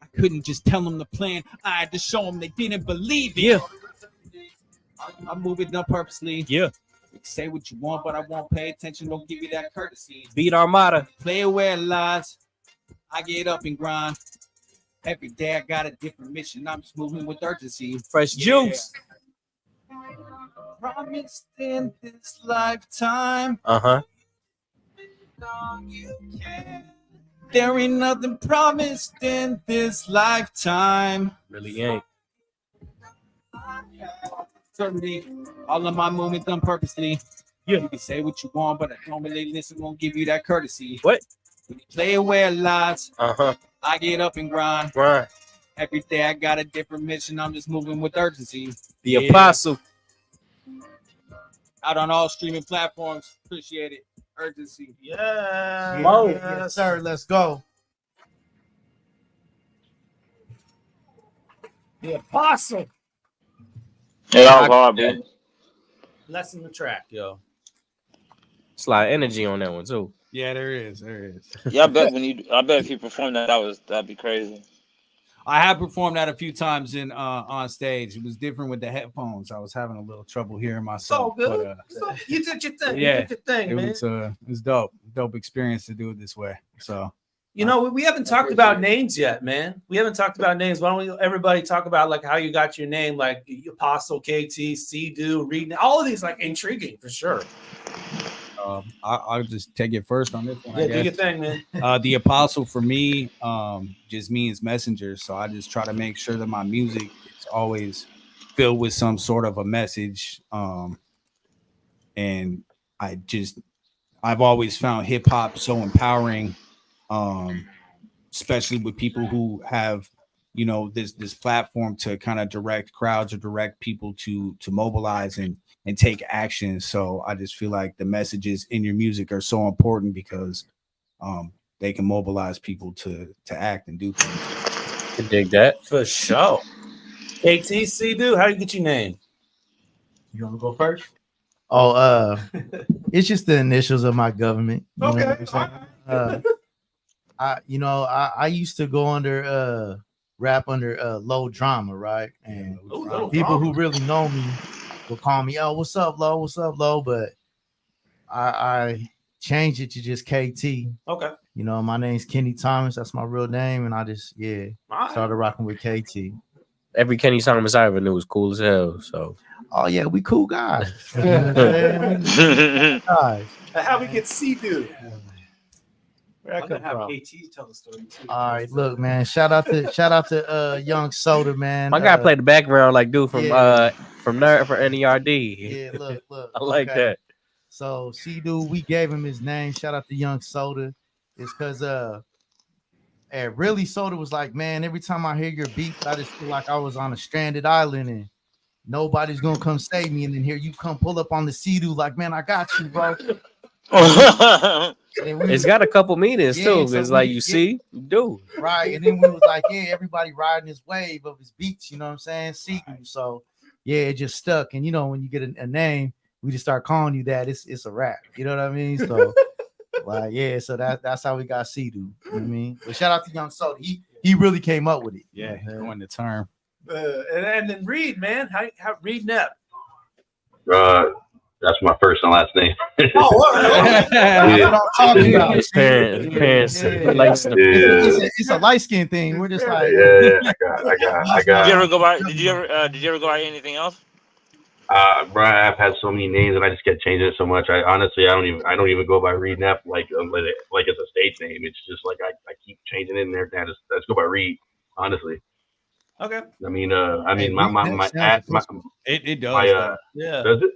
I couldn't just tell them the plan. I had to show them they didn't believe it. Yeah. I'm moving up purposely. Yeah. Say what you want, but I won't pay attention. Don't give you that courtesy. Beat Armada. Play aware lies. I get up and grind. Every day I got a different mission. I'm just moving with urgency. Fresh Juice. Promised in this lifetime. There ain't nothing promised in this lifetime. Really ain't. Certainly, all of my movements done purposely. Yeah. You can say what you want, but I don't really listen. Won't give you that courtesy. What? When you play aware lies. I get up and grind. Every day I got a different mission. I'm just moving with urgency. The Apostle. Out on all streaming platforms. Appreciate it. Urgency. Yeah. Yes, sir. Let's go. The Apostle. Yeah, that was hard, man. Lesson the track, yo. It's a lot of energy on that one too. Yeah, there is. Yeah, I bet if you perform that'd be crazy. I have performed that a few times on stage. It was different with the headphones. I was having a little trouble hearing myself. So good. You did your thing. Yeah, you did your thing, man. It was dope experience to do it this way. So we haven't talked about names yet, man. We haven't talked about names. Why don't everybody talk about like how you got your name, like Apostle, KT, C-Do, Reid Knepp, all of these like intriguing for sure. I'll just take it first on this one. Yeah, do your thing, man. The Apostle for me just means messenger. So I just try to make sure that my music is always filled with some sort of a message. And I've always found hip hop so empowering, especially with people who have, this platform to kind of direct crowds or direct people to mobilize and take action. So I just feel like the messages in your music are so important because they can mobilize people to act and do things. I dig that. For sure. KT, C-Do, how you get your name? You want to go first? Oh, it's just the initials of my government. Okay. I used to go under rap under Low Drama, right? And people who really know me will call me, oh, what's up, Lo? What's up, Lo? But I changed it to just KT. Okay. You know, my name's Kenny Thomas. That's my real name. And I just, started rocking with KT. Every Kenny Thomas I ever knew was cool as hell. So, oh, yeah, we cool guys. How we get C-Do? Where I I'm come gonna have from? KT tell the story too. All right, look, man. Shout out to Young Soda, man. my guy played the background like dude from Nerd for NERD. Yeah, look. I like that. So C-Do, we gave him his name. Shout out to Young Soda. It's because really Soda was like, man, every time I hear your beats, I just feel like I was on a stranded island and nobody's gonna come save me. And then here you come pull up on the C-Do like, man, I got you, bro. It's got a couple meanings too. so It's like you see, you do. Right. And then we was like, yeah, everybody riding his wave of his beats, you know what I'm saying? C-Do. So yeah, it just stuck. And you know, when you get a name, we just start calling you that, it's a rap. You know what I mean? So like, yeah, so that's how we got C-Do. You know what I mean? But shout out to Young Soda. He really came up with it. Yeah, going to term. And then Reid, man, how Reid Knepp? That's my first and last name. His parents likes them. It's a light skin thing. We're just like, I got. Did you ever go by anything else? Bro, I've had so many names and I just kept changing it so much. I don't even go by Reid Knepp like it's a stage name. It's just like I keep changing it and everything. I just go by Reid, honestly. Okay. I mean, my ad, it does. Yeah. Does it?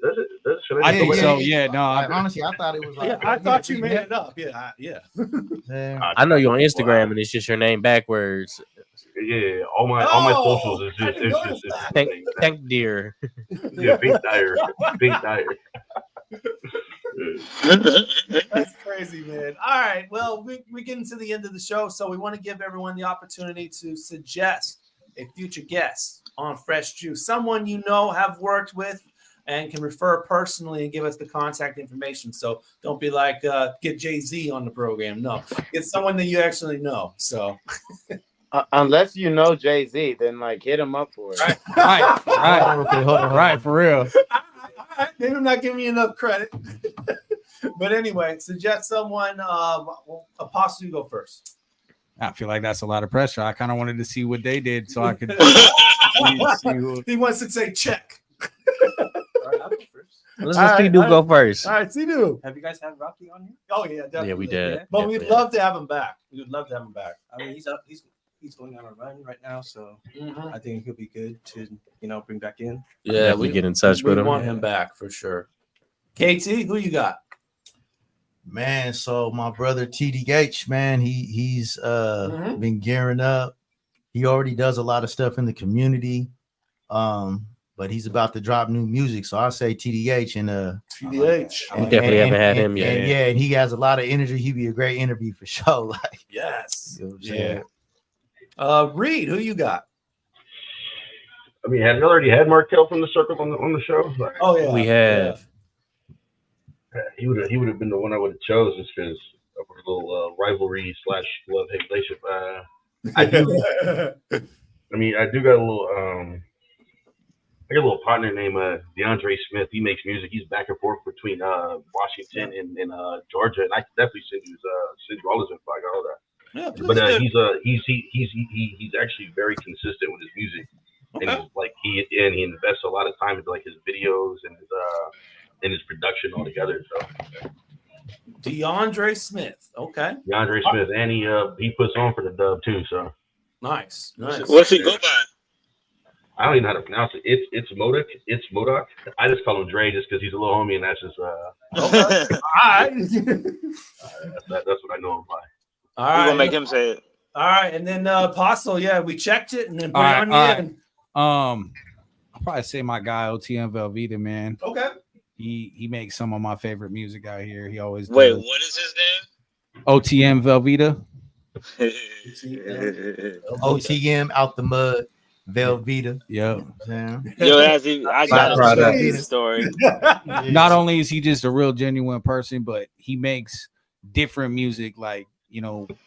Should I think so. Yeah. No. Honestly, I thought it was like. Yeah, I thought you made it up. Yeah. I know you on Instagram and it's just your name backwards. Yeah, all my socials is just Thank dear. Yeah, Pink Dyer. That's crazy, man. All right, well, we're getting to the end of the show, so we want to give everyone the opportunity to suggest a future guest on Fresh Juice, someone you know have worked with and can refer personally and give us the contact information. So don't be like get Jay-Z on the program. No, get someone that you actually know. So unless you know Jay-Z, then like hit him up for it. Right, for real. Maybe I'm not giving you enough credit. But anyway, suggest someone. Apostle, you go first. I feel like that's a lot of pressure. I kind of wanted to see what they did so I could see who. He wants to say check. Let's let C-Do go first. All right, C-Do. Have you guys had Rocky on here? Oh yeah, definitely. Yeah, we did. But we'd love to have him back. We would love to have him back. I mean, he's going on a run right now, so I think he'll be good to bring back in. Yeah, we get in touch with him. We want him back for sure. KT, who you got? Man, so my brother TDH, man, he's been gearing up. He already does a lot of stuff in the community, but he's about to drop new music. So I say TDH and TDH. We definitely haven't had him yet. And he has a lot of energy. He'd be a great interview for sure. Like, yes, you know what I'm saying? Reid, who you got? I mean, have you already had Markel from the Circle on the show? Oh yeah, we have. He would have been the one I would have chose just because of a little rivalry / love-hate relationship. I do got a little I got a little partner named DeAndre Smith. He makes music. He's back and forth between Washington and Georgia, and I can definitely send you all his info. I got all that. Yeah, but he's actually very consistent with his music, and he's like he invests a lot of time into like his videos and his production altogether. So DeAndre Smith, okay. DeAndre Smith, and he puts on for the dub too. So nice. What's he go by? I don't even know how to pronounce it. It's Modoc. It's Modoc. I just call him Dre just because he's a little homie, and that's just okay. All right. That's what I know him by. All right. We're gonna make him say it. All right, and then Apostle, yeah, we checked it, and then All right. in. I'll probably say my guy OTM Velveeta, man. Okay. He makes some of my favorite music out here. He always Wait, does. what is his name? OTM Velveeta. OTM out the mud. Velveeta. Yep. Yo, I got a story. Not only is he just a real genuine person, but he makes different music. Like,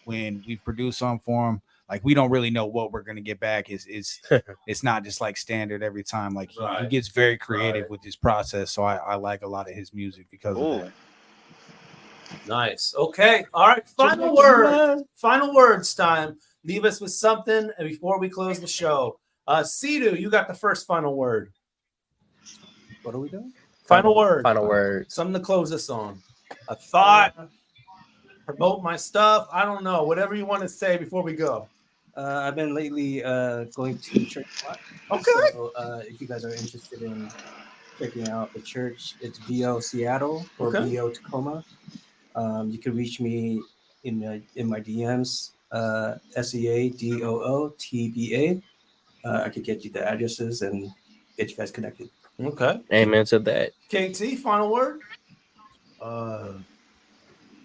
when we produce something for him, like we don't really know what we're gonna get back. It's not just like standard every time. Like he gets very creative with his process. So I like a lot of his music because of that. Nice. Okay. All right. Final words. Final words time. Leave us with something before we close the show. Sidu, you got the first final word. What are we doing? Final word. Final word. Something to close us on. A thought. Promote my stuff. I don't know. Whatever you want to say before we go. I've been lately going to church a lot. Okay. So if you guys are interested in checking out the church, it's VO Seattle or VO Tacoma. You can reach me in my DMs, SEADOOTBA. I could get you the addresses and get you guys connected. Okay. Amen to that. KT, final word.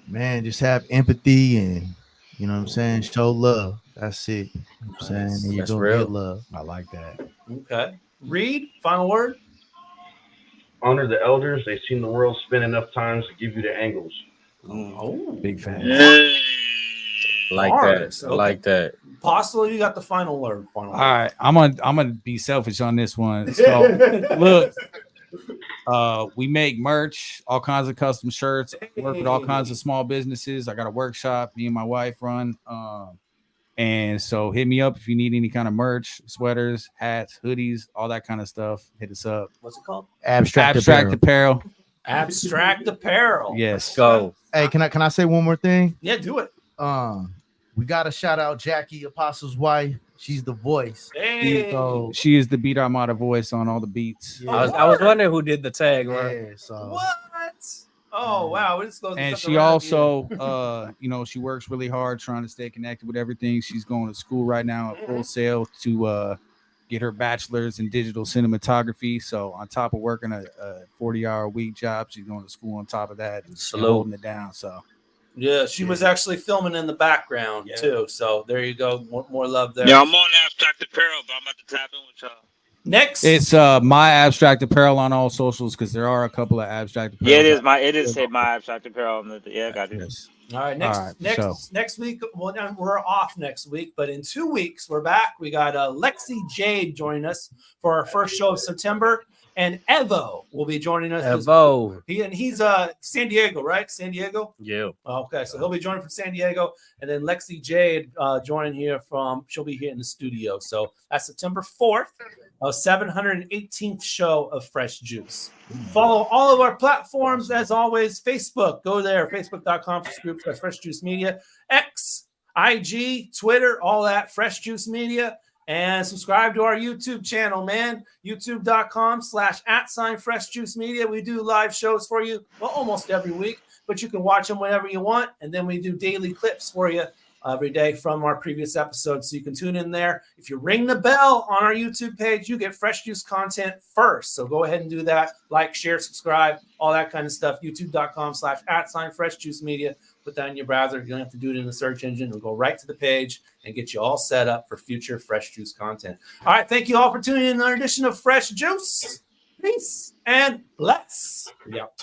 Man, just have empathy and you know what I'm saying, show love. That's it. You know what I'm saying, and you're That's gonna real. get love. I like that. Okay. Reid, final word. Honor the elders. They've seen the world spin enough times to give you the angles. Oh, big fan. Like Bars. that. I like that. Possible, you got the final word. All right, I'm gonna be selfish on this one. So look, we make merch, all kinds of custom shirts, work with all kinds of small businesses. I got a workshop me and my wife run. And so hit me up if you need any kind of merch, sweaters, hats, hoodies, all that kind of stuff. Hit us up. What's it called? Abstract Apparel. Abstract Apparel. Yes. Go. Hey, can I say one more thing? Yeah, do it. We gotta shout out Jackie, Apostle's wife. She's the voice. Hey. So She is the Beat Armada voice on all the beats. yeah. I was wondering who did the tag, right? Yeah, so What? Oh wow! This goes And something she around also, she works really hard trying to stay connected with everything. She's going to school right now at Full Sail to get her bachelor's in digital cinematography. So on top of working a 40-hour week job, she's going to school on top of that and Salute. holding it down. So Yeah, she was actually filming in the background too. So there you go. More love there. Yeah, I'm on Abstract Apparel, but I'm about to tap in with y'all. Next, it's my Abstract Apparel on all socials because there are a couple of Abstract Apparel. Yeah, it is say my Abstract Apparel on the I got it. All right, next week. Well, we're off next week, but in 2 weeks we're back. We got Lexi Jade joining us for our first show of September, and Evo will be joining us. Evo. He's San Diego, right? San Diego. Yeah. Okay, so he'll be joining from San Diego, and then Lexi Jade joining here she'll be here in the studio. So that's September 4th. 718th show of Fresh Juice. Follow all of our platforms as always. Facebook, go there, facebook.com/Fresh Juice Media, X, IG, Twitter, all that, Fresh Juice Media, and subscribe to our YouTube channel, man. YouTube.com/@Fresh Juice Media. We do live shows for you, well, almost every week, but you can watch them whenever you want, and then we do daily clips for you every day from our previous episodes. So you can tune in there. If you ring the bell on our YouTube page, you get Fresh Juice content first. So go ahead and do that. Like, share, subscribe, all that kind of stuff. YouTube.com/@Fresh Juice Media. Put that in your browser. You don't have to do it in the search engine. It'll go right to the page and get you all set up for future Fresh Juice content. All right. Thank you all for tuning in another edition of Fresh Juice. Peace and bless. Yep.